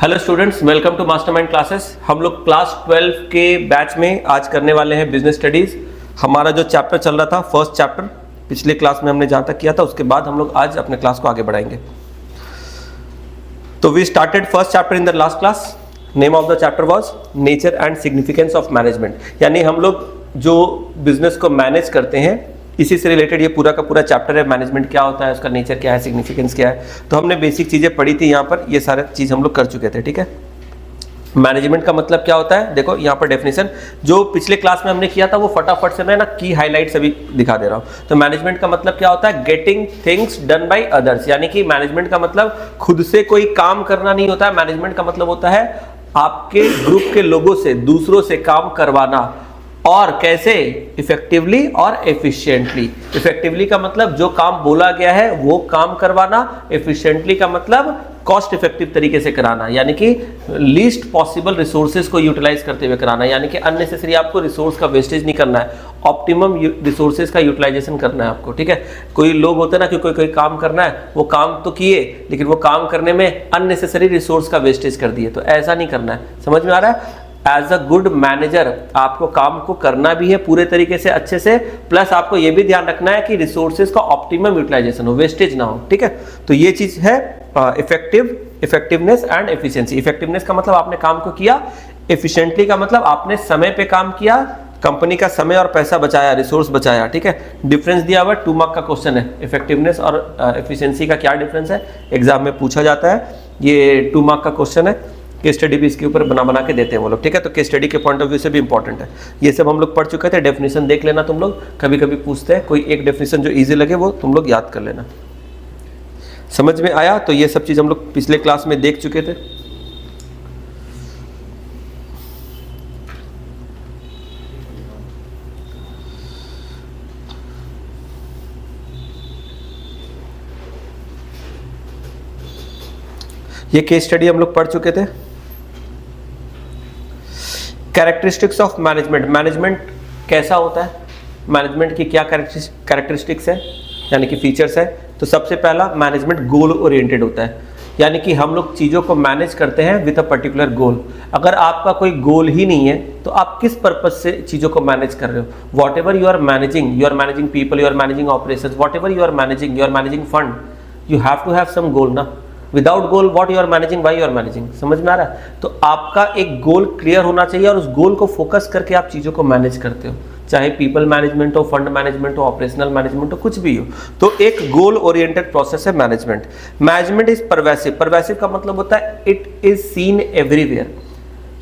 Hello students, welcome to Mastermind classes. हम लोग class 12 के बैच में आज करने वाले हैं बिजनेस स्टडीज। हमारा जो चैप्टर चल रहा था, फर्स्ट चैप्टर, पिछले क्लास में हमने जहाँ तक किया था उसके बाद हम लोग आज अपने क्लास को आगे बढ़ाएंगे। तो we started first chapter in the last class. Name of the chapter was nature and significance of management. यानी हम लोग जो बिजनेस को मैनेज करते हैं इसी से रिलेटेड ये पूरा का पूरा चैप्टर है। मैनेजमेंट क्या होता है, उसका नेचर क्या है, सिग्निफिकेंस क्या है। तो हमने बेसिक चीज़ें पढ़ी थी यहाँ पर, ये सारे चीज़ हम लोग कर चुके थे। ठीक है, मैनेजमेंट का मतलब क्या होता है, देखो यहाँ पर डेफिनेशन जो पिछले क्लास में हमने किया था वो फटाफट से मैं ना की हाईलाइट्स अभी दिखा दे रहा हूँ। तो मैनेजमेंट का मतलब क्या होता है, getting things done by others. यानी कि मैनेजमेंट का मतलब खुद से कोई काम करना नहीं होता है। मैनेजमेंट का मतलब होता है आपके ग्रुप के लोगों से, दूसरों से काम करवाना, और कैसे, इफेक्टिवली और एफिशिएंटली। इफेक्टिवली का मतलब जो काम बोला गया है वो काम करवाना, एफिशिएंटली का मतलब कॉस्ट इफेक्टिव तरीके से कराना, यानी कि लीस्ट पॉसिबल रिसोर्सेज को यूटिलाइज करते हुए कराना। यानी कि अननेसेसरी आपको रिसोर्स का वेस्टेज नहीं करना है, ऑप्टिमम रिसोर्सेज का यूटिलाइजेशन करना है आपको। ठीक है, कोई लोग होते हैं ना कि कोई काम करना है, वो काम तो किए लेकिन वो काम करने में अननेसेसरी रिसोर्स का वेस्टेज कर दिए। तो ऐसा नहीं करना है, समझ में आ रहा है। एज अ गुड मैनेजर आपको काम को करना भी है पूरे तरीके से, अच्छे से, प्लस आपको यह भी ध्यान रखना है कि रिसोर्सेज का ऑप्टिमम यूटिलाइजेशन हो, वेस्टेज ना हो। ठीक है, तो ये चीज है इफेक्टिवनेस एंड एफिशिएंसी। इफेक्टिवनेस का मतलब आपने काम को किया, एफिशिएंटली का मतलब आपने समय पे काम किया, कंपनी का समय और पैसा बचाया, रिसोर्स बचाया। ठीक है, डिफरेंस दिया हुआ 2 मार्क का क्वेश्चन है। इफेक्टिवनेस और एफिशिएंसी का क्या डिफरेंस है, एग्जाम में पूछा जाता है। ये 2 मार्क का क्वेश्चन है, केस स्टडी भी इसके ऊपर बना के देते हैं वो लोग। ठीक है, तो केस स्टडी के पॉइंट ऑफ व्यू से भी इंपॉर्टेंट है। ये सब हम लोग पढ़ चुके थे। डेफिनेशन देख लेना तुम लोग, कभी कभी पूछते हैं, कोई एक डेफिनेशन जो इजी लगे वो तुम लोग याद कर लेना। समझ में आया? तो ये सब चीज हम लोग पिछले क्लास में देख चुके थे। ये केस स्टडी हम लोग पढ़ चुके थे। Characteristics of management. मैनेजमेंट कैसा होता है, मैनेजमेंट की क्या कैरेक्टरिस्टिक्स है, यानी कि फीचर्स है। तो सबसे पहला, मैनेजमेंट गोल ओरिएंटेड होता है। यानी कि हम लोग चीज़ों को मैनेज करते हैं विद अ पर्टिकुलर गोल। अगर आपका कोई गोल ही नहीं है तो आप किस पर्पज से चीज़ों को मैनेज कर रहे हो। Whatever you are managing people, you are managing operations, whatever you are managing fund, you have to have some goal ना। Without goal what you are managing, why you are managing. समझ में आ रहा है? तो आपका एक goal clear होना चाहिए और उस गोल को फोकस करके आप चीज़ों को मैनेज करते हो, चाहे पीपल मैनेजमेंट हो, फंड मैनेजमेंट हो, ऑपरेशनल मैनेजमेंट हो, कुछ भी हो। तो एक गोल ओरिएंटेड प्रोसेस है management. Management is pervasive. Pervasive का मतलब होता है इट इज सीन एवरीवेयर।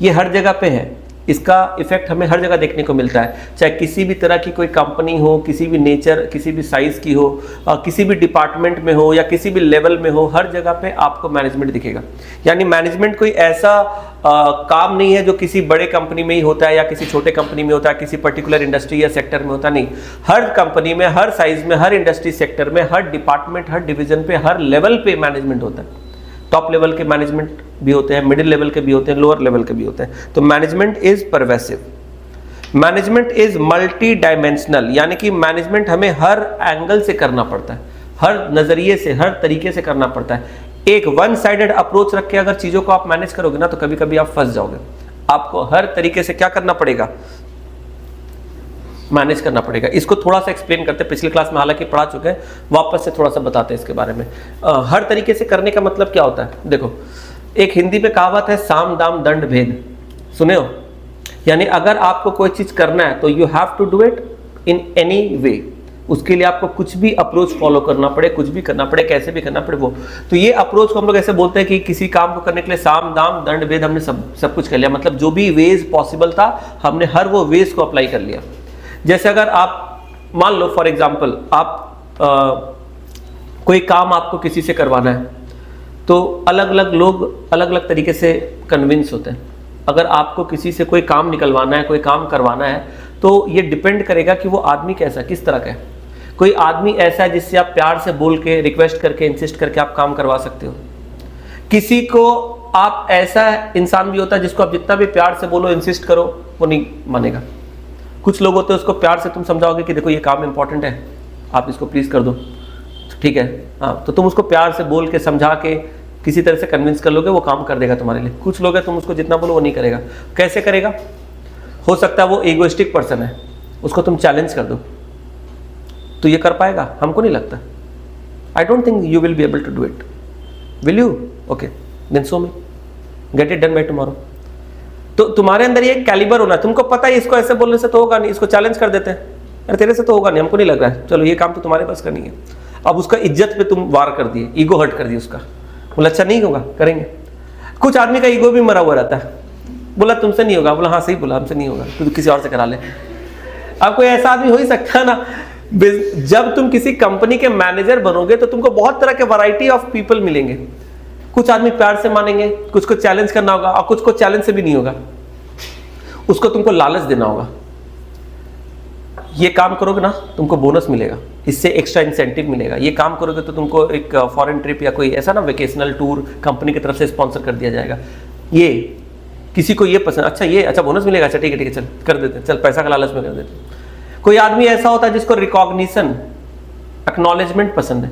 ये हर जगह पे है, इसका इफेक्ट हमें हर जगह देखने को मिलता है। चाहे किसी भी तरह की कोई कंपनी हो, किसी भी नेचर, किसी भी साइज की हो, किसी भी डिपार्टमेंट में हो या किसी भी लेवल में हो, हर जगह पे आपको मैनेजमेंट दिखेगा। यानी मैनेजमेंट कोई ऐसा काम नहीं है जो किसी बड़े कंपनी में ही होता है या किसी छोटे कंपनी में होता है, किसी पर्टिकुलर इंडस्ट्री या सेक्टर में होता नहीं। हर कंपनी में, हर साइज में, हर इंडस्ट्री सेक्टर में, हर डिपार्टमेंट, हर डिवीजन पे, हर लेवल पे मैनेजमेंट होता है। टॉप लेवल के मैनेजमेंट भी होते हैं, मिडिल लेवल के भी होते हैं, लोअर लेवल के भी होते हैं। तो management is pervasive. Management is multi dimensional. यानी कि मैनेजमेंट हमें हर एंगल से करना पड़ता है, हर नजरिए से, हर तरीके से करना पड़ता है। एक वन साइडेड अप्रोच रख के अगर चीजों को आप मैनेज करोगे ना तो कभी कभी आप फंस जाओगे। आपको हर तरीके से क्या करना पड़ेगा, मैनेज करना पड़ेगा। इसको थोड़ा सा एक्सप्लेन करते हैं, पिछले क्लास में हालांकि पढ़ा चुके हैं, वापस से थोड़ा सा बताते हैं इसके बारे में। हर तरीके से करने का मतलब क्या होता है, देखो एक हिंदी में कहावत है, साम दाम दंड भेद, सुने हो? यानी अगर आपको कोई चीज करना है तो you have to do it in any way. उसके लिए आपको कुछ भी अप्रोच फॉलो करना पड़े, कुछ भी करना पड़े, कैसे भी करना पड़े वो। तो ये अप्रोच को हम लोग ऐसे बोलते हैं कि किसी काम को करने के लिए साम दाम दंड भेद, हमने सब कुछ कर लिया। मतलब जो भी वेज पॉसिबल था हमने हर वो वेज को अप्लाई कर लिया। जैसे अगर आप मान लो फॉर एग्जाम्पल आप कोई काम आपको किसी से करवाना है तो अलग अलग लोग अलग अलग तरीके से कन्विंस होते हैं। अगर आपको किसी से कोई काम निकलवाना है, कोई काम करवाना है, तो ये डिपेंड करेगा कि वो आदमी कैसा, किस तरह का है। कोई आदमी ऐसा है जिससे आप प्यार से बोल के, रिक्वेस्ट करके, इंसिस्ट करके आप काम करवा सकते हो। किसी को आप ऐसा इंसान भी होता है जिसको आप जितना भी प्यार से बोलो, इंसिस्ट करो, वो नहीं मानेगा। कुछ लोग होते हैं उसको प्यार से तुम समझाओगे कि देखो ये काम इंपॉर्टेंट है, आप इसको प्लीज कर दो, ठीक है, हाँ, तो तुम उसको प्यार से बोल के, समझा के किसी तरह से कन्विंस कर लोगे, वो काम कर देगा तुम्हारे लिए। कुछ लोग हैं तुम उसको जितना बोलो वो नहीं करेगा। कैसे करेगा? हो सकता है वो ईगोइस्टिक पर्सन है, उसको तुम चैलेंज कर दो तो ये कर पाएगा? हमको नहीं लगता। I don't think you will be able to do it. Will you? Okay, then show me, get it done by tomorrow. तो तुम्हारे अंदर ये कैलिबर होना, तुमको पता है इसको ऐसे बोलने से तो होगा नहीं, इसको चैलेंज कर देते हैं, अरे तेरे से तो होगा नहीं, हमको नहीं लग रहा है, चलो ये काम तो तुम्हारे पास करनी है। अब उसका इज्जत पे तुम वार कर दिए, ईगो हर्ट कर दिया उसका, बोला अच्छा नहीं होगा, करेंगे। कुछ आदमी का ईगो भी मरा हुआ रहता है, बोला तुमसे नहीं होगा, बोला हाँ सही बोला, हमसे नहीं होगा, तो किसी और से करा ले। अब कोई ऐसा आदमी हो ही सकता है ना। जब तुम किसी कंपनी के मैनेजर बनोगे तो तुमको बहुत तरह के वैरायटी ऑफ पीपल मिलेंगे। कुछ आदमी प्यार से मानेंगे, कुछ को चैलेंज करना होगा, और कुछ को चैलेंज से भी नहीं होगा, उसको तुमको लालच देना होगा। ये काम करोगे ना तुमको बोनस मिलेगा, इससे एक्स्ट्रा इंसेंटिव मिलेगा। ये काम करोगे तो तुमको एक फॉरेन ट्रिप या कोई ऐसा ना वेकेशनल टूर कंपनी की तरफ से स्पॉन्सर कर दिया जाएगा। ये किसी को ये पसंद, अच्छा ये अच्छा बोनस मिलेगा, अच्छा ठीक है चल कर देते हैं, चल पैसा का लालच में कर देते हैं। कोई आदमी ऐसा होता है जिसको रिकॉग्निशन, एक्नॉलेजमेंट पसंद है,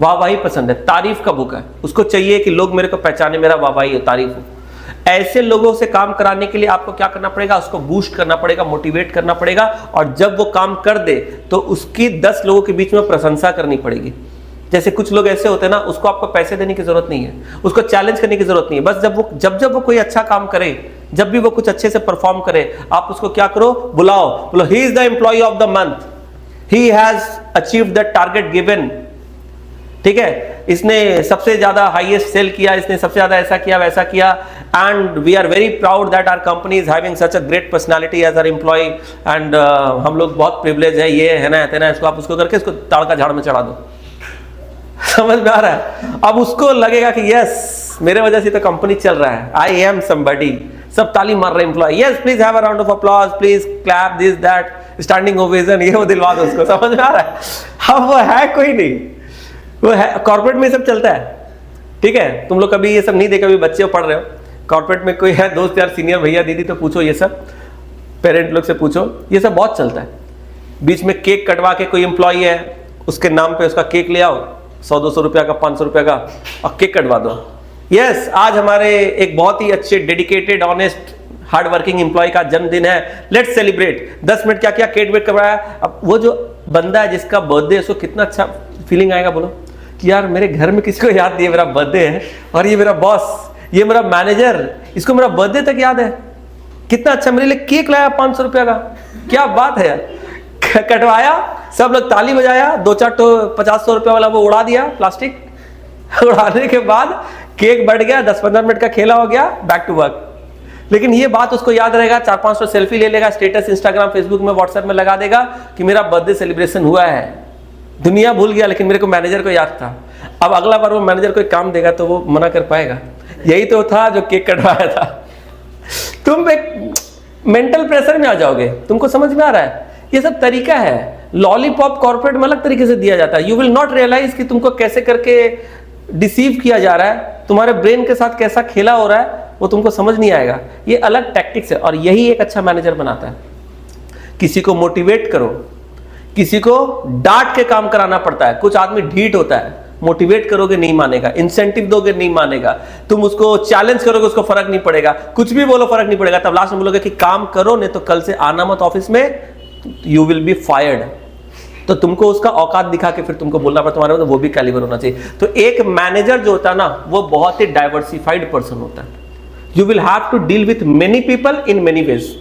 वाहवाही पसंद है, तारीफ का भूखा है, उसको चाहिए कि लोग मेरे को पहचाने, मेरा वाहवाही हो, तारीफ हो। ऐसे लोगों से काम कराने के लिए आपको क्या करना पड़ेगा? उसको बूस्ट करना पड़ेगा, मोटिवेट करना पड़ेगा, और जब वो काम कर दे तो उसकी 10 लोगों के बीच में प्रशंसा करनी पड़ेगी। जैसे कुछ लोग ऐसे होते हैं ना, उसको आपको पैसे देने की जरूरत नहीं है, उसको चैलेंज करने की जरूरत नहीं है, बस जब वो कोई अच्छा काम करे, जब भी वो कुछ अच्छे से परफॉर्म करे, आप उसको क्या करो, बुलाओ, बोलो he is the employee of the month, he has achieved the target given. ठीक है, इसने सबसे ज्यादा हाईएस्ट सेल किया, इसने सबसे ज्यादा ऐसा किया वैसा किया, and we are very proud that our company is having such a great personality as our employee, and हम लोग बहुत प्रिविलेज है, ये है ना तेना, इसको आप उसको करके इसको ताड़ का झाड़ में चढ़ा दो। समझ में आ रहा है? अब उसको लगेगा कि यस मेरे वजह से तो कंपनी चल रहा है, आई एम समबडी, सब ताली मार रहे employee, yes please have a round of applause, please clap this that, standing ovation, ये वो दिलवा दो उसको। समझ में आ रहा है? अब वो है कोई नहीं, वो है कॉर्पोरेट में सब चलता है। ठीक है, तुम लोग कभी ये सब नहीं देखा, अभी बच्चे पढ़ रहे हो, कॉर्पोरेट में कोई है दोस्त यार, सीनियर भैया दीदी, तो पूछो ये सब, पेरेंट लोग से पूछो, ये सब बहुत चलता है। बीच में केक कटवा के कोई एम्प्लॉय है, उसके नाम पे उसका केक ले आओ, 100-200 रुपया का, 500 रुपया का, और केक कटवा दो। यस, आज हमारे एक बहुत ही अच्छे dedicated honest hard working employee का जन्मदिन है, लेट्स सेलिब्रेट। 10 मिनट क्या किया, केक वेट करवाया। अब वो जो बंदा है जिसका बर्थडे है, उसको कितना अच्छा फीलिंग आएगा बोलो, कि यार मेरे घर में किसी को याद नहीं है मेरा बर्थडे है, और ये मेरा बॉस, ये मेरा मैनेजर, इसको मेरा बर्थडे तक याद है, कितना अच्छा मेरे लिए केक लाया 500 रुपया का, क्या बात है यार। कटवाया, सब लोग ताली बजाया, 2-4 तो 50-100 रुपया वाला वो उड़ा दिया प्लास्टिक, उड़ाने के बाद केक बढ़ गया, 10-15 मिनट का खेला हो गया, बैक टू वर्क। लेकिन ये बात उसको याद रहेगा, 4-500 सेल्फी ले लेगा, स्टेटस इंस्टाग्राम फेसबुक में व्हाट्सएप में लगा देगा कि मेरा बर्थडे सेलिब्रेशन हुआ है। दुनिया भूल गया, लेकिन मेरे को मैनेजर को याद था। अब अगला बार वो मैनेजर कोई काम देगा तो वो मना कर पाएगा? यही तो था जो केक कटवाया था। तुम एक मेंटल प्रेशर में आ जाओगे। तुमको समझ में आ रहा है? ये सब तरीका है। लॉलीपॉप कॉर्पोरेट में अलग तरीके से दिया जाता है। यू विल नॉट रियलाइज कि तुमको कैसे करके डिसीव किया जा रहा है, तुम्हारे ब्रेन के साथ कैसा खेला हो रहा है, वो तुमको समझ नहीं आएगा। ये अलग टैक्टिक्स है, और यही एक अच्छा मैनेजर बनाता है। किसी को मोटिवेट करो, किसी को डांट के काम कराना पड़ता है। कुछ आदमी ढीठ होता है, मोटिवेट करोगे नहीं मानेगा, इंसेंटिव दोगे नहीं मानेगा, तुम उसको चैलेंज करोगे उसको फर्क नहीं पड़ेगा, कुछ भी बोलो फर्क नहीं पड़ेगा। तब लास्ट में बोलोगे कि काम करो, नहीं तो कल से आना मत ऑफिस में, यू विल बी फायर्ड। तो तुमको उसका औकात दिखा के फिर तुमको बोलना पड़ता, तुम्हारे तो वो भी कैलिबर होना चाहिए। तो एक मैनेजर जो होता है ना, वो बहुत ही डाइवर्सिफाइड पर्सन होता है। You will have to deal with many people in many ways.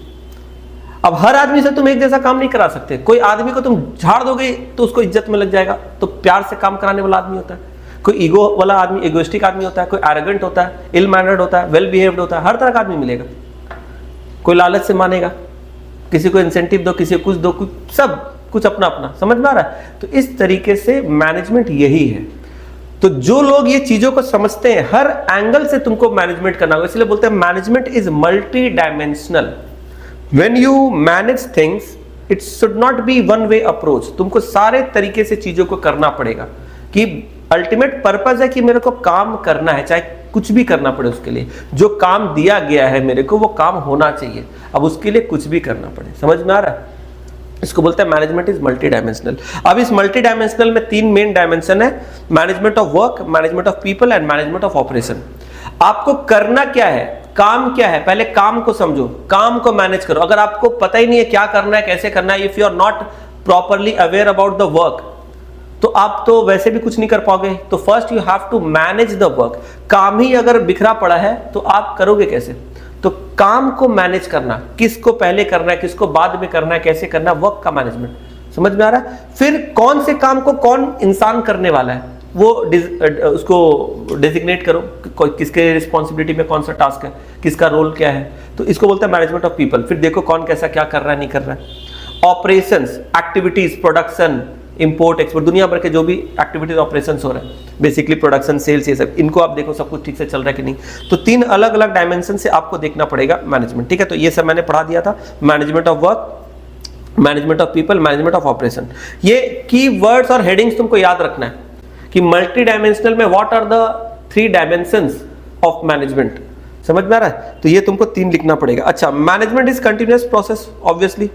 अब हर आदमी से तुम एक जैसा काम नहीं करा सकते। कोई आदमी को तुम झाड़ दोगे तो उसको इज्जत में लग जाएगा, तो प्यार से काम कराने वाला आदमी होता है। कोई ईगो वाला आदमी, इगोइस्टिक आदमी होता है, कोई एरोगेंट होता है, इल मैनर्ड होता है, वेल बिहेव्ड होता है, हर तरह का आदमी मिलेगा। कोई लालच से मानेगा, किसी को इंसेंटिव दो, किसी को कुछ दो, कुछ सब कुछ अपना अपना। समझ में आ रहा है? तो इस तरीके से मैनेजमेंट यही है। तो जो लोग ये चीजों को समझते हैं, हर एंगल से तुमको मैनेजमेंट करना होगा। इसलिए बोलते हैं management is multi dimensional. When you manage things, it should not be one way approach. तुमको सारे तरीके से चीजों को करना पड़ेगा, कि अल्टीमेट पर्पस है कि मेरे को काम करना है, चाहे कुछ भी करना पड़े उसके लिए। जो काम दिया गया है मेरे को, वो काम होना चाहिए। अब उसके लिए कुछ भी करना पड़े। समझ में आ रहा है? इसको बोलते हैं मैनेजमेंट इज मल्टी डायमेंशनल। अब इस मल्टी डायमेंशनल में 3 मेन डायमेंशन है, management of work, management of people and management of operation. आपको करना क्या है, काम क्या है, पहले काम को समझो, काम को मैनेज करो। अगर आपको पता ही नहीं है क्या करना है, कैसे करना है, if you are not properly aware about the work, तो आप तो वैसे भी कुछ नहीं कर पाओगे। तो first you have to manage the work. काम ही अगर बिखरा पड़ा है तो आप करोगे कैसे? तो काम को मैनेज करना, किसको पहले करना है, किसको बाद में करना है, कैसे करना है, वर्क का मैनेजमेंट। समझ में आ रहा है? फिर कौन से काम को कौन इंसान करने वाला है वो उसको डेजिग्नेट करो, किसके रिस्पॉन्सिबिलिटी में कौन सा टास्क है, किसका रोल क्या है। तो इसको बोलते हैं मैनेजमेंट ऑफ पीपल। फिर देखो कौन कैसा क्या कर रहा है, नहीं कर रहा है। Operations, activities, production, import export, दुनिया भर के जो भी एक्टिविटीज ऑपरेशंस हो रहे हैं, बेसिकली प्रोडक्शन, सेल्स, ये सब, इनको आप देखो सब कुछ ठीक से चल रहा है कि नहीं। तो 3 अलग अलग डायमेंशन से आपको देखना पड़ेगा मैनेजमेंट। ठीक है, तो ये सब मैंने पढ़ा दिया था, management of work, management of people, management of operation. ये की वर्ड्स और हेडिंग्स तुमको याद रखना है कि मल्टी डायमेंशनल में what are the 3 dimensions of management. समझ में आ रहा है? तो ये तुमको 3 लिखना पड़ेगा। अच्छा, management is continuous process. Obviously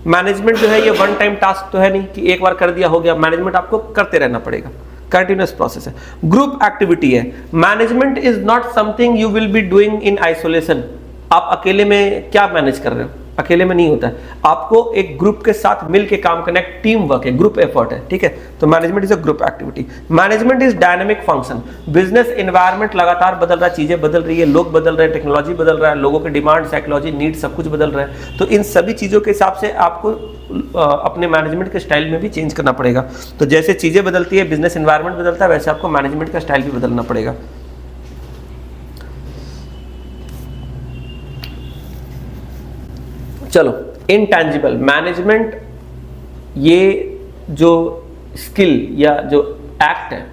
management जो है ये वन टाइम टास्क तो है नहीं कि एक बार कर दिया हो गया। मैनेजमेंट आपको करते रहना पड़ेगा, कंटिन्यूअस प्रोसेस है। ग्रुप एक्टिविटी है। Management is not something you will be doing in isolation. आप अकेले में क्या मैनेज कर रहे हो, अकेले में नहीं होता है, आपको एक ग्रुप के साथ मिलके काम करना, एक टीम वर्क है, ग्रुप एफर्ट है। ठीक है, तो management is a group activity. Management is dynamic function. Business environment लगातार बदल रहा है, चीजें बदल रही है, लोग बदल रहे हैं, टेक्नोलॉजी बदल रहा है, लोगों के डिमांड, साइकोलॉजी, नीड सब कुछ बदल रहा है। तो इन सभी चीजों के हिसाब से आपको अपने मैनेजमेंट के स्टाइल में भी चेंज करना पड़ेगा। तो जैसे चीजें बदलती है, बिजनेस एनवायरमेंट बदलता है, वैसे आपको मैनेजमेंट का स्टाइल भी बदलना पड़ेगा। चलो, इनटैंजिबल मैनेजमेंट, ये जो स्किल या जो एक्ट है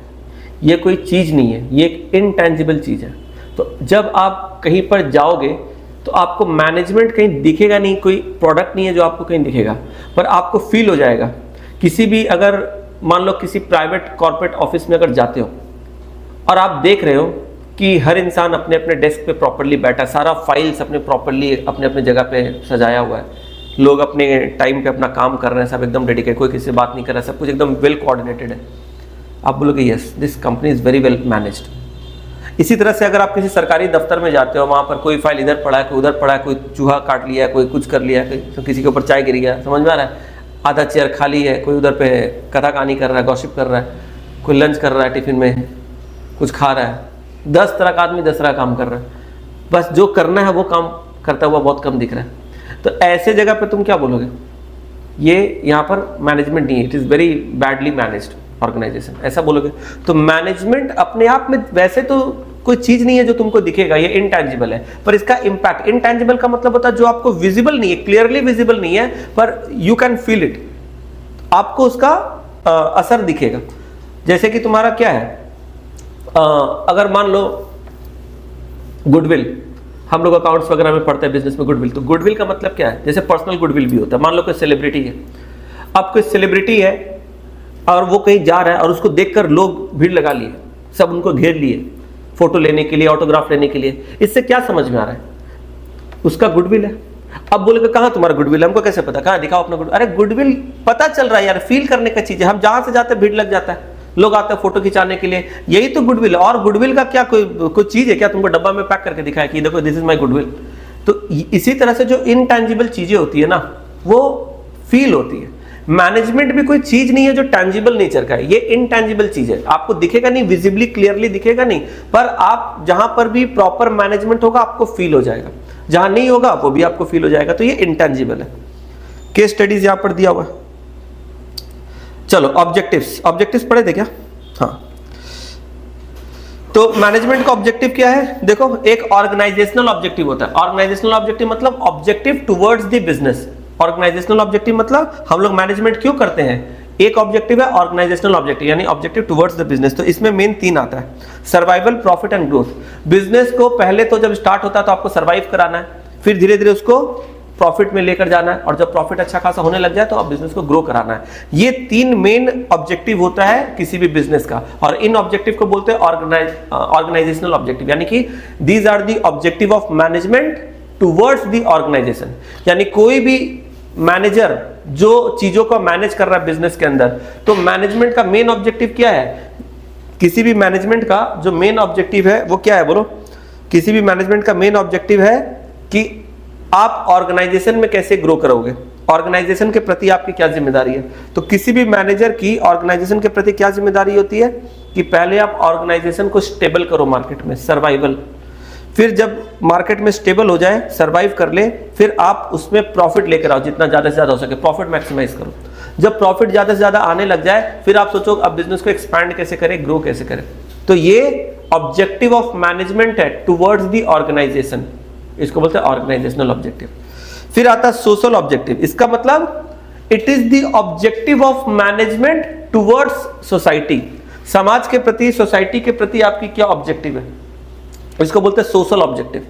ये कोई चीज़ नहीं है, ये एक इनटैंजिबल चीज़ है। तो जब आप कहीं पर जाओगे तो आपको मैनेजमेंट कहीं दिखेगा नहीं, कोई प्रोडक्ट नहीं है जो आपको कहीं दिखेगा, पर आपको फील हो जाएगा। किसी भी, अगर मान लो किसी प्राइवेट कॉर्पोरेट ऑफिस में अगर जाते हो और आप देख रहे हो कि हर इंसान अपने अपने डेस्क पे प्रॉपरली बैठा, सारा फाइल्स अपने प्रॉपरली अपने अपने जगह पे सजाया हुआ है, लोग अपने टाइम पे अपना काम कर रहे हैं, सब एकदम डेडिकेटेड, कोई किसी से बात नहीं कर रहा है, सब कुछ एकदम वेल कोऑर्डिनेटेड है, आप बोलोगे yes this company is very well managed. इसी तरह से अगर आप किसी सरकारी दफ्तर में जाते हो, वहाँ पर कोई फाइल इधर पड़ा है, कोई उधर पड़ा है, कोई चूहा काट लिया है, कोई कुछ कर लिया है, तो किसी के ऊपर चाय गिर गया, समझ में आ रहा है, आधा चेयर खाली है, कोई उधर पे कथा कहानी कर रहा है, गॉसिप कर रहा है, कोई लंच कर रहा है, टिफिन में कुछ खा रहा है, 10 तरह का आदमी 10 तरह काम कर रहा है, बस जो करना है वो काम करता हुआ बहुत कम दिख रहा है। तो ऐसे जगह पे तुम क्या बोलोगे, ये यहाँ पर मैनेजमेंट नहीं है, it is very badly managed organisation, ऐसा बोलोगे। तो मैनेजमेंट अपने आप में वैसे तो कोई चीज नहीं है जो तुमको दिखेगा, ये इनटैंजिबल है, पर इसका इंपैक्ट, इनटैंजिबल का मतलब होता है जो आपको विजिबल नहीं है, क्लियरली विजिबल नहीं है, पर यू कैन फील इट, आपको उसका असर दिखेगा। जैसे कि तुम्हारा क्या है, अगर मान लो गुडविल, हम लोग अकाउंट्स वगैरह में पढ़ते हैं बिजनेस में गुडविल, तो गुडविल का मतलब क्या है, जैसे पर्सनल गुडविल भी होता है। मान लो कोई सेलिब्रिटी है, अब कोई सेलिब्रिटी है और वो कहीं जा रहा है और उसको देखकर लोग भीड़ लगा लिए, सब उनको घेर लिए फोटो लेने के लिए, ऑटोग्राफ लेने के लिए। इससे क्या समझ में आ रहा है, उसका गुडविल है। अब बोलेगा कहाँ तुम्हारा गुडविल है, हमको कैसे पता, कहाँ दिखाओ अपना गुडविल। अरे गुडविल पता चल रहा है यार, फील करने का चीज है, हम जहां से जाते हैं भीड़ लग जाता है, लोग आते हैं फोटो खिंचाने के लिए, यही तो गुडविल है। और गुडविल का क्या कोई चीज है क्या, तुमको डब्बा में पैक करके दिखाया कि देखो दिस इज माई गुडविल। तो इसी तरह से जो इनटैंजिबल चीजें होती है ना, वो फील होती है। मैनेजमेंट भी कोई चीज नहीं है जो टैंजिबल नेचर का है, ये इनटैंजिबल चीज है, आपको दिखेगा नहीं, विजिबली क्लियरली दिखेगा नहीं, पर आप जहां पर भी प्रॉपर मैनेजमेंट होगा आपको फील हो जाएगा, जहां नहीं होगा वो भी आपको फील हो जाएगा। तो ये इनटैंजिबल है। केस स्टडीज यहां पर दिया हुआ है। चलो ऑब्जेक्टिव्स, ऑब्जेक्टिव्स पढ़े थे क्या? हाँ, तो मैनेजमेंट का ऑब्जेक्टिव क्या है, देखो एक ऑर्गेनाइजेशनल ऑब्जेक्टिव होता है। ऑर्गेनाइजेशनल ऑब्जेक्टिव मतलब objective towards the business. Organisational objective मतलब हम लोग मैनेजमेंट क्यों करते हैं, एक ऑब्जेक्टिव है ऑर्गेनाइजेशनल ऑब्जेक्टिव, यानी ऑब्जेक्टिव टुवर्ड्स द बिजनेस। तो इसमें मेन 3 आता है, survival, profit and growth. Business को पहले तो जब स्टार्ट होता है तो आपको सर्वाइव कराना है, फिर धीरे धीरे उसको प्रॉफिट में लेकर जाना है, और जब प्रॉफिट अच्छा खासा होने लग जाए तो आप बिजनेस को ग्रो कराना है। ये 3 मेन ऑब्जेक्टिव होता है किसी भी बिजनेस का, और इन ऑब्जेक्टिव को बोलते हैं ऑर्गेनाइजेशनल ऑब्जेक्टिव, यानी कि these are the objective of management towards the organisation. यानी कोई भी मैनेजर जो चीजों को मैनेज कर रहा है बिजनेस के अंदर। तो मैनेजमेंट का मेन ऑब्जेक्टिव क्या है? किसी भी मैनेजमेंट का जो मेन ऑब्जेक्टिव है वो क्या है, बोलो? किसी भी मैनेजमेंट का मेन ऑब्जेक्टिव है कि आप ऑर्गेनाइजेशन में कैसे ग्रो करोगे, ऑर्गेनाइजेशन के प्रति आपकी क्या जिम्मेदारी है। तो किसी भी मैनेजर की ऑर्गेनाइजेशन के प्रति क्या जिम्मेदारी होती है कि पहले आप ऑर्गेनाइजेशन को स्टेबल करो मार्केट में, सर्वाइवल। फिर जब मार्केट में स्टेबल हो जाए, सर्वाइव कर ले, फिर आप उसमें प्रॉफिट लेकर आओ, जितना ज्यादा से ज्यादा हो सके प्रॉफिट मैक्सिमाइज करो। जब प्रॉफिट ज्यादा से ज्यादा आने लग जाए, फिर आप सोचो अब बिजनेस को एक्सपैंड कैसे करें, ग्रो कैसे करें। तो ये ऑब्जेक्टिव ऑफ मैनेजमेंट है टुवर्ड्स द ऑर्गेनाइजेशन, इसको बोलते हैं ऑर्गेनाइजेशनल ऑब्जेक्टिव। फिर आता है सोशल ऑब्जेक्टिव। इसका मतलब it is the objective of management towards society, समाज के प्रति, सोसाइटी के प्रति आपकी क्या ऑब्जेक्टिव है, इसको बोलते हैं सोशल ऑब्जेक्टिव।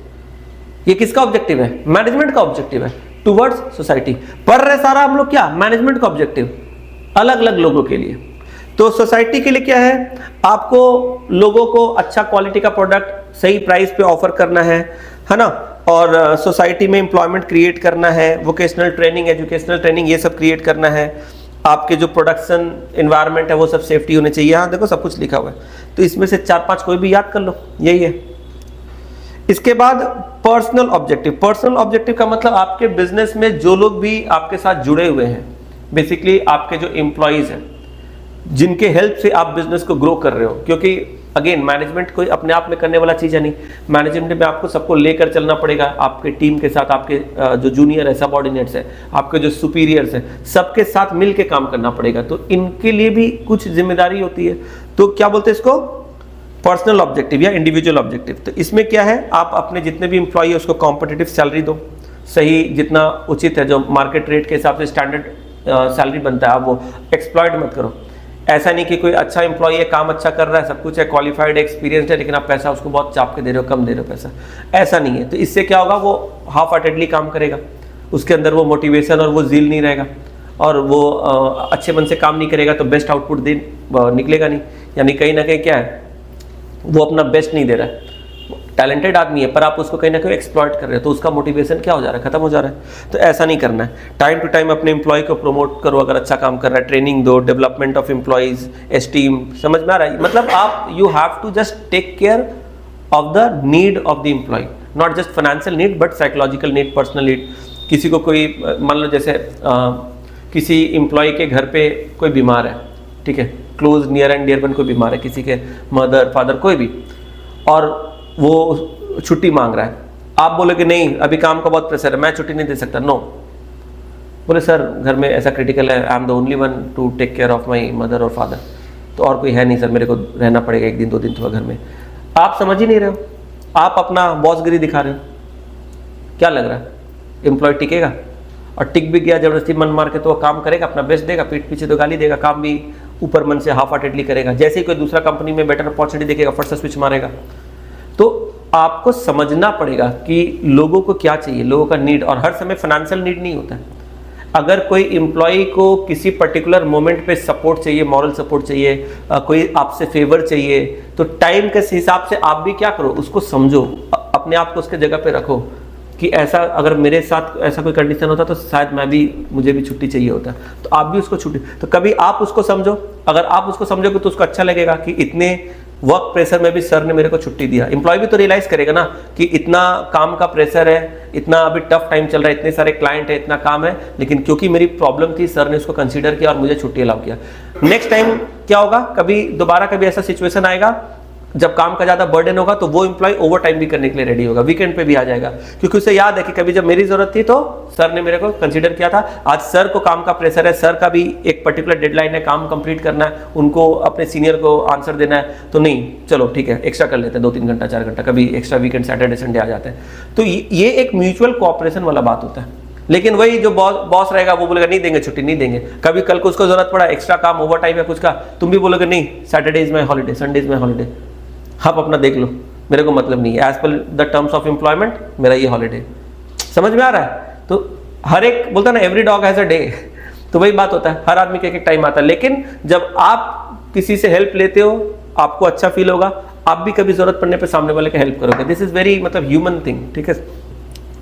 ये किसका ऑब्जेक्टिव है? मैनेजमेंट का ऑब्जेक्टिव है टुवर्ड्स सोसाइटी। पर रहे सारा हम लोग क्या, मैनेजमेंट का ऑब्जेक्टिव अलग अलग लोगों के लिए। तो सोसाइटी के लिए क्या है, आपको लोगों को अच्छा क्वालिटी का प्रोडक्ट सही प्राइस पे ऑफर करना है ना, और सोसाइटी में एम्प्लॉयमेंट क्रिएट करना है, वोकेशनल ट्रेनिंग, एजुकेशनल ट्रेनिंग, ये सब क्रिएट करना है। आपके जो प्रोडक्शन एनवायरनमेंट है वो सब सेफ्टी होनी चाहिए। यहाँ देखो सब कुछ लिखा हुआ है, तो इसमें से 4-5 कोई भी याद कर लो, यही है। इसके बाद पर्सनल ऑब्जेक्टिव। पर्सनल ऑब्जेक्टिव का मतलब आपके बिजनेस में जो लोग भी आपके साथ जुड़े हुए हैं, बेसिकली आपके जो एम्प्लॉइज हैं, जिनके हेल्प से आप बिजनेस को ग्रो कर रहे हो। क्योंकि अगेन मैनेजमेंट कोई अपने आप में करने वाला चीज है नहीं, मैनेजमेंट में आपको सबको लेकर चलना पड़ेगा, आपके टीम के साथ, आपके जो जूनियर है, सबऑर्डिनेट्स है, आपके जो सुपीरियर्स है, सबके साथ मिल के काम करना पड़ेगा। तो इनके लिए भी कुछ जिम्मेदारी होती है। तो क्या बोलते हैं इसको, पर्सनल ऑब्जेक्टिव या इंडिविजुअल ऑब्जेक्टिव। तो इसमें क्या है, आप अपने जितने भी एम्प्लॉय है उसको कॉम्पिटिटिव सैलरी दो, सही जितना उचित है, जो मार्केट रेट के हिसाब से स्टैंडर्ड सैलरी बनता है, आप वो एक्सप्लॉइट मत करो। ऐसा नहीं कि कोई अच्छा एम्प्लॉय है, काम अच्छा कर रहा है, सब कुछ है, क्वालिफाइड, एक्सपीरियंस्ड है, लेकिन आप पैसा उसको बहुत चाप के दे रहे हो, कम दे रहे हो पैसा, ऐसा नहीं है। तो इससे क्या होगा, वो हाफ हार्टेडली काम करेगा, उसके अंदर वो मोटिवेशन और वो जील नहीं रहेगा, और वो अच्छे मन से काम नहीं करेगा, तो बेस्ट आउटपुट निकलेगा नहीं। यानी कहीं ना कहीं क्या है, वो अपना बेस्ट नहीं दे रहा है, टैलेंटेड आदमी है पर आप उसको कहीं ना कहीं एक्सप्लॉइट कर रहे हो, तो उसका मोटिवेशन क्या हो जा रहा है, खत्म हो जा रहा है। तो ऐसा नहीं करना है। टाइम टू टाइम अपने एम्प्लॉय को प्रमोट करो, अगर अच्छा काम कर रहा है ट्रेनिंग दो, डेवलपमेंट ऑफ एम्प्लॉइज, एस्टीम, समझ में आ रहा है। मतलब आप you have to just take care of the need of the employee, not just financial need but psychological need, personal need. किसी को कोई मान लो जैसे किसी एम्प्लॉय के घर पे कोई बीमार है, ठीक है, close near and dear one कोई बीमार है, किसी के मदर फादर कोई भी, और वो छुट्टी मांग रहा है, आप बोले कि नहीं अभी काम का बहुत प्रेशर है, मैं छुट्टी नहीं दे सकता, नो। बोले सर घर में ऐसा क्रिटिकल है, I am the only one to take care of my mother और फादर, तो और कोई है नहीं सर, मेरे को रहना पड़ेगा 1 दिन 2 दिन थोड़ा घर में। आप समझ ही नहीं रहे हो, आप अपना बॉसगिरी दिखा रहे हो। क्या लग रहा है, एम्प्लॉय टिकेगा? और टिक भी गया जबरदस्ती मन मार के, तो वो काम करेगा, अपना बेस्ट देगा, पीठ पीछे तो गाली देगा, काम भी ऊपर मन से हाफ हार्टेडली करेगा। जैसे ही कोई दूसरा कंपनी में बेटर अपॉर्चुनिटी देखेगा, फट से स्विच मारेगा। तो आपको समझना पड़ेगा कि लोगों को क्या चाहिए, लोगों का नीड, और हर समय फाइनेंशियल नीड नहीं होता है। अगर कोई एम्प्लॉय को किसी पर्टिकुलर मोमेंट पे सपोर्ट चाहिए, मॉरल सपोर्ट चाहिए, कोई आपसे फेवर चाहिए, तो टाइम के हिसाब से आप भी क्या करो, उसको समझो, अपने आप को उसके जगह पे रखो कि ऐसा अगर मेरे साथ ऐसा कोई कंडीशन होता तो शायद मुझे भी छुट्टी चाहिए होता, तो आप भी उसको छुट्टी, तो कभी आप उसको समझो। अगर आप उसको समझोगे तो उसको अच्छा लगेगा कि इतने वर्क प्रेशर में भी सर ने मेरे को छुट्टी दिया। एम्प्लॉय भी तो रियलाइज करेगा ना कि इतना काम का प्रेशर है, इतना अभी टफ टाइम चल रहा है, इतने सारे क्लाइंट है, इतना काम है, लेकिन क्योंकि मेरी प्रॉब्लम थी सर ने उसको कंसीडर किया और मुझे छुट्टी अलाउ किया। नेक्स्ट टाइम क्या होगा, कभी दोबारा कभी ऐसा सिचुएशन आएगा जब काम का ज्यादा बर्डन होगा, तो वो एम्प्लॉय ओवर टाइम भी करने के लिए रेडी होगा, वीकेंड पे भी आ जाएगा, क्योंकि उसे याद है कि कभी जब मेरी जरूरत थी तो सर ने मेरे को कंसीडर किया था। आज सर को काम का प्रेशर है, सर का भी एक पर्टिकुलर डेडलाइन है, काम कंप्लीट करना है, उनको अपने सीनियर को आंसर देना है, तो नहीं चलो ठीक है एक्स्ट्रा कर लेते हैं, 2-3 घंटा 4 घंटा, कभी एक्स्ट्रा वीकेंड सैटरडे संडे आ जाते हैं। तो ये एक म्यूचुअल कोऑपरेशन वाला बात होता है। लेकिन वही जो बॉस रहेगा वो बोलेगा नहीं देंगे छुट्टी, नहीं देंगे। कभी कल को उसको जरूरत पड़ा, एक्स्ट्रा काम ओवर टाइम है कुछ का, तुम भी बोलोगे नहीं Saturday is my holiday, Sunday is my holiday, आप अपना देख लो, मेरे को मतलब नहीं है, as per the terms of employment मेरा ये हॉलीडे। समझ में आ रहा है? तो हर एक बोलता है ना every dog has a day, तो वही बात होता है, हर आदमी का एक टाइम आता है। लेकिन जब आप किसी से हेल्प लेते हो आपको अच्छा फील होगा, आप भी कभी जरूरत पड़ने पे सामने वाले का हेल्प करोगे। दिस इज वेरी मतलब ह्यूमन थिंग, ठीक है।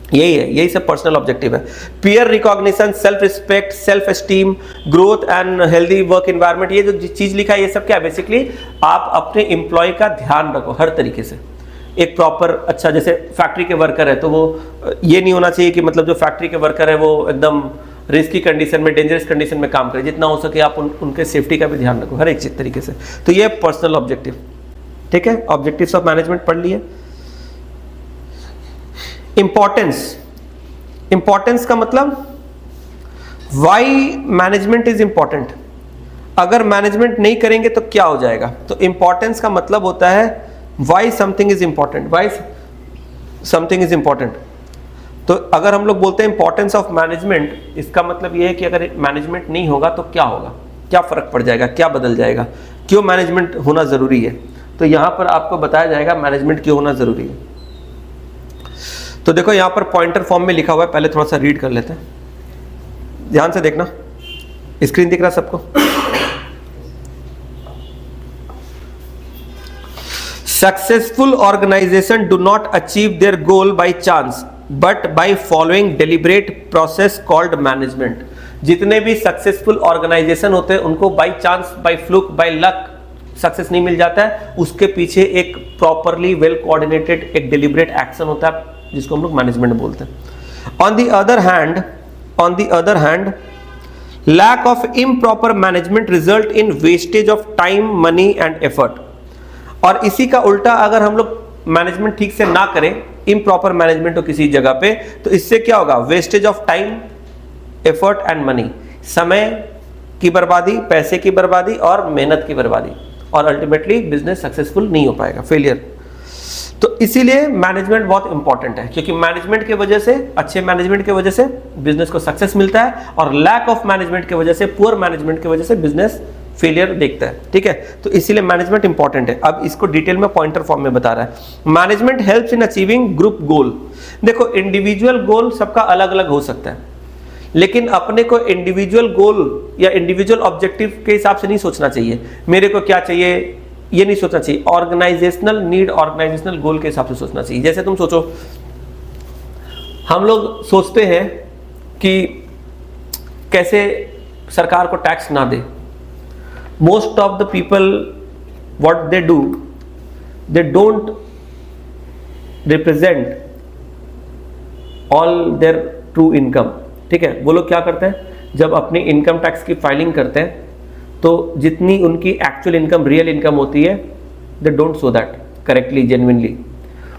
यही सब पर्सनल ऑब्जेक्टिव है। Peer recognition, self respect, self esteem, growth and healthy work environment, ये जो चीज लिखा है ये सब क्या है? बेसिकली आप अपने एम्प्लॉय का ध्यान रखो हर तरीके से। एक प्रॉपर अच्छा, जैसे फैक्ट्री के वर्कर है तो वो ये नहीं होना चाहिए कि मतलब जो फैक्ट्री के वर्कर है वो एकदम रिस्की कंडीशन में, डेंजरस कंडीशन में काम करे। जितना हो सके आप उनके सेफ्टी का भी ध्यान रखो हर एक चीज तरीके से। तो ये पर्सनल ऑब्जेक्टिव, ठीक है। ऑब्जेक्टिव्स ऑफ मैनेजमेंट पढ़ लिए। इंपॉर्टेंस का मतलब वाई मैनेजमेंट इज इंपॉर्टेंट। अगर मैनेजमेंट नहीं करेंगे तो क्या हो जाएगा? तो इंपॉर्टेंस का मतलब होता है Y something is important, Y something is important. तो अगर हम लोग बोलते हैं इंपॉर्टेंस ऑफ मैनेजमेंट, इसका मतलब यह है कि अगर मैनेजमेंट नहीं होगा तो क्या होगा, क्या फर्क पड़ जाएगा, क्या बदल जाएगा, क्यों मैनेजमेंट होना जरूरी है। तो यहां पर आपको बताया जाएगा मैनेजमेंट क्यों होना जरूरी है। तो देखो यहां पर पॉइंटर फॉर्म में लिखा हुआ है, पहले थोड़ा सा रीड कर लेते हैं, ध्यान से देखना। स्क्रीन दिख रहा सबको? Successful organization do not achieve their goal by chance but by following deliberate process called management. जितने भी सक्सेसफुल ऑर्गेनाइजेशन होते हैं उनको by chance, by fluke, by luck success नहीं मिल जाता है। उसके पीछे एक प्रॉपरली वेल कोऑर्डिनेटेड एक डेलिब्रेट एक्शन होता है जिसको हम लोग मैनेजमेंट बोलते हैं। On the other hand lack of improper management result in wastage of time, money and effort. और इसी का उल्टा अगर हम लोग मैनेजमेंट ठीक से ना करें, इम्प्रॉपर मैनेजमेंट हो किसी जगह पे, तो इससे क्या होगा? Wastage of time, effort and money, समय की बर्बादी, पैसे की बर्बादी और मेहनत की बर्बादी, और अल्टीमेटली बिजनेस सक्सेसफुल नहीं हो पाएगा, फेलियर। तो इसीलिए मैनेजमेंट बहुत इंपॉर्टेंट है, क्योंकि मैनेजमेंट की वजह से, अच्छे मैनेजमेंट की वजह से बिजनेस को सक्सेस मिलता है, और लैक ऑफ मैनेजमेंट की वजह से, पुअर मैनेजमेंट की वजह से बिजनेस फेलियर देखता है, ठीक है। तो इसीलिए मैनेजमेंट इंपॉर्टेंट है। अब इसको डिटेल में पॉइंटर फॉर्म में बता रहा है। Management helps in achieving group गोल। देखो इंडिविजुअल गोल सबका अलग अलग हो सकता है, लेकिन अपने को इंडिविजुअल गोल या इंडिविजुअल ऑब्जेक्टिव के हिसाब से नहीं सोचना चाहिए, मेरे को क्या चाहिए ये नहीं सोचना चाहिए। ऑर्गेनाइजेशनल नीड, ऑर्गेनाइजेशनल गोल के हिसाब से सोचना चाहिए। जैसे तुम सोचो, हम लोग सोचते हैं कि कैसे सरकार को टैक्स ना दे। Most of the people what they do, they don't represent all their true income, ठीक है। वो लोग क्या करते हैं, जब अपनी इनकम टैक्स की फाइलिंग करते हैं तो जितनी उनकी एक्चुअल इनकम, रियल इनकम होती है, they don't show that correctly, genuinely.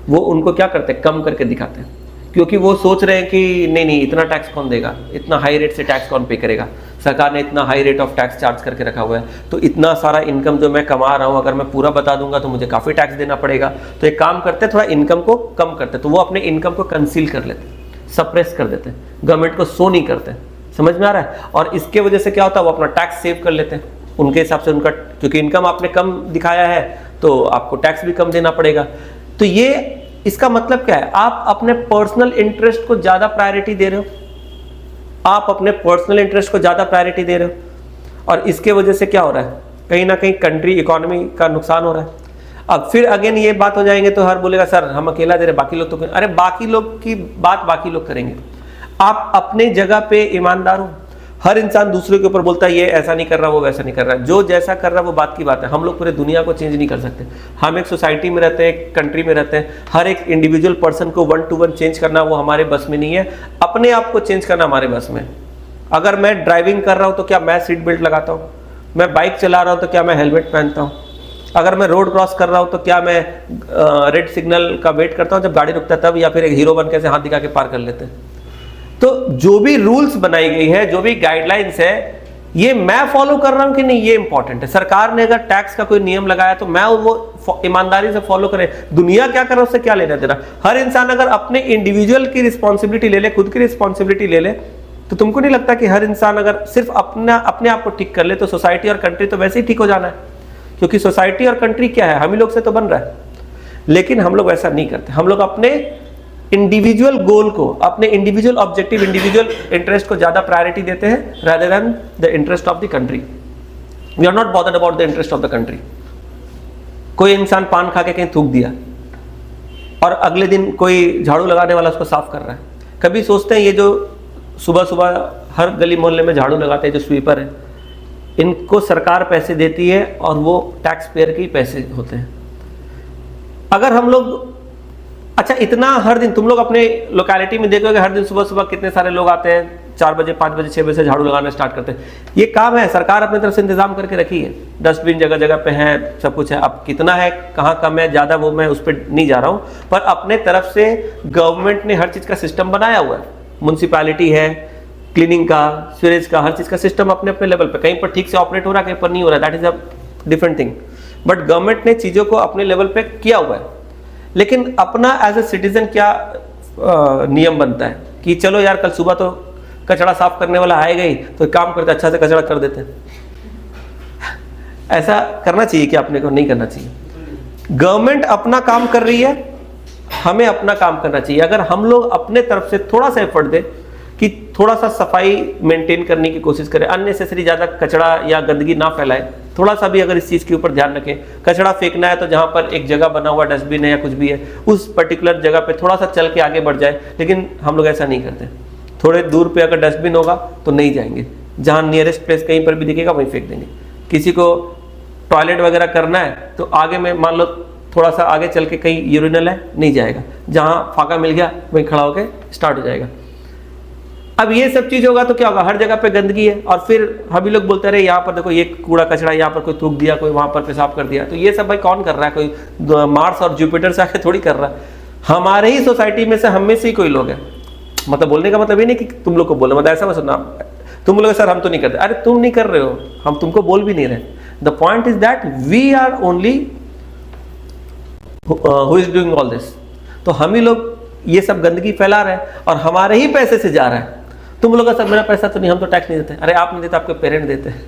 वो उनको क्या करते हैं, कम करके दिखाते हैं, क्योंकि वो सोच रहे हैं कि नहीं इतना टैक्स कौन देगा, इतना हाई रेट से टैक्स कौन पे करेगा, सरकार ने इतना high rate of tax charge करके रखा हुआ है, तो इतना सारा इनकम जो मैं कमा रहा हूँ अगर मैं पूरा बता दूंगा तो मुझे काफ़ी टैक्स देना पड़ेगा। तो एक काम करते हैं, थोड़ा इनकम को कम करते हैं, तो वो अपने इनकम को कंसील कर लेते हैं, सप्रेस कर देते हैं, गवर्नमेंट को शो नहीं करते। समझ में आ रहा है? और इसके वजह से क्या होता है, वो अपना टैक्स सेव कर लेते हैं उनके हिसाब से। उनका क्योंकि इनकम आपने कम दिखाया है तो आपको टैक्स भी कम देना पड़ेगा। तो ये इसका मतलब क्या है, आप अपने पर्सनल इंटरेस्ट को ज्यादा प्रायोरिटी दे रहे हो, आप अपने पर्सनल इंटरेस्ट को ज्यादा प्रायोरिटी दे रहे हो, और इसके वजह से क्या हो रहा है, कहीं ना कहीं कंट्री इकोनॉमी का नुकसान हो रहा है। अब फिर अगेन ये बात हो जाएंगे तो हर बोलेगा सर हम अकेला दे रहे, बाकी लोग तो अरे बाकी लोग की बात बाकी लोग करेंगे, आप अपने जगह पे ईमानदार हो। हर इंसान दूसरे के ऊपर बोलता है ये ऐसा नहीं कर रहा, वो वैसा नहीं कर रहा। जो जैसा कर रहा है वो बात की बात है। हम लोग पूरे दुनिया को चेंज नहीं कर सकते। हम एक सोसाइटी में रहते हैं, एक कंट्री में रहते हैं। हर एक इंडिविजुअल पर्सन को 1 to 1 चेंज करना वो हमारे बस में नहीं है। अपने आप को चेंज करना हमारे बस में। अगर मैं ड्राइविंग कर रहा हूँ तो क्या मैं सीट बेल्ट लगाता हूँ? मैं बाइक चला रहा हूँ तो क्या मैं हेलमेट पहनता हूँ? अगर मैं रोड क्रॉस कर रहा हूँ तो क्या मैं रेड सिग्नल का वेट करता हूँ जब गाड़ी रुकता है तब, या फिर एक हीरो बन के से हाथ दिखा के पार कर लेते हैं? तो जो भी रूल्स बनाई गई है, जो भी गाइडलाइंस है, ये मैं फॉलो कर रहा हूं कि नहीं, ये इंपॉर्टेंट है। सरकार ने अगर टैक्स का कोई नियम लगाया तो मैं वो ईमानदारी से फॉलो करें। दुनिया क्या कर रहा है उससे क्या लेना देना। हर इंसान अगर अपने इंडिविजुअल की रिस्पॉन्सिबिलिटी ले ले, खुद की रिस्पॉन्सिबिलिटी ले ले, तो तुमको नहीं लगता कि हर इंसान अगर सिर्फ अपने आप को ठीक कर ले तो सोसाइटी और कंट्री तो वैसे ही ठीक हो जाना है? क्योंकि सोसाइटी और कंट्री क्या है, हम ही लोग से तो बन रहा है। लेकिन हम लोग वैसा नहीं करते। हम लोग अपने इंडिविजुअल गोल को, अपने इंडिविजुअल ऑब्जेक्टिव, इंडिविजुअल इंटरेस्ट को ज्यादा प्रायोरिटी देते हैं rather than the interest of the country. We are not bothered about the interest of the country. कोई इंसान पान खा के कहीं थूक दिया और अगले दिन कोई झाड़ू लगाने वाला उसको साफ कर रहा है, कभी सोचते हैं ये जो सुबह सुबह हर गली मोहल्ले में झाड़ू लगाते हैं जो स्वीपर है, इनको सरकार पैसे देती है और वो टैक्स पेयर के ही पैसे होते हैं। अगर हम लोग, अच्छा इतना हर दिन तुम लोग अपने लोकेलिटी में देखोगे हर दिन सुबह सुबह कितने सारे लोग आते हैं, 4 बजे 5 बजे 6 बजे से झाड़ू लगाना स्टार्ट करते हैं। ये काम है, सरकार अपनी तरफ से इंतजाम करके रखी है, डस्टबिन जगह जगह पे है, सब कुछ है। अब कितना है, कहाँ कम है, ज़्यादा, वो मैं उस पर नहीं जा रहा हूँ, पर अपने तरफ से गवर्नमेंट ने हर चीज़ का सिस्टम बनाया हुआ है। म्यूनसिपैलिटी है, क्लीनिंग का, सीवरेज का, हर चीज़ का सिस्टम अपने अपने लेवल पर, कहीं पर ठीक से ऑपरेट हो रहा है, कहीं पर नहीं हो रहा है, that is a different thing. But government ने चीज़ों को अपने लेवल पे किया हुआ है। लेकिन अपना एज ए सिटीजन क्या नियम बनता है कि चलो यार कल सुबह तो कचरा साफ करने वाला आएगा ही, तो काम करते अच्छा से कचरा कर देते हैं। ऐसा करना चाहिए कि अपने को नहीं करना चाहिए। गवर्नमेंट अपना काम कर रही है, हमें अपना काम करना चाहिए। अगर हम लोग अपने तरफ से थोड़ा सा एफर्ट दें कि थोड़ा सा सफाई मेंटेन करने की कोशिश करें, अननेसेसरी ज़्यादा कचरा या गंदगी ना फैलाए, थोड़ा सा भी अगर इस चीज़ के ऊपर ध्यान रखें। कचरा फेंकना है तो जहाँ पर एक जगह बना हुआ डस्टबिन है या कुछ भी है, उस पर्टिकुलर जगह पे थोड़ा सा चल के आगे बढ़ जाए। लेकिन हम लोग ऐसा नहीं करते। थोड़े दूर पे अगर डस्टबिन होगा तो नहीं जाएंगे, जहाँ नियरेस्ट प्लेस कहीं पर भी दिखेगा वहीं फेंक देंगे। किसी को टॉयलेट वगैरह करना है तो आगे में मान लो थोड़ा सा आगे चल के कहीं यूरिनल है, नहीं जाएगा, जहाँ फाका मिल गया वहीं खड़ा होकर स्टार्ट हो जाएगा। अब ये सब चीज होगा तो क्या होगा, हर जगह पे गंदगी है, और फिर हम लोग बोलते रहे यहाँ पर देखो ये कूड़ा कचरा, यहाँ पर कोई थूक दिया, कोई वहां पर पेशाब कर दिया। तो ये सब भाई कौन कर रहा है? कोई मार्स और जुपिटर से आके थोड़ी कर रहा है, हमारे ही सोसाइटी में से, हम में से ही कोई लोग हैं। मतलब बोलने का मतलब ये नहीं कि तुम लोग को बोलना, मतलब ऐसा मत सुनना तुम लोग सर हम तो नहीं करते। अरे तुम नहीं कर रहे हो, हम तुमको बोल भी नहीं रहे। The point is that we are only who is doing all this. तो हम ही लोग ये सब गंदगी फैला रहे हैं और हमारे ही पैसे से जा रहा है। तुम लोग सर मेरा पैसा तो नहीं, हम तो टैक्स नहीं देते। अरे आप नहीं देते, आपके पेरेंट देते हैं,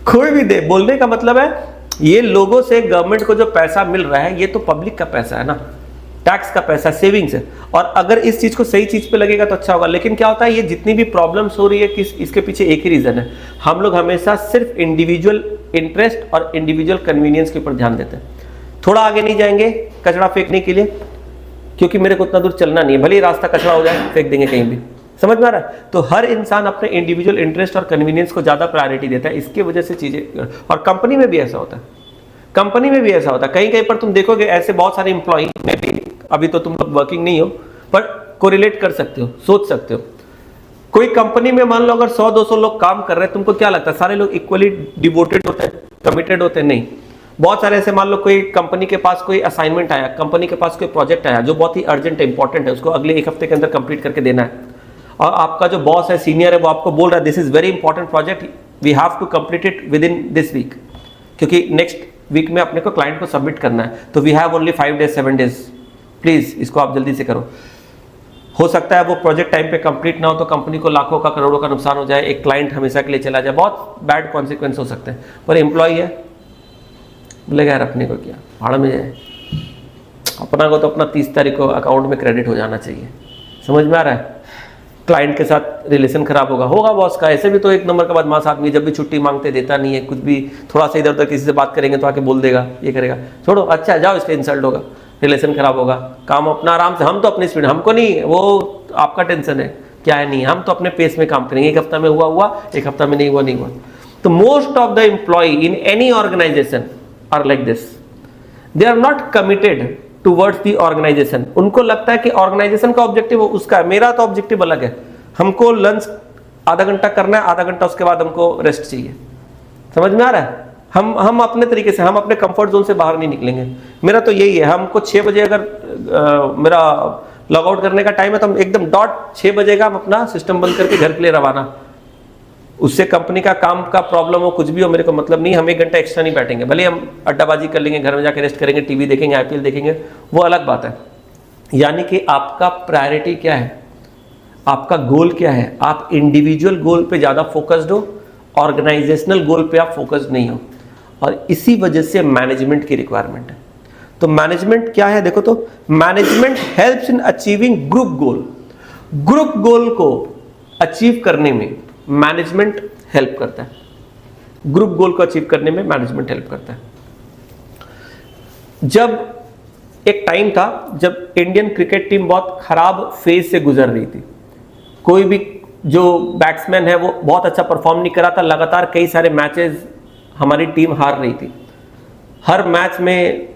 कोई भी दे। बोलने का मतलब है ये लोगों से गवर्नमेंट को जो पैसा मिल रहा है ये तो पब्लिक का पैसा है ना, टैक्स का पैसा, सेविंग्स है। और अगर इस चीज को सही चीज पे लगेगा तो अच्छा होगा। लेकिन क्या होता है, ये जितनी भी प्रॉब्लम्स हो रही है किस इसके पीछे एक ही रीजन है, हम लोग हमेशा सिर्फ इंडिविजुअल इंटरेस्ट और इंडिविजुअल कन्वीनियंस के ऊपर ध्यान देते हैं। थोड़ा आगे नहीं जाएंगे कचरा फेंकने के लिए, क्योंकि मेरे को उतना दूर चलना नहीं है, भले ही रास्ता कचरा हो जाए, फेंक देंगे कहीं भी। समझ में आ रहा है? तो हर इंसान अपने इंडिविजुअल इंटरेस्ट और कन्वीनियंस को ज्यादा प्रायोरिटी देता है, इसकी वजह से चीजें। और कंपनी में भी ऐसा होता है, कंपनी में भी ऐसा होता है। कहीं कहीं पर तुम देखोगे ऐसे बहुत सारे इंप्लॉई में भी, अभी तो तुम लोग वर्किंग नहीं हो, पर कोरिलेट कर सकते हो, सोच सकते हो। कोई कंपनी में मान लो अगर 100-200 लोग काम कर रहे हैं, तुमको क्या लगता है सारे लोग इक्वली डिवोटेड होते हैं, कमिटेड होते हैं? नहीं। बहुत सारे ऐसे, मान लो कोई कंपनी के पास कोई असाइनमेंट आया, कंपनी के पास कोई प्रोजेक्ट आया जो बहुत ही अर्जेंट है, इंपॉर्टेंट है, उसको अगले 1 हफ्ते के अंदर कंप्लीट करके देना है, और आपका जो बॉस है, सीनियर है, वो आपको बोल रहा है this is very important project, we have to complete it within this week, क्योंकि नेक्स्ट वीक में अपने को क्लाइंट को सबमिट करना है, तो we have only 5 days 7 days, please इसको आप जल्दी से करो। हो सकता है वो प्रोजेक्ट टाइम पे कंप्लीट ना हो तो कंपनी को लाखों का, करोड़ों का नुकसान हो जाए, एक क्लाइंट हमेशा के लिए चला जाए, बहुत बैड कॉन्सिक्वेंस हो सकते हैं। पर एम्प्लॉय है, बोलेगा यार अपने को क्या, भाड़ में जाए, अपना को तो अपना 30 तारीख को अकाउंट में क्रेडिट हो जाना चाहिए। समझ में आ रहा है? क्लाइंट के साथ रिलेशन खराब होगा बॉस का, ऐसे भी तो एक नंबर का बदमाश आदमी, जब भी छुट्टी मांगते देता नहीं है, कुछ भी थोड़ा सा इधर उधर किसी से बात करेंगे तो आके बोल देगा, ये करेगा, छोड़ो अच्छा जाओ, इसके इंसल्ट होगा, रिलेशन खराब होगा, काम अपना आराम से, हम तो अपनी स्पीड, हमको नहीं, वो आपका टेंशन है क्या है, नहीं, हम तो अपने पेस में काम करेंगे, 1 हफ्ता में हुआ, 1 हफ्ता में नहीं हुआ। तो most of the employee in any organization are like this, they are not committed towards the organization. उनको लगता है कि ऑर्गेनाइजेशन का ऑब्जेक्टिव उसका है, मेरा तो ऑब्जेक्टिव अलग है, हमको लंच आधा घंटा करना है, आधा घंटा उसके बाद हमको रेस्ट चाहिए। समझ में आ रहा है? हम अपने तरीके से, हम अपने कंफर्ट जोन से बाहर नहीं निकलेंगे। मेरा तो यही है, हमको 6 बजे अगर मेरा लॉग आउट करने का टाइम है तो हम एकदम डॉट 6 बजे का हम अपना सिस्टम बंद करके घर के लिए रवाना। उससे कंपनी का काम का प्रॉब्लम हो, कुछ भी हो, मेरे को मतलब नहीं, हम 1 घंटा एक्स्ट्रा नहीं बैठेंगे, भले हम अड्डाबाजी कर लेंगे, घर में जाकर रेस्ट करेंगे, टीवी देखेंगे, IPL देखेंगे, वो अलग बात है। यानी कि आपका प्रायोरिटी क्या है, आपका गोल क्या है, आप इंडिविजुअल गोल पे ज़्यादा फोकस्ड हो, ऑर्गेनाइजेशनल गोल पे आप फोकस्ड नहीं हो, और इसी वजह से मैनेजमेंट की रिक्वायरमेंट है। तो मैनेजमेंट क्या है देखो, तो management helps in achieving group goal. Group गोल को अचीव करने में मैनेजमेंट हेल्प करता है, ग्रुप गोल को अचीव करने में मैनेजमेंट हेल्प करता है। जब एक टाइम था जब इंडियन क्रिकेट टीम बहुत खराब फेज से गुजर रही थी। कोई भी जो बैट्समैन है वो बहुत अच्छा परफॉर्म नहीं करा था, लगातार कई सारे मैचेस हमारी टीम हार रही थी। हर मैच में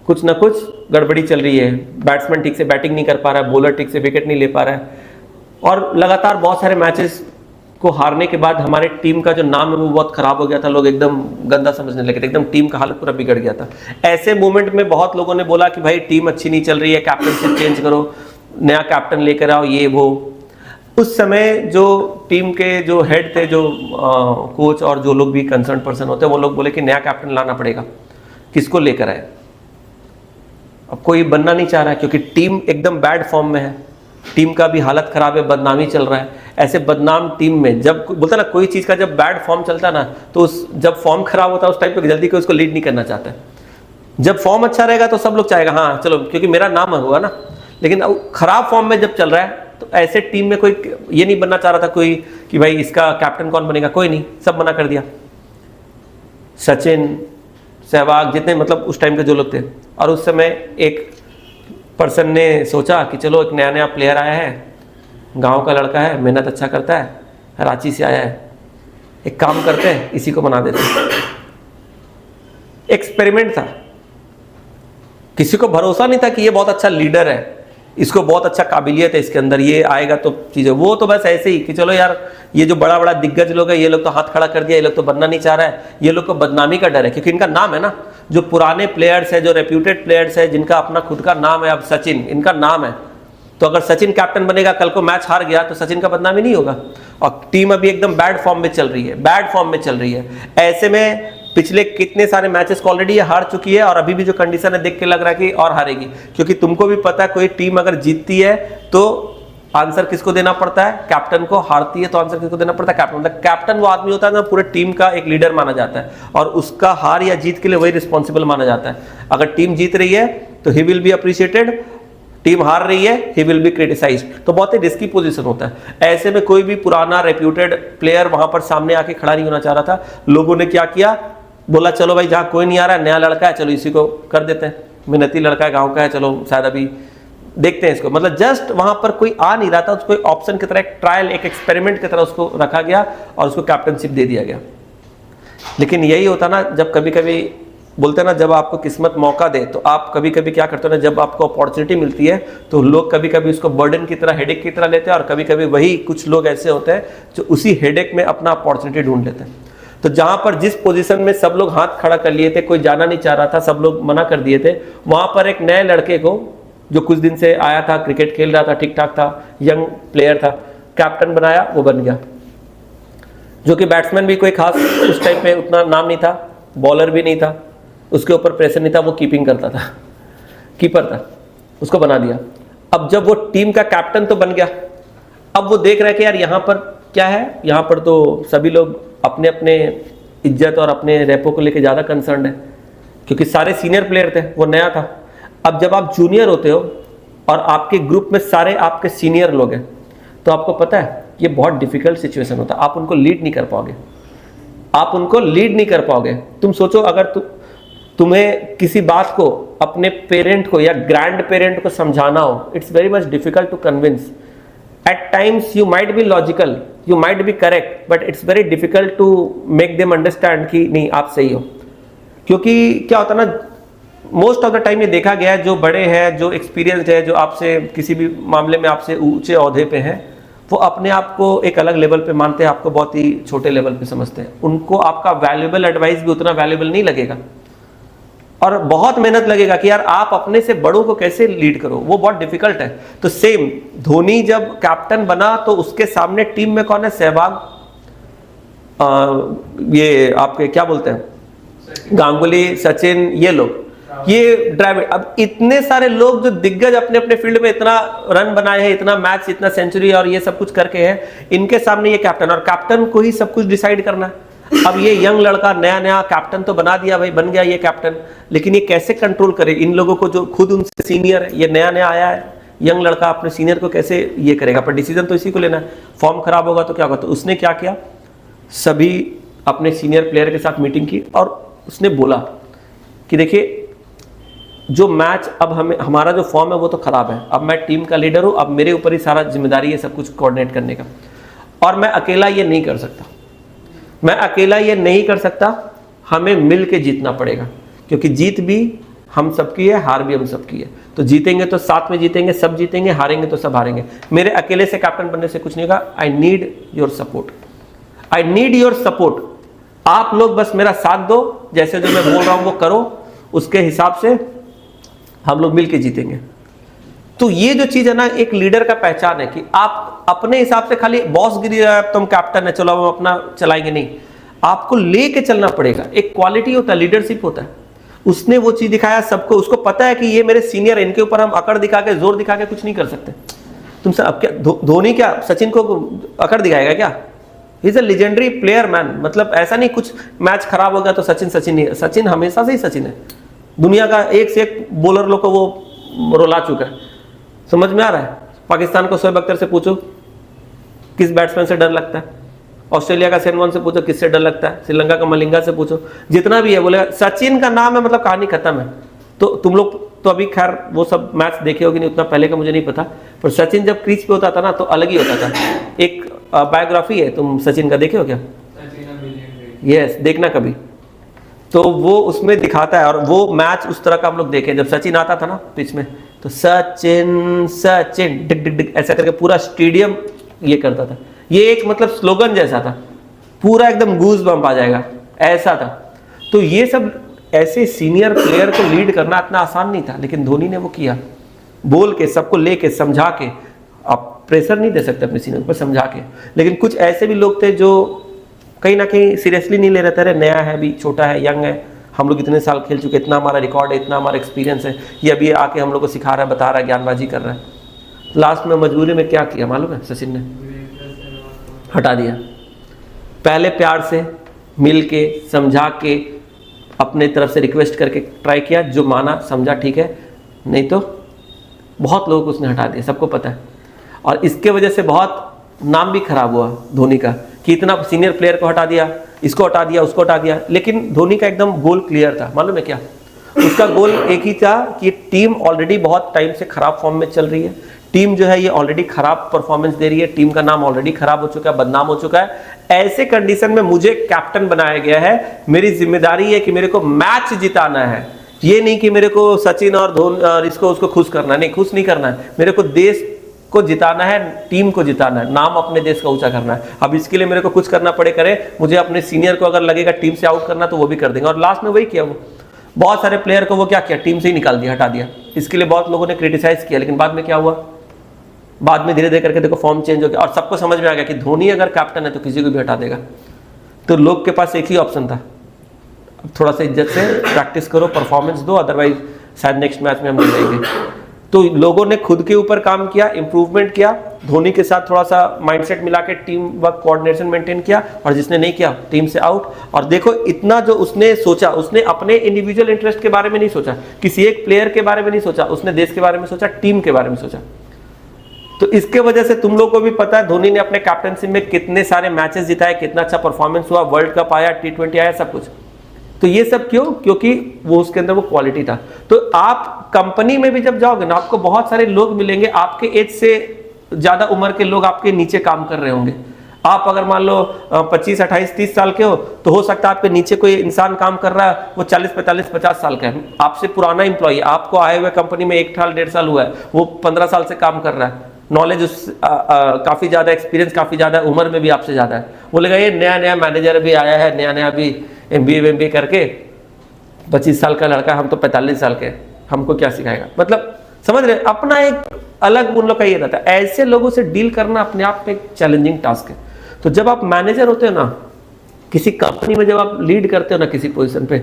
कुछ ना कुछ गड़बड़ी चल रही है, बैट्समैन ठीक से बैटिंग नहीं कर पा रहा है, बॉलर ठीक से विकेट नहीं ले पा रहा है, और लगातार बहुत सारे मैचेस को हारने के बाद हमारे टीम का जो नाम है वो बहुत खराब हो गया था। लोग एकदम गंदा समझने लगे थे, एकदम टीम का हालत पूरा बिगड़ गया था। ऐसे मोमेंट में बहुत लोगों ने बोला कि भाई टीम अच्छी नहीं चल रही है, कैप्टनशिप चेंज करो, नया कैप्टन लेकर आओ, ये वो। उस समय जो टीम के जो हेड थे, जो कोच और जो लोग भी कंसर्न पर्सन होते हैं, वो लोग बोले कि नया कैप्टन लाना पड़ेगा, किसको लेकर आए। अब कोई बनना नहीं चाह रहा है क्योंकि टीम एकदम बैड फॉर्म में है, टीम का भी हालत खराब है, बदनामी चल रहा है। ऐसे बदनाम टीम में जब बोलता ना कोई चीज़ का जब बैड फॉर्म चलता है ना, तो उस जब फॉर्म खराब होता है उस टाइम पे जल्दी कोई उसको लीड नहीं करना चाहता है। जब फॉर्म अच्छा रहेगा तो सब लोग चाहेगा हाँ चलो क्योंकि मेरा नाम होगा ना। लेकिन अब खराब फॉर्म में जब चल रहा है तो ऐसे टीम में कोई ये नहीं बनना चाह रहा था कोई कि भाई इसका कैप्टन कौन बनेगा, कोई नहीं, सब मना कर दिया। सचिन, सहवाग, जितने मतलब उस टाइम के जो लोग थे। और उस समय एक पर्सन ने सोचा कि चलो एक नया नया प्लेयर आया है, गांव का लड़का है, मेहनत अच्छा करता है, रांची से आया है, एक काम करते हैं इसी को बना देते हैं। एक्सपेरिमेंट था, किसी को भरोसा नहीं था कि ये बहुत अच्छा लीडर है, इसको बहुत अच्छा काबिलियत है इसके अंदर, ये आएगा तो चीज़ें। वो तो बस ऐसे ही कि चलो यार ये जो बड़ा बड़ा दिग्गज लोग है ये लोग तो हाथ खड़ा कर दिया, ये लोग तो बनना नहीं चाह रहा है, ये लोग को बदनामी का डर है क्योंकि इनका नाम है ना। जो पुराने प्लेयर्स है, जो रेप्यूटेड प्लेयर्स है, जिनका अपना खुद का नाम है, अब सचिन इनका नाम है, तो अगर सचिन कैप्टन बनेगा, कल को मैच हार गया तो सचिन का बदनामी नहीं होगा। और टीम अभी एकदम बैड फॉर्म में चल रही है, बैड फॉर्म में चल रही है। ऐसे में पिछले कितने सारे मैचेस को ऑलरेडी ये हार चुकी है और अभी भी जो कंडीशन है देख के लग रहा है कि और हारेगी, क्योंकि तुमको भी पता है कोई टीम अगर जीतती है तो आंसर किसको देना पड़ता है, कैप्टन को। हारती है तो आंसर किसको देना पड़ता है, कैप्टन। मतलब कैप्टन वो आदमी होता है ना पूरे टीम का एक लीडर माना जाता है और उसका हार या जीत के लिए वही रिस्पॉन्सिबल माना जाता है। अगर टीम जीत रही है तो he will be appreciated, team हार रही है ही विल बी क्रिटिसाइज्ड। तो बहुत ही रिस्की पोजीशन होता है। ऐसे में कोई भी पुराना रेप्यूटेड प्लेयर वहां पर सामने आके खड़ा नहीं होना चाह रहा था। लोगों ने क्या किया, बोला चलो भाई जहां कोई नहीं आ रहा है, नया लड़का है, चलो इसी को कर देते हैं, मेहनती लड़का है, गांव का है, चलो शायद अभी देखते हैं इसको। मतलब जस्ट वहां पर कोई आ नहीं रहा था, उसको एक ऑप्शन की तरह, एक ट्रायल, एक एक्सपेरिमेंट की तरह उसको रखा गया और उसको कैप्टनशिप दे दिया गया। लेकिन यही होता ना, जब कभी कभी बोलते हैं ना, जब आपको किस्मत मौका दे तो आप कभी कभी क्या करते हो ना, जब आपको अपॉर्चुनिटी मिलती है तो लोग कभी कभी उसको बर्डन की तरह, हेडेक की तरह लेते हैं, और कभी कभी वही कुछ लोग ऐसे होते हैं जो उसी हेडेक में अपना अपॉर्चुनिटी ढूंढ लेते हैं। तो जहां पर जिस पोजीशन में सब लोग हाथ खड़ा कर लिए थे, कोई जाना नहीं चाह रहा था, सब लोग मना कर दिए थे, वहां पर एक नए लड़के को जो कुछ दिन से आया था, क्रिकेट खेल रहा था, ठीक ठाक था, यंग प्लेयर था, कैप्टन बनाया, वो बन गया। जो कि बैट्समैन भी कोई खास उस टाइम पे उतना नाम नहीं था, बॉलर भी नहीं था, उसके ऊपर प्रेशर नहीं था, वो कीपिंग करता था, कीपर था, उसको बना दिया। अब जब वो टीम का कैप्टन तो बन गया, अब वो देख रहा है कि यार यहाँ पर क्या है, यहाँ पर तो सभी लोग अपने अपने इज्जत और अपने रेपो को लेके ज़्यादा कंसर्न है, क्योंकि सारे सीनियर प्लेयर थे, वो नया था। अब जब आप जूनियर होते हो और आपके ग्रुप में सारे आपके सीनियर लोग हैं, तो आपको पता है ये बहुत डिफिकल्ट सिचुएशन होता है, आप उनको लीड नहीं कर पाओगे, आप उनको लीड नहीं कर पाओगे। तुम सोचो, अगर तुम्हें किसी बात को अपने पेरेंट को या ग्रैंड पेरेंट को समझाना हो, it's very much difficult to convince. At times you might be logical, you might be correct, but it's very difficult to make them understand कि नहीं आप सही हो। क्योंकि क्या होता है ना, मोस्ट ऑफ द टाइम ये देखा गया है, जो बड़े हैं, जो एक्सपीरियंस्ड है, जो आपसे किसी भी मामले में आपसे ऊंचे ओहदे पे हैं, वो अपने आप को एक अलग लेवल पे मानते हैं, आपको बहुत ही छोटे लेवल पे समझते हैं। उनको आपका वैल्यूएबल एडवाइस भी उतना वैल्यूएबल नहीं लगेगा और बहुत मेहनत लगेगा कि यार आप अपने से बड़ों को कैसे लीड करो, वो बहुत डिफिकल्ट है। तो सेम धोनी जब कैप्टन बना तो उसके सामने टीम में कौन है, सहवाग, ये आपके क्या बोलते हैं, गांगुली, सचिन, ये लोग, ये ड्राइवर। अब इतने सारे लोग जो दिग्गज अपने अपने फील्ड में इतना रन बनाए हैं, इतना मैच, इतना सेंचुरी और ये सब कुछ करके हैं, इनके सामने ये कैप्टन, और कैप्टन को ही सब कुछ डिसाइड करना है। अब ये यंग लड़का नया नया कैप्टन तो बना दिया भाई, बन गया ये कैप्टन, लेकिन ये कैसे कंट्रोल करे इन लोगों को जो खुद उनसे सीनियर है। ये नया नया आया है यंग लड़का, अपने सीनियर को कैसे ये करेगा, पर डिसीजन तो इसी को लेना है। फॉर्म खराब होगा तो क्या होगा, तो उसने क्या किया, सभी अपने सीनियर प्लेयर के साथ मीटिंग की और उसने बोला कि देखिए जो मैच अब हमें, हमारा जो फॉर्म है वो तो खराब है, अब मैं टीम का लीडर हूँ, अब मेरे ऊपर ही सारा जिम्मेदारी है सब कुछ कोऑर्डिनेट करने का, और मैं अकेला ये नहीं कर सकता, मैं अकेला ये नहीं कर सकता, हमें मिल के जीतना पड़ेगा, क्योंकि जीत भी हम सबकी है, हार भी हम सबकी है। तो जीतेंगे तो साथ में जीतेंगे, सब जीतेंगे, हारेंगे तो सब हारेंगे। मेरे अकेले से कैप्टन बनने से कुछ नहीं होगा। I need your support, I need your support. आप लोग बस मेरा साथ दो, जैसे जो मैं बोल रहा हूं वो करो, उसके हिसाब से हम लोग मिलके जीतेंगे। तो ये जो चीज है ना, एक लीडर का पहचान है कि आप अपने हिसाब से खाली बॉस गिरी तुम कैप्टन है चलो हम अपना चलाएंगे, नहीं, आपको लेके चलना पड़ेगा। एक क्वालिटी होता है, लीडरशिप होता है। उसने वो चीज दिखाया सबको, उसको पता है कि ये मेरे सीनियर, इनके ऊपर हम अकड़ दिखा के, जोर दिखा के कुछ नहीं कर सकते। तुमसे अब क्या धोनी क्या सचिन को अकड़ दिखाएगा क्या? He is a legendary player man. मतलब ऐसा नहीं कुछ मैच खराब हो गया तो सचिन सचिन ही, सचिन हमेशा से ही सचिन है। दुनिया का एक से एक बॉलर लोग को वो रुला चुका है। समझ में आ रहा है? पाकिस्तान को शोएब अख्तर से पूछो किस बैट्समैन से डर लगता है, ऑस्ट्रेलिया का शेन वॉर्न से पूछो किससे डर लगता है, श्रीलंका का मलिंगा से पूछो, जितना भी है बोले सचिन का नाम है, मतलब कहानी खत्म है। तो तुम लोग तो अभी खैर वो सब मैच देखे होगे नहीं, उतना पहले का मुझे नहीं पता, पर सचिन जब क्रीज पे होता था ना तो अलग ही होता था। एक बायोग्राफी है, तुम सचिन का देखे हो क्या? यस, देखना कभी। तो वो उसमें दिखाता है, और वो मैच उस तरह का हम लोग देखे, जब सचिन आता था ना पिच में तो सचिन सचिन डिग डिग डिग ऐसा करके पूरा स्टेडियम ये करता था। ये एक मतलब स्लोगन जैसा था, पूरा एकदम गूज बम्प आ जाएगा ऐसा था। तो ये सब ऐसे सीनियर प्लेयर को लीड करना इतना आसान नहीं था, लेकिन धोनी ने वो किया, बोल के सबको लेके समझा के। आप प्रेशर नहीं दे सकते अपने सीनियर पर, समझा के। लेकिन कुछ ऐसे भी लोग थे जो कहीं ना कहीं सीरियसली नहीं ले रहे थे, अरे नया है, अभी छोटा है, यंग है, हम लोग इतने साल खेल चुके, इतना हमारा रिकॉर्ड है, इतना हमारा एक्सपीरियंस है, ये अभी आके हम लोग को सिखा रहा है, बता रहा है, ज्ञानबाजी कर रहा है। लास्ट में मजबूरी में क्या किया मालूम है? सचिन ने हटा दिया। पहले प्यार से मिल के समझा के अपने तरफ से रिक्वेस्ट करके ट्राई किया, जो माना समझा ठीक है, नहीं तो बहुत लोगों को उसने हटा दिया, सबको पता है। और इसके वजह से बहुत नाम भी खराब हुआ धोनी का, कि इतना सीनियर प्लेयर को हटा दिया, इसको हटा दिया, उसको हटा दिया। लेकिन धोनी का एकदम गोल क्लियर था, मालूम है क्या? उसका गोल एक ही था कि टीम ऑलरेडी बहुत टाइम से खराब फॉर्म में चल रही है, टीम जो है ये ऑलरेडी खराब परफॉर्मेंस दे रही है, टीम का नाम ऑलरेडी खराब हो चुका है, बदनाम हो चुका है। ऐसे कंडीशन में मुझे कैप्टन बनाया गया है, मेरी जिम्मेदारी है कि मेरे को मैच जिताना है, ये नहीं कि मेरे को सचिन और धोनी और इसको उसको खुश करना है, नहीं, खुश नहीं करना है, मेरे को देश को जिताना है, टीम को जिताना है, नाम अपने देश का ऊंचा करना है। अब इसके लिए मेरे को कुछ करना पड़े करे, मुझे अपने सीनियर को अगर लगेगा टीम से आउट करना तो वो भी कर देंगे। और लास्ट में वही किया, वो बहुत सारे प्लेयर को वो क्या किया, टीम से ही निकाल दिया, हटा दिया। इसके लिए बहुत लोगों ने क्रिटिसाइज किया, लेकिन बाद में क्या हुआ, बाद में धीरे धीरे करके देखो फॉर्म चेंज हो गया, और सबको समझ में आ गया कि धोनी अगर कैप्टन है तो किसी को भी हटा देगा। तो लोग के पास एक ही ऑप्शन था, अब थोड़ा सा इज्जत से प्रैक्टिस करो, परफॉर्मेंस दो, अदरवाइज शायद नेक्स्ट मैच में हम नहीं जाएंगे। तो लोगों ने खुद के ऊपर काम किया, इंप्रूवमेंट किया, धोनी के साथ थोड़ा सा माइंडसेट मिला के टीम वर्क कोऑर्डिनेशन मेंटेन किया, और जिसने नहीं किया टीम से आउट। और देखो इतना जो उसने सोचा, उसने अपने इंडिविजुअल इंटरेस्ट के बारे में नहीं सोचा, किसी एक प्लेयर के बारे में नहीं सोचा, उसने देश के बारे में सोचा, टीम के बारे में सोचा। तो इसके वजह से तुम लोग को भी पता है धोनी ने अपने कैप्टनशिप में कितने सारे मैचेस जिताए, कितना अच्छा परफॉर्मेंस हुआ, वर्ल्ड कप आया, T20 आया, सब कुछ। तो ये सब क्यों? क्योंकि वो उसके अंदर वो क्वालिटी था। तो आप कंपनी में भी जब जाओगे ना, आपको बहुत सारे लोग मिलेंगे, आपके एज से ज्यादा उम्र के लोग आपके नीचे काम कर रहे होंगे। आप अगर मान लो 25, 28, 30 साल के हो, तो हो सकता है आपके नीचे कोई इंसान काम कर रहा है, वो 40, 45, 50 साल का है, आपसे पुराना एम्प्लॉय, आपको आए हुए कंपनी में 1 साल 1.5 साल हुआ है, वो 15 साल से काम कर रहा है, नॉलेज काफी ज्यादा, एक्सपीरियंस काफी ज्यादा, उम्र में भी आपसे ज्यादा है। बोलेगा ये नया नया मैनेजर भी आया है, नया नया भी MBA करके 25 साल का लड़का, हम तो 45 साल के, हमको क्या सिखाएगा? मतलब समझ रहे, अपना एक अलग उन लोग का ये रहता है। ऐसे लोगों से डील करना अपने आप में एक चैलेंजिंग टास्क है। तो जब आप मैनेजर होते हो ना, किसी कंपनी में जब आप लीड करते हो ना किसी पोजीशन पे,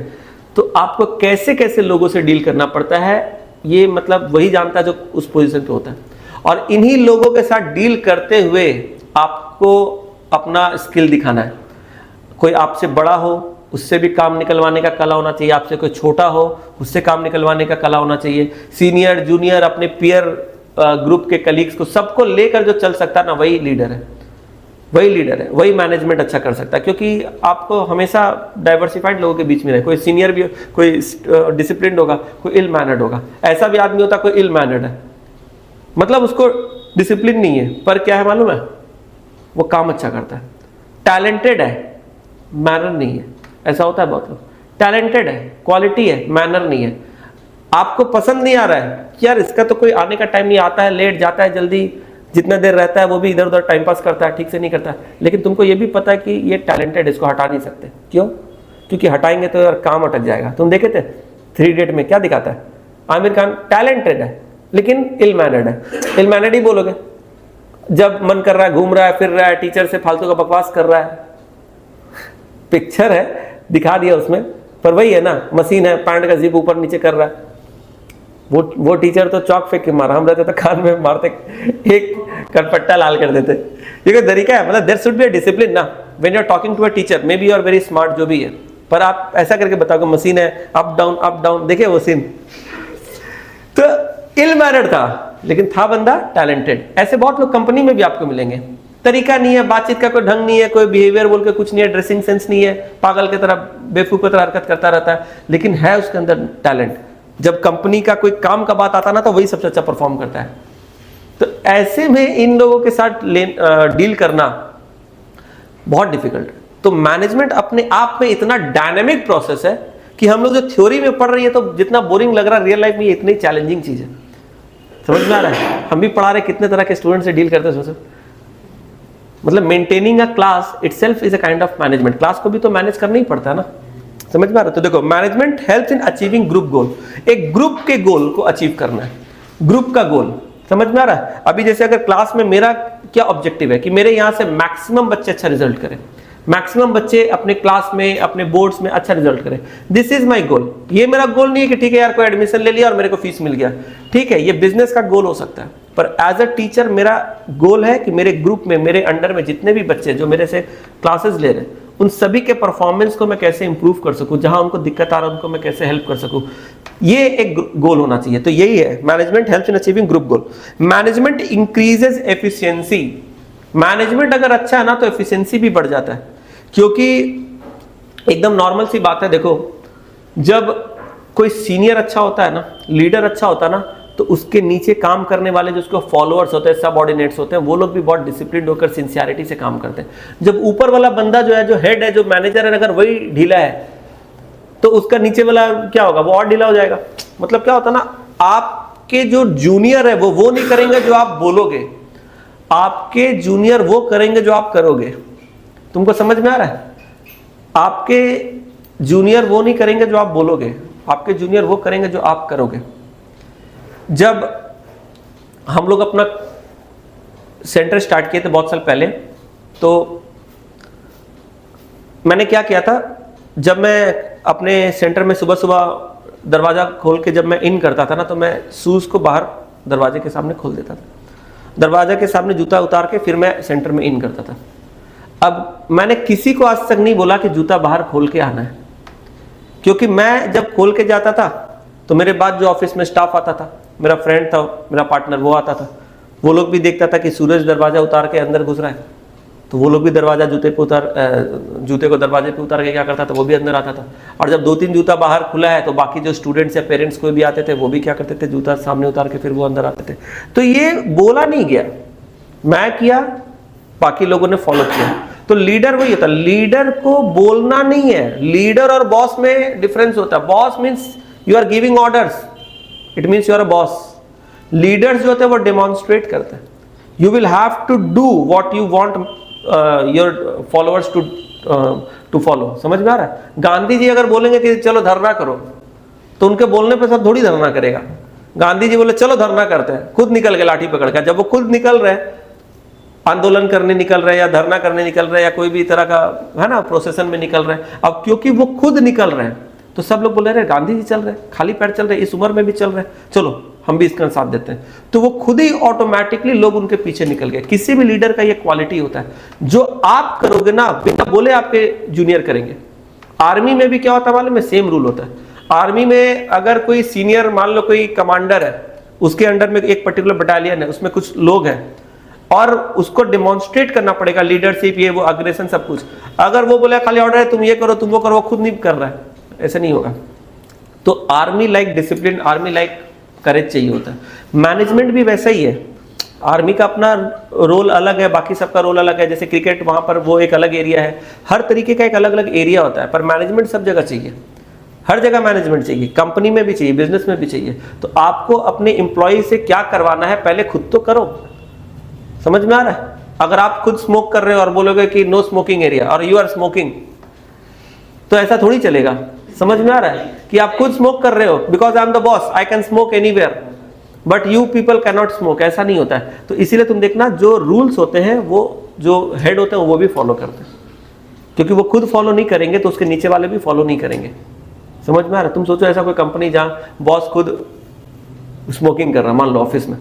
तो आपको कैसे कैसे लोगों से डील करना पड़ता है, ये मतलब वही जानता है जो उस पोजीशन पे होता है। और इन्हीं लोगों के साथ डील करते हुए आपको अपना स्किल दिखाना है। कोई आपसे बड़ा हो, उससे भी काम निकलवाने का कला होना चाहिए, आपसे कोई छोटा हो, उससे काम निकलवाने का कला होना चाहिए। सीनियर जूनियर, अपने पीयर ग्रुप के कलीग्स को, सबको लेकर जो चल सकता है ना, वही लीडर है। वही लीडर है, वही मैनेजमेंट अच्छा कर सकता है, क्योंकि आपको हमेशा डाइवर्सिफाइड लोगों के बीच में रहे, कोई सीनियर भी, कोई डिसिप्लिन होगा, कोई इल मैनर्ड होगा। ऐसा भी आदमी होता है कोई इल मैनर्ड है, मतलब उसको डिसिप्लिन नहीं है, पर क्या है मालूम है, वो काम अच्छा करता है। टैलेंटेड है, मैनर नहीं है, ऐसा होता है बहुत लोग। टैलेंटेड है, क्वालिटी है, मैनर नहीं है। आपको पसंद नहीं आ रहा है कि यार इसका तो कोई आने का टाइम नहीं, आता है लेट, जाता है जल्दी, जितना देर रहता है वो भी इधर उधर टाइम पास करता है, ठीक से नहीं करता है, लेकिन तुमको ये भी पता है कि ये टैलेंटेड, इसको हटा नहीं सकते। क्यों? क्योंकि हटाएंगे तो यार काम अटक जाएगा। तुम देखे थे 3 इडियट में क्या दिखाता है, आमिर खान टैलेंटेड है लेकिन इल मैनर्ड है। इल मैनर्ड ही बोलोगे, जब मन कर रहा है घूम रहा है, फिर रहा है, टीचर से फालतू का बकवास कर रहा है। पिक्चर है, दिखा दिया उसमें, पर वही है ना, मशीन है, पैंट का जिप ऊपर नीचे कर रहा है। वो टीचर तो चौक फेंक के मारा, हम रहते तो कान में मारते, एक करपट्टा लाल कर देते। ये कोई तरीका है? मतलब there should be a discipline ना when you are talking to a teacher, maybe you are very smart, जो भी है, पर आप ऐसा करके बताओ मशीन है, अप डाउन, देखिए वो सीन। तो इल मैनर्ड था, लेकिन था बंदा टैलेंटेड। ऐसे बहुत लोग कंपनी में भी आपको मिलेंगे, तरीका नहीं है, बातचीत का कोई ढंग नहीं है, कोई बिहेवियर बोल के कुछ नहीं है, ड्रेसिंग सेंस नहीं है, पागल की तरह, बेवकूफ की तरह हरकत करता रहता है, लेकिन है उसके अंदर टैलेंट। जब कंपनी का कोई काम का बात आता ना, तो वही सबसे अच्छा परफॉर्म करता है। तो ऐसे में इन लोगों के साथ डील करना बहुत डिफिकल्ट है। तो मैनेजमेंट अपने आप में इतना डायनेमिक प्रोसेस है कि हम लोग जो थ्योरी में पढ़ रही है, तो जितना बोरिंग लग रहा है, रियल लाइफ में ये इतनी चैलेंजिंग चीज है। समझ में आ रहा है? हम भी पढ़ा रहे, कितने तरह के स्टूडेंट से डील करते हैं, सोचो। मतलब maintaining a class itself is a kind of management. Class को भी तो मैनेज करना ही पड़ता है ना। समझ में आ रहा है? तो देखो, management helps in achieving group गोल। एक ग्रुप के गोल को अचीव करना है, ग्रुप का गोल। समझ में आ रहा है? अभी जैसे अगर क्लास में मेरा क्या ऑब्जेक्टिव है कि मेरे यहां से मैक्सिमम बच्चे अच्छा रिजल्ट करें, मैक्सिमम बच्चे अपने क्लास में, अपने बोर्ड्स में अच्छा रिजल्ट करें, दिस इज माय गोल। ये मेरा गोल नहीं है कि ठीक है यार कोई एडमिशन ले लिया और मेरे को फीस मिल गया, ठीक है, ये बिजनेस का गोल हो सकता है, पर एज अ टीचर मेरा गोल है कि मेरे ग्रुप में, मेरे अंडर में जितने भी बच्चे जो मेरे से क्लासेस ले रहे हैं, उन सभी के परफॉर्मेंस को मैं कैसे इंप्रूव कर सकूं, जहां उनको दिक्कत आ रहा है उनको मैं कैसे हेल्प कर सकूं, ये एक गोल होना चाहिए। तो यही है, management helps in achieving group goal. Management increases efficiency. Management अगर अच्छा है ना, तो एफिशिएंसी भी बढ़ जाता है, क्योंकि एकदम नॉर्मल सी बात है। देखो, जब कोई सीनियर अच्छा होता है ना, लीडर अच्छा होता है ना, तो उसके नीचे काम करने वाले जो उसके फॉलोअर्स होते हैं, सबऑर्डिनेट्स होते हैं, वो लोग भी बहुत डिसिप्लिन होकर सिंसियरिटी से काम करते हैं। जब ऊपर वाला बंदा जो है, जो हेड है, जो मैनेजर है, अगर वही ढीला है, तो उसका नीचे वाला क्या होगा, वो और ढीला हो जाएगा। मतलब क्या होता है ना, आपके जो जूनियर है वो नहीं करेंगे जो आप बोलोगे, आपके जूनियर वो करेंगे जो आप करोगे। तुमको समझ में आ रहा है? आपके जूनियर वो नहीं करेंगे जो आप बोलोगे, आपके जूनियर वो करेंगे जो आप करोगे। जब हम लोग अपना सेंटर स्टार्ट किए थे बहुत साल पहले, तो मैंने क्या किया था, जब मैं अपने सेंटर में सुबह सुबह दरवाज़ा खोल के जब मैं इन करता था ना, तो मैं शूज़ को बाहर दरवाजे के सामने खोल देता था। दरवाजे के सामने जूता उतार के फिर मैं सेंटर में इन करता था। अब मैंने किसी को आज तक नहीं बोला कि जूता बाहर खोल के आना है, क्योंकि मैं जब खोल के जाता था तो मेरे बाद जो ऑफिस में स्टाफ आता था, मेरा फ्रेंड था, मेरा पार्टनर, वो आता था, वो लोग भी देखता था कि सूरज दरवाजा उतार के अंदर घुस रहा है, तो वो लोग भी दरवाजा जूते को दरवाजे पे उतार के क्या करता था, वो भी अंदर आता था। और जब 2-3 जूता बाहर खुला है, तो बाकी जो स्टूडेंट्स या पेरेंट्स कोई भी आते थे, वो भी क्या करते थे, जूता सामने उतार के फिर वो अंदर आते थे। तो ये बोला नहीं गया, मैं किया, बाकी लोगों ने फॉलो किया। तो लीडर वही होता है, लीडर को बोलना नहीं है। लीडर और बॉस में डिफरेंस होता है। Boss means you are giving orders, it means you are a boss. Leaders जो होते हैं वो डेमोन्स्ट्रेट करते हैं। You will have to do what you want your followers to follow. समझ में आ रहा है? गांधी जी अगर बोलेंगे कि चलो धरना करो, तो उनके बोलने पे सब थोड़ी धरना करेगा। गांधी जी बोले चलो धरना करते हैं, खुद निकल के लाठी पकड़ कर। जब वो खुद निकल रहे, आंदोलन करने निकल रहे, या धरना करने निकल रहे, या कोई भी तरह का है ना प्रोसेशन में निकल रहे हैं, अब क्योंकि वो खुद निकल रहे हैं, तो सब लोग बोल रहे हैं गांधी जी चल रहे हैं, खाली पैर चल रहे हैं, इस उम्र में भी चल रहे हैं, चलो हम भी इसका साथ देते हैं। तो वो खुद ही ऑटोमेटिकली लोग उनके पीछे निकल गए। किसी भी लीडर का ये क्वालिटी होता है, जो आप करोगे ना, बिना बोले आपके जूनियर करेंगे। आर्मी में भी क्या होता है मालूम है? सेम रूल होता है। आर्मी में अगर कोई सीनियर, मान लो कोई कमांडर है, उसके अंडर में एक पर्टिकुलर बटालियन है, उसमें कुछ लोग हैं, और उसको डिमॉन्स्ट्रेट करना पड़ेगा, लीडरशिप, ये वो, अग्रेशन, सब कुछ। अगर वो बोला खाली ऑर्डर है तुम ये करो तुम वो करो, वो खुद नहीं कर रहा है, ऐसा नहीं होगा। तो army like discipline, army like courage चाहिए होता है। मैनेजमेंट भी वैसा ही है। आर्मी का अपना रोल अलग है, बाकी सबका रोल अलग है। जैसे क्रिकेट, वहां पर वो एक अलग एरिया है, हर तरीके का एक अलग अलग एरिया होता है। पर मैनेजमेंट सब जगह चाहिए, हर जगह मैनेजमेंट चाहिए, कंपनी में भी चाहिए, बिजनेस में भी चाहिए। तो आपको अपने एम्प्लॉय से क्या करवाना है पहले खुद तो करो। समझ में आ रहा है? अगर आप खुद स्मोक कर रहे हो और बोलोगे कि नो स्मोकिंग एरिया और यू आर स्मोकिंग, तो ऐसा थोड़ी चलेगा। समझ में आ रहा है कि आप खुद स्मोक कर रहे हो, because I am the boss, I can smoke anywhere, but you people can not smoke, ऐसा नहीं होता है। तो इसीलिए तुम देखना, जो रूल्स होते हैं वो जो हेड होते हैं वो भी फॉलो करते हैं, क्योंकि वो खुद फॉलो नहीं करेंगे तो उसके नीचे वाले भी फॉलो नहीं करेंगे। समझ में आ रहा है? तुम सोचो ऐसा कोई कंपनी जहां बॉस खुद स्मोकिंग कर रहा है, मान लो ऑफिस में,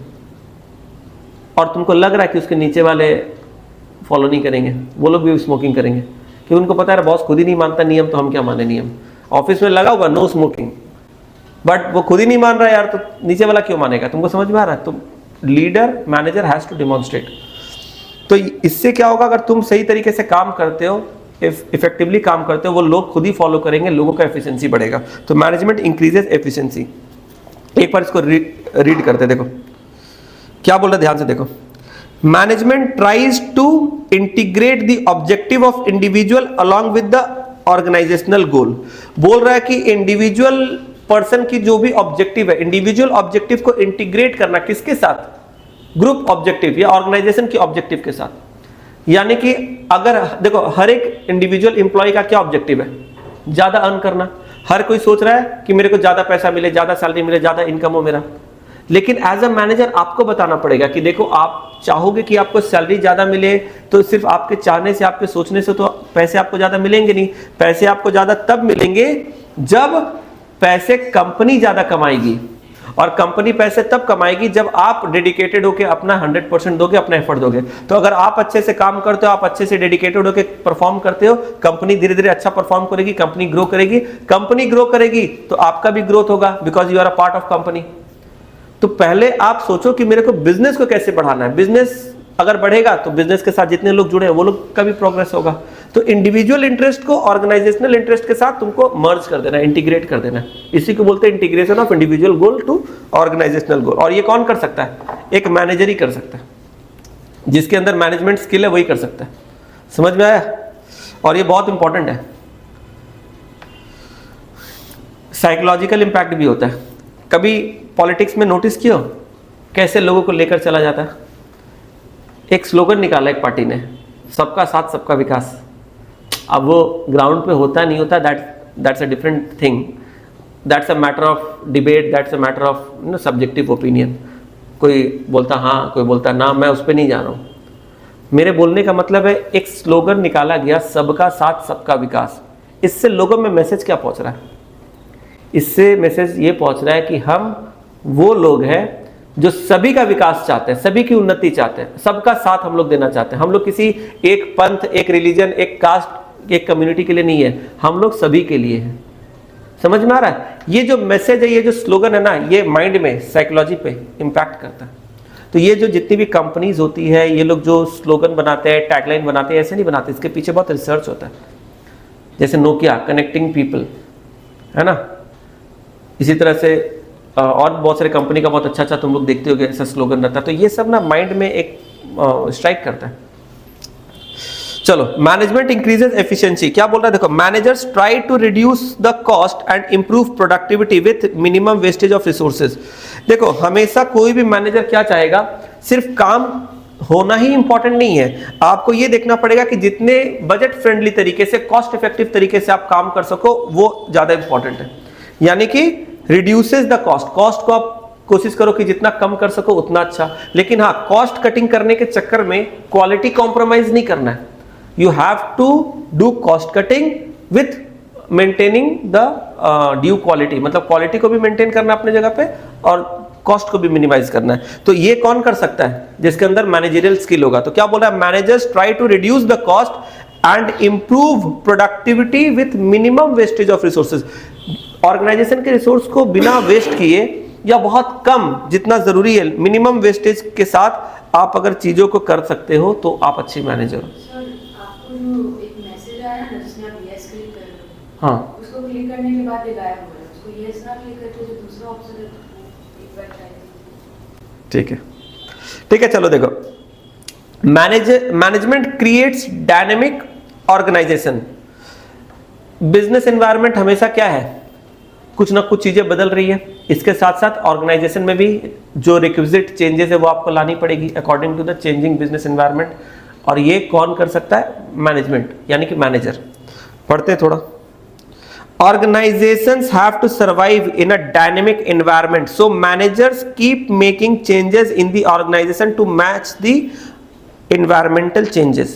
और तुमको लग रहा है कि उसके नीचे वाले फॉलो नहीं करेंगे, वो लोग भी स्मोकिंग करेंगे, कि उनको पता है बॉस खुद ही नहीं मानता नियम, तो हम क्या माने नियम। ऑफिस में लगा हुआ नो स्मोकिंग, बट वो खुद ही नहीं मान रहा यार, तो नीचे वाला क्यों मानेगा। तुमको समझ में आ रहा है? तो leader, manager has to demonstrate. तो इससे क्या होगा, अगर तुम सही तरीके से काम करते हो, इफेक्टिवली काम करते हो, वो लोग खुद ही फॉलो करेंगे, लोगों का एफिशिएंसी बढ़ेगा। तो मैनेजमेंट इंक्रीजेस एफिशिएंसी। एक बार इसको रीड करते, देखो क्या बोल रहा है, ध्यान से देखो। Management tries to integrate the objective of individual along with the organizational goal. बोल रहा है कि इंडिविजुअल पर्सन की जो भी ऑब्जेक्टिव है, इंडिविजुअल ऑब्जेक्टिव को इंटीग्रेट करना किसके साथ, ग्रुप ऑब्जेक्टिव या ऑर्गेनाइजेशन के ऑब्जेक्टिव के साथ। यानी कि अगर देखो, हर एक इंडिविजुअल एम्प्लॉय का क्या ऑब्जेक्टिव है, ज्यादा अर्न करना। हर कोई सोच रहा है कि मेरे को ज्यादा पैसा मिले, ज्यादा सैलरी मिले, ज्यादा इनकम हो मेरा। लेकिन एज अ मैनेजर आपको बताना पड़ेगा कि देखो, आप चाहोगे कि आपको सैलरी ज्यादा मिले, तो सिर्फ आपके चाहने से, आपके सोचने से तो पैसे आपको ज्यादा मिलेंगे नहीं। पैसे आपको ज्यादा तब मिलेंगे जब पैसे कंपनी ज्यादा कमाएगी, और कंपनी पैसे तब कमाएगी जब आप डेडिकेटेड होकर अपना 100% दोगे, अपना एफर्ट दोगे। तो अगर आप अच्छे से काम करते हो, आप अच्छे से डेडिकेटेड होकर परफॉर्म करते हो, कंपनी धीरे धीरे अच्छा परफॉर्म करेगी, कंपनी ग्रो करेगी। कंपनी ग्रो करेगी तो आपका भी ग्रोथ होगा, because you are a part of company. तो पहले आप सोचो कि मेरे को बिजनेस को कैसे बढ़ाना है। बिजनेस अगर बढ़ेगा तो बिजनेस के साथ जितने लोग जुड़े हैं वो लोग का भी प्रोग्रेस होगा। तो इंडिविजुअल इंटरेस्ट को ऑर्गेनाइजेशनल इंटरेस्ट के साथ तुमको मर्ज कर देना है, इंटीग्रेट कर देना है। इसी को बोलते हैं integration of individual goal to organizational goal. और ये कौन कर सकता है? एक मैनेजर ही कर सकता है, जिसके अंदर मैनेजमेंट स्किल है वही कर सकता है। समझ में आया? और ये बहुत इंपॉर्टेंट है। साइकोलॉजिकल इंपैक्ट भी होता है। कभी पॉलिटिक्स में नोटिस किया कैसे लोगों को लेकर चला जाता है? एक स्लोगन निकाला एक पार्टी ने, सबका साथ सबका विकास। अब वो ग्राउंड पे होता नहीं होता, that's a different thing, that's a matter of debate, that's a matter of subjective opinion. कोई बोलता हाँ, कोई बोलता ना, मैं उस पर नहीं जा रहा हूँ। मेरे बोलने का मतलब है, एक स्लोगन निकाला गया, सबका साथ सबका विकास। इससे लोगों में मैसेज क्या पहुँच रहा है? इससे मैसेज ये पहुँच रहा है कि हम वो लोग हैं जो सभी का विकास चाहते हैं, सभी की उन्नति चाहते हैं, सबका साथ हम लोग देना चाहते हैं। हम लोग किसी एक पंथ, एक रिलीजन, एक कास्ट, एक कम्युनिटी के लिए नहीं है, हम लोग सभी के लिए हैं। समझ में आ रहा है? ये जो मैसेज है, ये जो स्लोगन है ना, ये माइंड में, साइकोलॉजी पे इंपैक्ट करता है। तो ये जो जितनी भी कंपनीज होती है, ये लोग जो स्लोगन बनाते हैं, टैगलाइन बनाते हैं, ऐसे नहीं बनाते, इसके पीछे बहुत रिसर्च होता है। जैसे नोकिया, कनेक्टिंग पीपल, है ना। इसी तरह से और बहुत सारे कंपनी का बहुत अच्छा तुम लोग देखते होगे ऐसा स्लोगन रहता है। तो ये सब ना माइंड में एक स्ट्राइक करता है। चलो, मैनेजमेंट इंक्रीजेस एफिशिएंसी। क्या बोल रहा है देखो, managers try to reduce the cost and improve productivity with minimum wastage of resources. देखो, हमेशा कोई भी मैनेजर क्या चाहेगा, सिर्फ काम होना ही इंपॉर्टेंट नहीं है, आपको ये देखना पड़ेगा कि जितने बजट फ्रेंडली तरीके से, कॉस्ट इफेक्टिव तरीके से आप काम कर सको, वो ज्यादा इंपॉर्टेंट है। यानी कि रिड्यूसेस द कॉस्ट, कॉस्ट को आप कोशिश करो कि जितना कम कर सको उतना अच्छा। लेकिन हाँ, कॉस्ट कटिंग करने के चक्कर में क्वालिटी कॉम्प्रोमाइज नहीं करना है। You have to do cost cutting with maintaining the due quality, मतलब क्वालिटी को भी मेंटेन करना अपने जगह पे और कॉस्ट को भी मिनिमाइज करना है। तो ये कौन कर सकता है? जिसके अंदर मैनेजरियल स्किल होगा। तो क्या बोल रहा है, managers try to reduce the cost and improve productivity with minimum wastage of resources. Organization के रिसोर्स को बिना वेस्ट किए या बहुत कम जितना ज़रूरी है, मिनिमम वेस्टेज के साथ आप अगर चीज़ों को कर सकते हो तो आप अच्छे मैनेजर हो। सर, आपको जो एक मैसेज आया ना जिसमें आप यस क्लिक कर रहे हो, हाँ, उसको क्लिक करने के बाद ये गायब हो रहा है, उसको यस ना क्लिक करके जो दूसरा ऑप्शन है वो इफेक्ट आएगा। ठीक है, ठीक है, चलो देखो, management creates dynamic organization. Business environment हमेशा क्या है, कुछ ना कुछ चीजें बदल रही है, इसके साथ साथ ऑर्गेनाइजेशन में भी जो रिक्विजिट चेंजेस है वो आपको लानी पड़ेगी according to the changing business environment. और ये कौन कर सकता है, मैनेजमेंट यानी कि मैनेजर। पढ़ते हैं थोड़ा। Organizations have to survive in a dynamic environment, so managers keep making changes in the organization to match the environmental changes.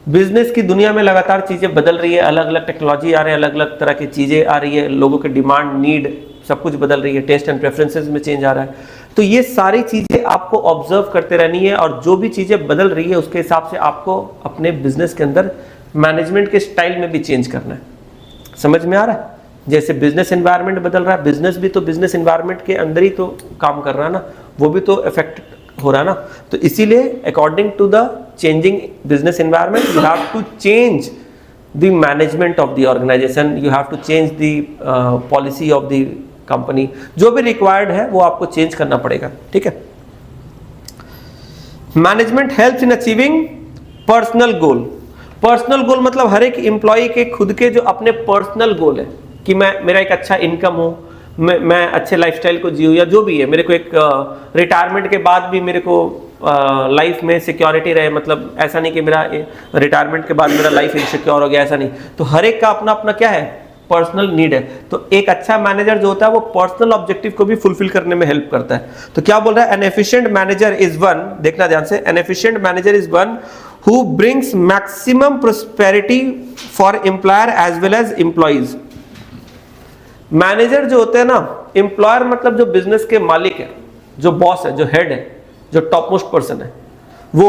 Business की दुनिया में लगातार चीजें बदल रही है, अलग अलग टेक्नोलॉजी आ रहे हैं, अलग अलग तरह की चीजें आ रही है, लोगों के डिमांड, नीड सब कुछ बदल रही है, टेस्ट एंड प्रेफरेंसेस में चेंज आ रहा है। तो ये सारी चीजें आपको ऑब्जर्व करते रहनी है और जो भी चीजें बदल रही है उसके हिसाब से आपको अपने बिजनेस के अंदर मैनेजमेंट के स्टाइल में भी चेंज करना है। समझ में आ रहा है? जैसे बिजनेस एनवायरनमेंट बदल रहा है, बिजनेस भी तो बिजनेस एनवायरनमेंट के अंदर ही तो काम कर रहा है ना, वो भी तो इफेक्ट हो रहा है ना। तो इसीलिए according to the changing business environment you have to change the management of the organization, you have to change the policy of the company, जो भी रिक्वायर्ड है वो आपको चेंज करना पड़ेगा। ठीक है। Management helps in achieving personal goal. Personal goal मतलब हर एक एम्प्लॉय के खुद के जो अपने पर्सनल गोल है कि मेरा एक अच्छा इनकम हो, मैं अच्छे लाइफस्टाइल को जीऊँ, या जो भी है, मेरे को एक रिटायरमेंट के बाद भी मेरे को लाइफ में सिक्योरिटी रहे। मतलब ऐसा नहीं कि मेरा रिटायरमेंट के बाद मेरा लाइफ इनसिक्योर हो गया, ऐसा नहीं। तो हर एक का अपना अपना क्या है, पर्सनल नीड है। तो एक अच्छा मैनेजर जो होता है वो पर्सनल ऑब्जेक्टिव को भी फुलफिल करने में हेल्प करता है। तो क्या बोल रहा है, N efficient manager is one, देखना ध्यान से, N efficient manager is one who brings maximum prosperity for employer as well as employees। Manager जो होते हैं ना, एम्प्लॉयर मतलब जो बिजनेस के मालिक है, जो बॉस है, जो हेड है, जो टॉप मोस्ट पर्सन है वो,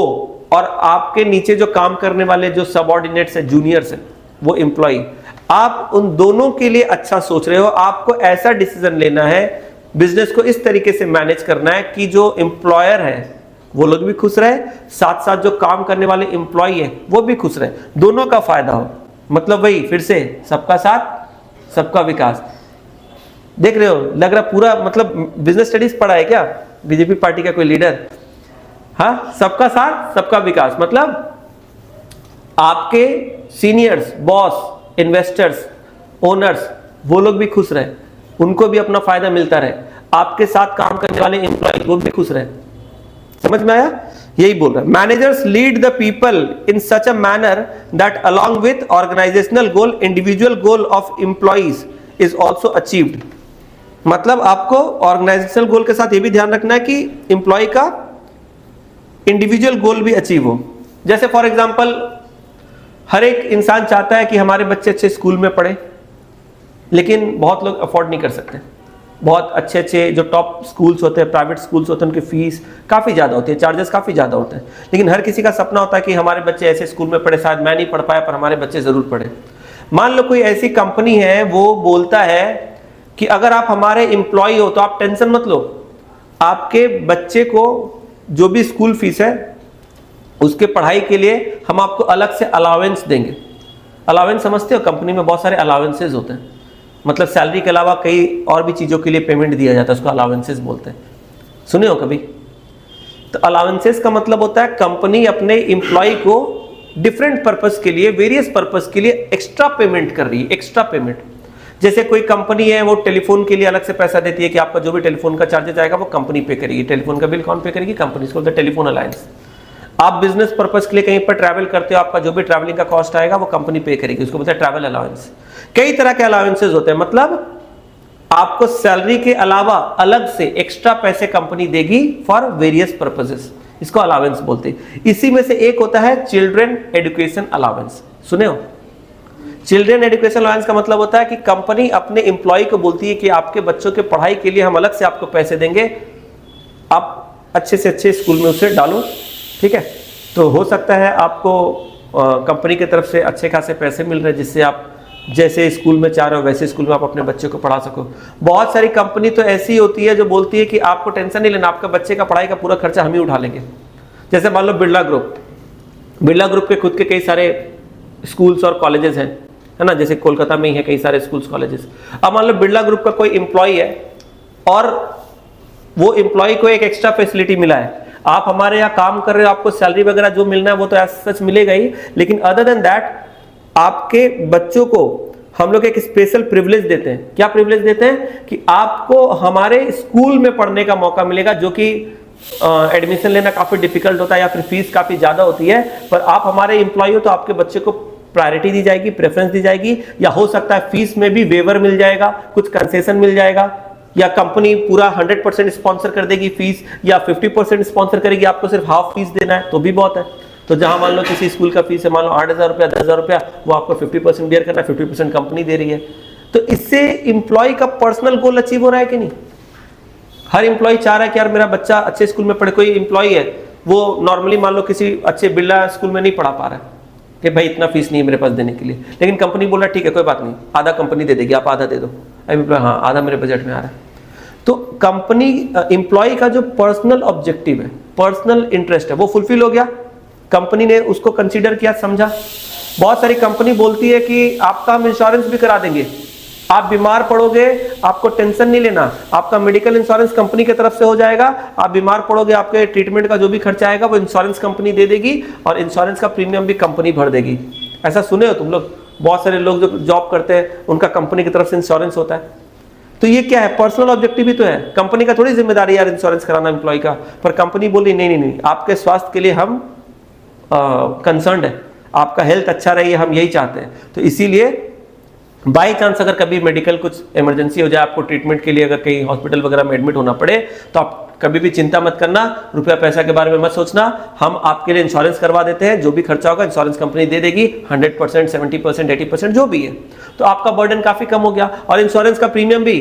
और आपके नीचे जो काम करने वाले जो सबऑर्डिनेट्स है, जूनियर्स है, वो एम्प्लॉय। आप उन दोनों के लिए अच्छा सोच रहे हो। आपको ऐसा डिसीजन लेना है, बिजनेस को इस तरीके से मैनेज करना है कि जो एम्प्लॉयर है वो लोग भी खुश रहे, साथ साथ जो काम करने वाले एम्प्लॉय है वो भी खुश रहे, दोनों का फायदा हो। मतलब वही फिर से सबका साथ सबका विकास। देख रहे हो, लग रहा पूरा मतलब बिजनेस स्टडीज पढ़ा है क्या बीजेपी पार्टी का कोई लीडर? हाँ, सबका साथ सबका विकास मतलब आपके सीनियर्स, बॉस, इन्वेस्टर्स, ओनर्स, वो लोग भी खुश रहे, उनको भी अपना फायदा मिलता रहे, आपके साथ काम करने वाले एम्प्लॉय वो भी खुश रहे। समझ में आया? यही बोल रहा है। Managers lead the people in such a manner that along with organizational goal individual goal of employees is also achieved. मतलब आपको ऑर्गेनाइजेशनल गोल के साथ ये भी ध्यान रखना है कि एम्प्लॉय का इंडिविजुअल गोल भी अचीव हो। जैसे फॉर एग्जाम्पल, हर एक इंसान चाहता है कि हमारे बच्चे अच्छे स्कूल में पढ़े, लेकिन बहुत लोग अफोर्ड नहीं कर सकते। बहुत अच्छे अच्छे जो टॉप स्कूल्स होते हैं, प्राइवेट स्कूल्स होते हैं, उनकी फीस काफ़ी ज़्यादा होती है, चार्जेस काफ़ी ज़्यादा होते हैं। लेकिन हर किसी का सपना होता है कि हमारे बच्चे ऐसे स्कूल में पढ़े, शायद मैं नहीं पढ़ पाया पर हमारे बच्चे ज़रूर पढ़े। मान लो कोई ऐसी कंपनी है, वो बोलता है कि अगर आप हमारे एम्प्लॉय हो तो आप टेंशन मत लो, आपके बच्चे को जो भी स्कूल फीस है उसके पढ़ाई के लिए हम आपको अलग से अलावेंस देंगे। अलावेंस समझते हो? कंपनी में बहुत सारे अलावेंसेज होते हैं, मतलब सैलरी के अलावा कई और भी चीज़ों के लिए पेमेंट दिया जाता है, उसको अलावेंसेस बोलते हैं। सुने हो कभी? तो अलावेंसेस का मतलब होता है कंपनी अपने एम्प्लॉय को डिफरेंट पर्पस के लिए, वेरियस पर्पस के लिए एक्स्ट्रा पेमेंट कर रही है, एक्स्ट्रा पेमेंट। जैसे कोई कंपनी है वो टेलीफोन के लिए अलग से पैसा देती है कि आपका जो भी टेलीफोन का चार्जेस आएगा वो कंपनी पे करेगी। टेलीफोन का बिल कौन पे करेगी? कंपनी। इसको बोलते हैं टेलीफोन अलायंस। आप बिजनेस पर्पस के लिए कहीं पर ट्रैवल करते हो, आपका जो भी ट्रैवलिंग का कॉस्ट आएगा वो कंपनी पे करेगी, उसको बोलते हैं ट्रैवल अलाउंस। कई तरह के अलाउंसेस होते हैं, मतलब आपको सैलरी के अलावा अलग से एक्स्ट्रा पैसे कंपनी देगी फॉर वेरियस पर्पसेस, इसको अलाउंस बोलते हैं। इसी में से एक होता है चिल्ड्रन एजुकेशन अलाउंस। सुने हो? चिल्ड्रन एजुकेशन अलाउंस का मतलब होता है कि कंपनी अपने एम्प्लॉय को बोलती है कि आपके बच्चों के पढ़ाई के लिए हम अलग से आपको पैसे देंगे, आप अच्छे से अच्छे स्कूल में उसे डालो। ठीक है, तो हो सकता है आपको कंपनी की तरफ से अच्छे खासे पैसे मिल रहे हैं जिससे आप जैसे स्कूल में चाह रहे हो वैसे स्कूल में आप अपने बच्चे को पढ़ा सको। बहुत सारी कंपनी तो ऐसी होती है जो बोलती है कि आपको टेंशन नहीं लेना, आपका बच्चे का पढ़ाई का पूरा खर्चा हम ही उठा लेंगे। जैसे मान लो बिरला ग्रुप के खुद के कई सारे स्कूल्स और कॉलेजेस हैं, है ना, जैसे कोलकाता में ही है कई सारे स्कूल्स कॉलेजेस। अब मान लो बिरला ग्रुप का कोई एम्प्लॉय है और वो एम्प्लॉय को एक एक्स्ट्रा फैसिलिटी मिला है, आप हमारे यहाँ काम कर रहे हो, आपको सैलरी वगैरह जो मिलना है वो तो ऐसा सच मिलेगा ही, लेकिन अदर देन दैट आपके बच्चों को हम लोग एक स्पेशल प्रिविलेज देते हैं। क्या प्रिविलेज देते हैं कि आपको हमारे स्कूल में पढ़ने का मौका मिलेगा, जो कि एडमिशन लेना काफी डिफिकल्ट होता है या फिर फीस काफी ज्यादा होती है, पर आप हमारे एम्प्लॉय हो तो आपके बच्चे को प्रायोरिटी दी जाएगी, प्रेफरेंस दी जाएगी, या हो सकता है फीस में भी वेवर मिल जाएगा, कुछ कंसेशन मिल जाएगा, या कंपनी पूरा 100% स्पॉन्सर कर देगी फीस, या 50% स्पॉन्सर करेगी, आपको सिर्फ हाफ फीस देना है तो भी बहुत है। तो जहां मान लो किसी स्कूल का फीस है मान लो 8,000 रुपया 10,000 रुपया, वो आपको 50% बेयर करना है, 50% कंपनी दे रही है। तो इससे एम्प्लॉय का पर्सनल गोल अचीव हो रहा है कि नहीं? हर एम्प्लॉय चाह रहा है कि यार मेरा बच्चा अच्छे स्कूल में पढ़े। कोई एम्प्लॉय है वो नॉर्मली मान लो किसी अच्छे बिरला स्कूल में नहीं पढ़ा पा रहा है कि भाई इतना फीस नहीं है मेरे पास देने के लिए, लेकिन कंपनी बोल रहा है ठीक है कोई बात नहीं, आधा कंपनी दे देगी, आप आधा दे दो। एम्प्लॉय हाँ आधा मेरे बजट में आ रहा है। तो कंपनी एम्प्लॉय का जो पर्सनल ऑब्जेक्टिव है, पर्सनल इंटरेस्ट है, वो फुलफिल हो गया, कंपनी ने उसको कंसीडर किया, समझा। बहुत सारी कंपनी बोलती है कि आपका हम इंश्योरेंस भी करा देंगे, आप बीमार पड़ोगे आपको टेंशन नहीं लेना, आपका मेडिकल इंश्योरेंस कंपनी की तरफ से हो जाएगा, आप बीमार पड़ोगे आपके ट्रीटमेंट का जो भी खर्चा आएगा वो इंश्योरेंस कंपनी दे देगी, और इंश्योरेंस का प्रीमियम भी कंपनी भर देगी। ऐसा सुने हो तुम लोग? बहुत सारे लोग जो जॉब करते हैं उनका कंपनी की तरफ से इंश्योरेंस होता है। तो ये क्या है? पर्सनल ऑब्जेक्टिव ही तो है। कंपनी का थोड़ी जिम्मेदारी यार इंश्योरेंस कराना एम्प्लॉय का, पर कंपनी बोली नहीं नहीं नहीं, आपके स्वास्थ्य के लिए हम कंसर्न्ड है, आपका हेल्थ अच्छा रहे हम यही चाहते हैं। तो इसीलिए बाई चांस अगर कभी मेडिकल कुछ इमरजेंसी हो जाए, आपको ट्रीटमेंट के लिए अगर कहीं हॉस्पिटल वगैरह में एडमिट होना पड़े, तो आप कभी भी चिंता मत करना, रुपया पैसा के बारे में मत सोचना, हम आपके लिए इंश्योरेंस करवा देते हैं, जो भी खर्चा होगा इंश्योरेंस कंपनी दे देगी, 100%, 70%, 80% जो भी है। तो आपका बर्डन काफी कम हो गया, और इंश्योरेंस का प्रीमियम भी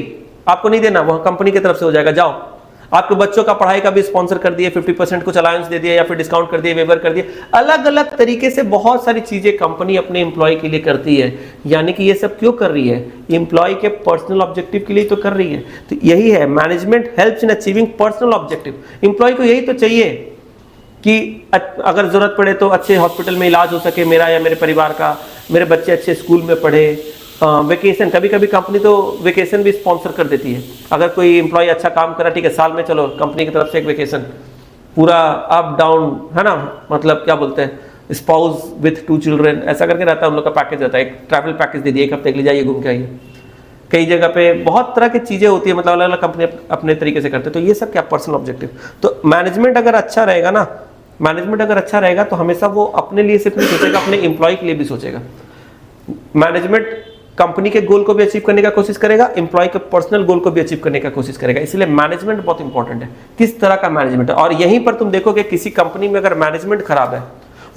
आपको नहीं देना, वह कंपनी की तरफ से हो जाएगा। जाओ, आपके बच्चों का पढ़ाई का भी स्पॉन्सर कर दिए, 50% कुछ अलाउंस दे दिया, या फिर डिस्काउंट कर दिए, वेवर कर दिए। अलग अलग तरीके से बहुत सारी चीजें कंपनी अपने एम्प्लॉय के लिए करती है। यानी कि ये सब क्यों कर रही है? एम्प्लॉय के पर्सनल ऑब्जेक्टिव के लिए तो कर रही है। तो यही है, management helps in achieving personal objective. Employee को यही तो चाहिए कि अगर जरूरत पड़े तो अच्छे हॉस्पिटल में इलाज हो सके मेरा या मेरे परिवार का, मेरे बच्चे अच्छे स्कूल में पढ़े, वेकेशन, कभी कभी कंपनी तो वेकेशन भी स्पॉन्सर कर देती है। अगर कोई एम्प्लॉय अच्छा काम करा, ठीक है साल में चलो कंपनी की तरफ से एक वेकेशन, पूरा अप डाउन, है ना, मतलब क्या बोलते हैं, स्पाउस विथ 2 चिल्ड्रन, ऐसा करके रहता है उन लोग का पैकेज रहता है, एक ट्रैवल पैकेज दे दिए, 1 हफ्ते के लिए जाइए घूम के आइए। कई जगह पे बहुत तरह की चीजें होती है, मतलब अलग अलग कंपनी अपने तरीके से करते हैं। तो ये सब क्या पर्सनल ऑब्जेक्टिव। तो मैनेजमेंट अगर अच्छा रहेगा ना, मैनेजमेंट अगर अच्छा रहेगा तो हमेशा वो अपने लिए सिर्फ नहीं सोचेगा, अपने एम्प्लॉय के लिए भी सोचेगा। मैनेजमेंट कंपनी के गोल को भी अचीव करने का कोशिश करेगा, एम्प्लॉय के पर्सनल गोल को भी अचीव करने का कोशिश करेगा। इसलिए मैनेजमेंट बहुत इंपॉर्टेंट है, किस तरह का मैनेजमेंट है। और यहीं पर तुम देखोगे किसी कंपनी में अगर मैनेजमेंट खराब है,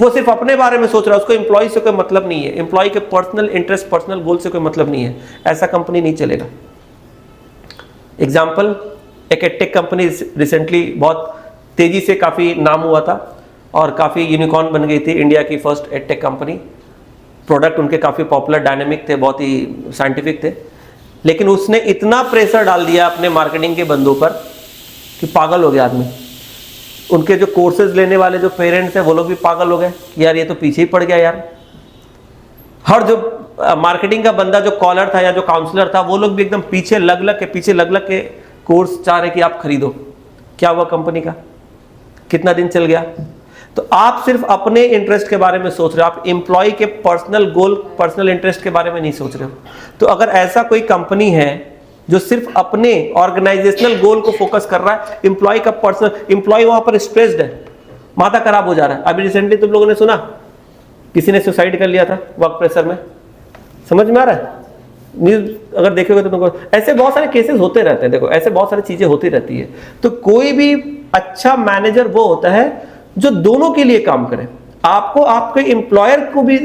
वो सिर्फ अपने बारे में सोच रहा है, उसको एम्प्लॉय से कोई मतलब नहीं है, एम्प्लॉय के पर्सनल इंटरेस्ट, पर्सनल गोल से कोई मतलब नहीं है, ऐसा कंपनी नहीं चलेगा। एग्जाम्पल, एक एडटेक कंपनी रिसेंटली बहुत तेजी से काफी नाम हुआ था और काफी यूनिकॉर्न बन गई थी, इंडिया की फर्स्ट एडटेक कंपनी। प्रोडक्ट उनके काफ़ी पॉपुलर, डायनेमिक थे, बहुत ही साइंटिफिक थे, लेकिन उसने इतना प्रेशर डाल दिया अपने मार्केटिंग के बंदों पर कि पागल हो गया आदमी। उनके जो कोर्सेज लेने वाले जो पेरेंट्स हैं वो लोग भी पागल हो गए कि यार ये तो पीछे ही पड़ गया यार। हर जो मार्केटिंग का बंदा, जो कॉलर था या जो काउंसलर था, वो लोग भी एकदम पीछे लग के कोर्स चाह रहे कि आप खरीदो। क्या हुआ कंपनी का? कितना दिन चल गया? तो आप सिर्फ अपने इंटरेस्ट के बारे में सोच रहे हो, आप एम्प्लॉय के पर्सनल गोल, पर्सनल इंटरेस्ट के बारे में नहीं सोच रहे हो। तो अगर ऐसा कोई कंपनी है जो सिर्फ अपने ऑर्गेनाइजेशनल गोल को फोकस कर रहा है, एम्प्लॉय का पर्सनल, एम्प्लॉय वहां पर स्ट्रेस्ड है, माथा खराब हो जा रहा है। अभी रिसेंटली तुम लोगों ने सुना किसी ने सुसाइड कर लिया था वर्क प्रेशर में, समझ में आ रहा है? न्यूज अगर देखोगे तो तुमको ऐसे बहुत सारे केसेस होते रहते हैं। देखो ऐसे बहुत सारी चीजें होती रहती है। तो कोई भी अच्छा मैनेजर वो होता है जो दोनों के लिए काम करे। आपको आपके एम्प्लॉयर को भी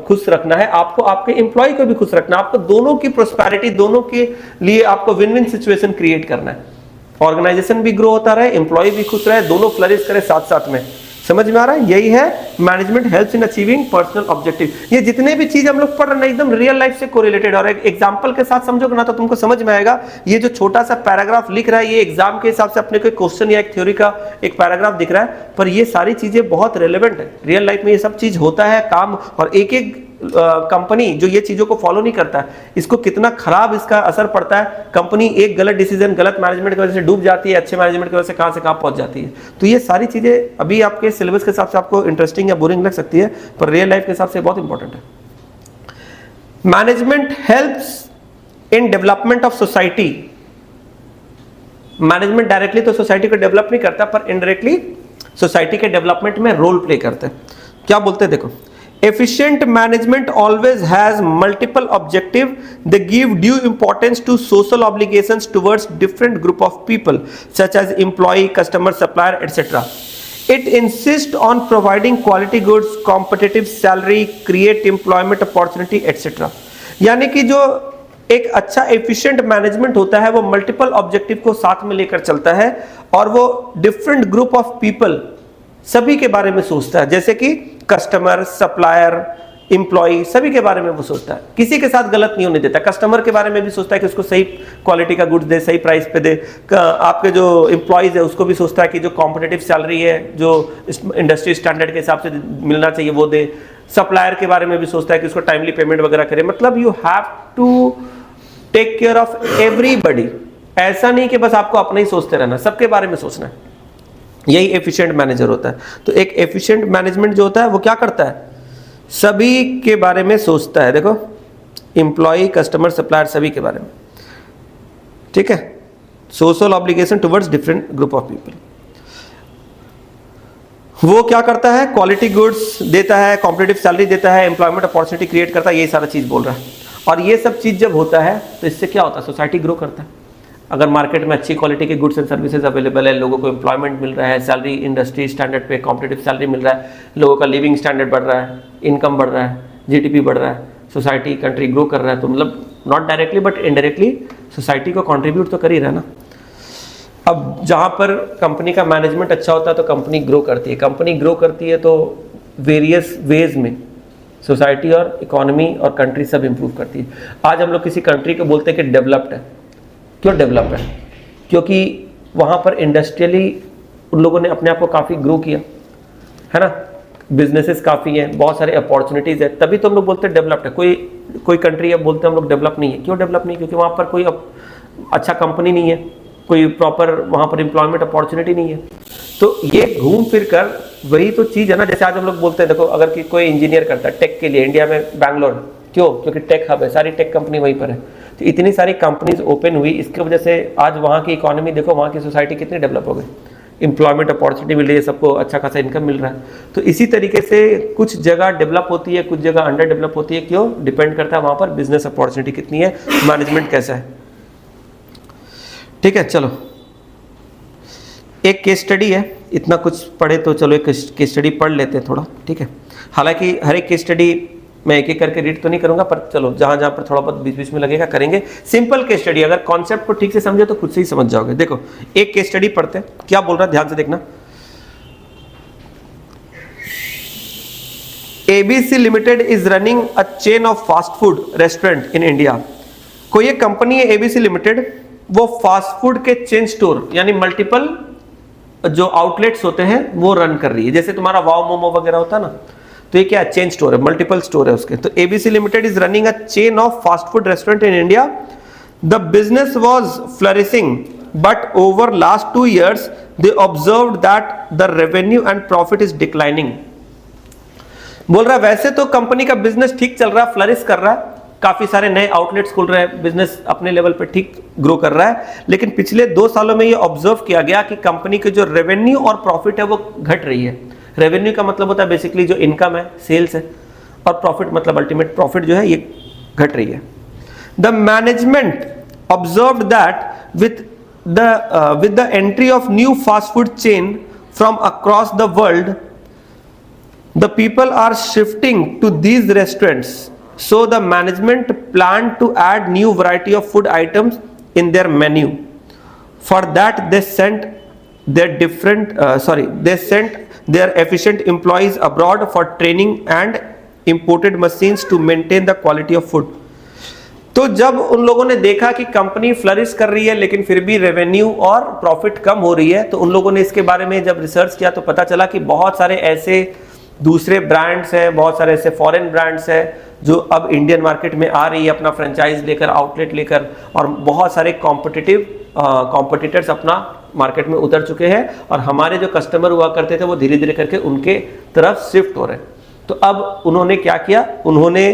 खुश रखना है, आपको आपके एम्प्लॉय को भी खुश रखना है, आपको दोनों की प्रोस्पेरिटी, दोनों के लिए आपको विन विन सिचुएशन क्रिएट करना है। ऑर्गेनाइजेशन भी ग्रो होता रहे, एम्प्लॉय भी खुश रहे, दोनों फ्लरिश करे साथ साथ में। समझ में आ रहा है? यही है management helps in achieving personal objective. ये जितने भी चीज हम लोग पढ़ रहे हैं ना एकदम रियल लाइफ से कोरिलेटेड, और एक एग्जांपल के साथ समझोगे ना तो तुमको समझ में आएगा। ये जो छोटा सा पैराग्राफ लिख रहा है ये एग्जाम के हिसाब से अपने कोई क्वेश्चन या एक थ्योरी का एक पैराग्राफ दिख रहा है, पर ये सारी चीजें बहुत रिलेवेंट है। रियल लाइफ में ये सब चीज होता है काम, और एक एक कंपनी जो ये चीजों को फॉलो नहीं करता है इसको कितना खराब इसका असर पड़ता है। कंपनी एक गलत डिसीजन, गलत मैनेजमेंट की वजह से डूब जाती है, अच्छे मैनेजमेंट की वजह से कहां से कहां पहुंच जाती है। तो ये सारी चीजें अभी आपके सिलेबस के हिसाब से आपको इंटरेस्टिंग या बोरिंग लग सकती है, पर रियल लाइफ के हिसाब से बहुत इंपॉर्टेंट है। Management helps in development of society. Management directly तो सोसाइटी को डेवलप नहीं करता, पर इनडायरेक्टली सोसाइटी के डेवलपमेंट में रोल प्ले करते हैं। क्या बोलते हैं देखो, efficient management always has multiple objective. They give due importance to social obligations towards different group of people such as employee, customer, supplier, etc. It insists on providing quality goods, competitive salary, create employment opportunity, etc. यानी कि जो एक अच्छा efficient management होता है वो multiple objective को साथ में लेकर चलता है, और वो डिफरेंट ग्रुप ऑफ पीपल सभी के बारे में सोचता है, जैसे कि कस्टमर, सप्लायर, एम्प्लॉय, सभी के बारे में वो सोचता है, किसी के साथ गलत नहीं होने देता। कस्टमर के बारे में भी सोचता है कि उसको सही क्वालिटी का गुड्स दे, सही प्राइस पे दे। आपके जो एम्प्लॉयज है उसको भी सोचता है कि जो कॉम्पिटिटिव सैलरी है जो इंडस्ट्री स्टैंडर्ड के हिसाब से मिलना चाहिए वो दे। सप्लायर के बारे में भी सोचता है कि उसको टाइमली पेमेंट वगैरह करे। मतलब you have to take care of everybody. ऐसा नहीं कि बस आपको अपना ही सोचते रहना, सबके बारे में सोचना है। यही एफिशिएंट मैनेजर होता है। तो एक एफिशिएंट मैनेजमेंट जो होता है वो क्या करता है, सभी के बारे में सोचता है। देखो, एम्प्लॉय, कस्टमर, सप्लायर, सभी के बारे में, ठीक है। Social obligation towards different group of people. वो क्या करता है, क्वालिटी गुड्स देता है, कॉम्पिटिटिव सैलरी देता है, एम्प्लॉयमेंट अपॉर्चुनिटी क्रिएट करता है, ये सारा चीज बोल रहा है। और ये सब चीज जब होता है तो इससे क्या होता है, सोसाइटी ग्रो करता है। अगर मार्केट में अच्छी क्वालिटी के गुड्स एंड सर्विसेज अवेलेबल है, लोगों को एम्प्लॉयमेंट मिल रहा है, सैलरी इंडस्ट्री स्टैंडर्ड पे कॉम्पिटिटिव सैलरी मिल रहा है, लोगों का लिविंग स्टैंडर्ड बढ़ रहा है, इनकम बढ़ रहा है, जीडीपी बढ़ रहा है, सोसाइटी कंट्री ग्रो कर रहा है, तो मतलब not directly but indirectly society को कंट्रीब्यूट तो कर ही रहा है ना। अब जहाँ पर कंपनी का मैनेजमेंट अच्छा होता है तो कंपनी ग्रो करती है। कंपनी ग्रो करती है तो वेरियस वेज में सोसाइटी और इकोनॉमी और कंट्री सब इंप्रूव करती है। आज हम लोग किसी कंट्री को बोलते हैं कि डेवलप्ड है। क्यों डेवलप है? क्योंकि वहाँ पर इंडस्ट्रियली उन लोगों ने अपने आप को काफ़ी ग्रो किया है ना, बिजनेसेस काफ़ी हैं, बहुत सारे अपॉर्चुनिटीज़ है, तभी तो हम लोग बोलते हैं डेवलप्ड है। कोई कंट्री अब बोलते हैं हम लोग डेवलप नहीं है। क्यों डेवलप नहीं? क्योंकि वहाँ पर कोई अच्छा कंपनी नहीं है, कोई प्रॉपर वहाँ पर एम्प्लॉयमेंट अपॉर्चुनिटी नहीं है। तो ये घूम फिर कर वही तो चीज़ है ना। जैसे आज हम लोग बोलते हैं, देखो अगर कि कोई इंजीनियर करता है टेक के लिए इंडिया में, बैंगलोर, क्यों? क्योंकि टेक हब है, सारी टेक कंपनी वहीं पर है। तो इतनी सारी कंपनीज ओपन हुई, इसकी वजह से आज वहाँ की इकोनॉमी देखो, वहाँ की सोसाइटी कितनी डेवलप हो गई, एम्प्लॉयमेंट अपॉर्चुनिटी मिल रही है, सबको अच्छा खासा इनकम मिल रहा है। तो इसी तरीके से कुछ जगह डेवलप होती है, कुछ जगह अंडर डेवलप होती है। क्यों? डिपेंड करता है वहाँ पर बिजनेस अपॉर्चुनिटी कितनी है, मैनेजमेंट कैसा है। ठीक है, चलो एक केस स्टडी है, इतना कुछ पढ़े तो चलो एक केस स्टडी पढ़ लेते हैं थोड़ा, ठीक है। हालांकि हर एक केस स्टडी मैं एक एक करके रीड तो नहीं करूंगा, पर चलो जहां जहां पर थोड़ा बहुत बीच बीच में लगेगा करेंगे। सिंपल केस स्टडी, अगर कॉन्सेप्ट को ठीक से समझे तो खुद से ही समझ जाओगे। देखो एक केस स्टडी पढ़ते हैं, क्या बोल रहा है ध्यान से देखना। ABC limited is running a chain of fast food restaurant in India. कोई एक कंपनी है ABC लिमिटेड, वो फास्ट फूड के चेन स्टोर यानी मल्टीपल जो आउटलेट्स होते हैं वो रन कर रही है। जैसे तुम्हारा वाव मोमो वगैरह होता है ना, तो ये क्या चेन स्टोर है, मल्टीपल स्टोर है उसके। तो ABC limited is running a chain of fast food restaurant in India. The business was flourishing but over last 2 years they observed that the revenue and profit is declining। बोल रहा है वैसे तो company का business ठीक चल रहा है, फ्लरिश कर रहा है, काफी सारे नए आउटलेट्स खुल रहे हैं, बिजनेस अपने लेवल पे ठीक ग्रो कर रहा है, लेकिन पिछले 2 सालों में ये ऑब्जर्व किया गया कि कंपनी के जो रेवेन्यू और प्रॉफिट है वो घट रही है। रेवेन्यू का मतलब होता है बेसिकली जो इनकम है, सेल्स है, और प्रॉफिट मतलब अल्टीमेट प्रॉफिट जो है ये घट रही है। The management observed that with the entry of new fast food chain from across the world, the people are shifting to these restaurants, so the management planned to add new variety of food items in their menu. For that they sent their efficient employees abroad for training and imported machines to maintain the quality of food. तो जब उन लोगों ने देखा कि company flourish कर रही है लेकिन फिर भी रेवेन्यू और प्रॉफिट कम हो रही है, तो उन लोगों ने इसके बारे में जब रिसर्च किया तो पता चला कि बहुत सारे ऐसे दूसरे ब्रांड्स हैं, बहुत सारे ऐसे फॉरेन ब्रांड्स हैं जो अब इंडियन मार्केट में आ रही है अपना फ्रेंचाइज लेकर, आउटलेट लेकर, और बहुत सारे कॉम्पिटिटर्स अपना मार्केट में उतर चुके हैं और हमारे जो कस्टमर हुआ करते थे वो धीरे धीरे करके उनके तरफ शिफ्ट हो रहे हैं। तो अब उन्होंने क्या किया, उन्होंने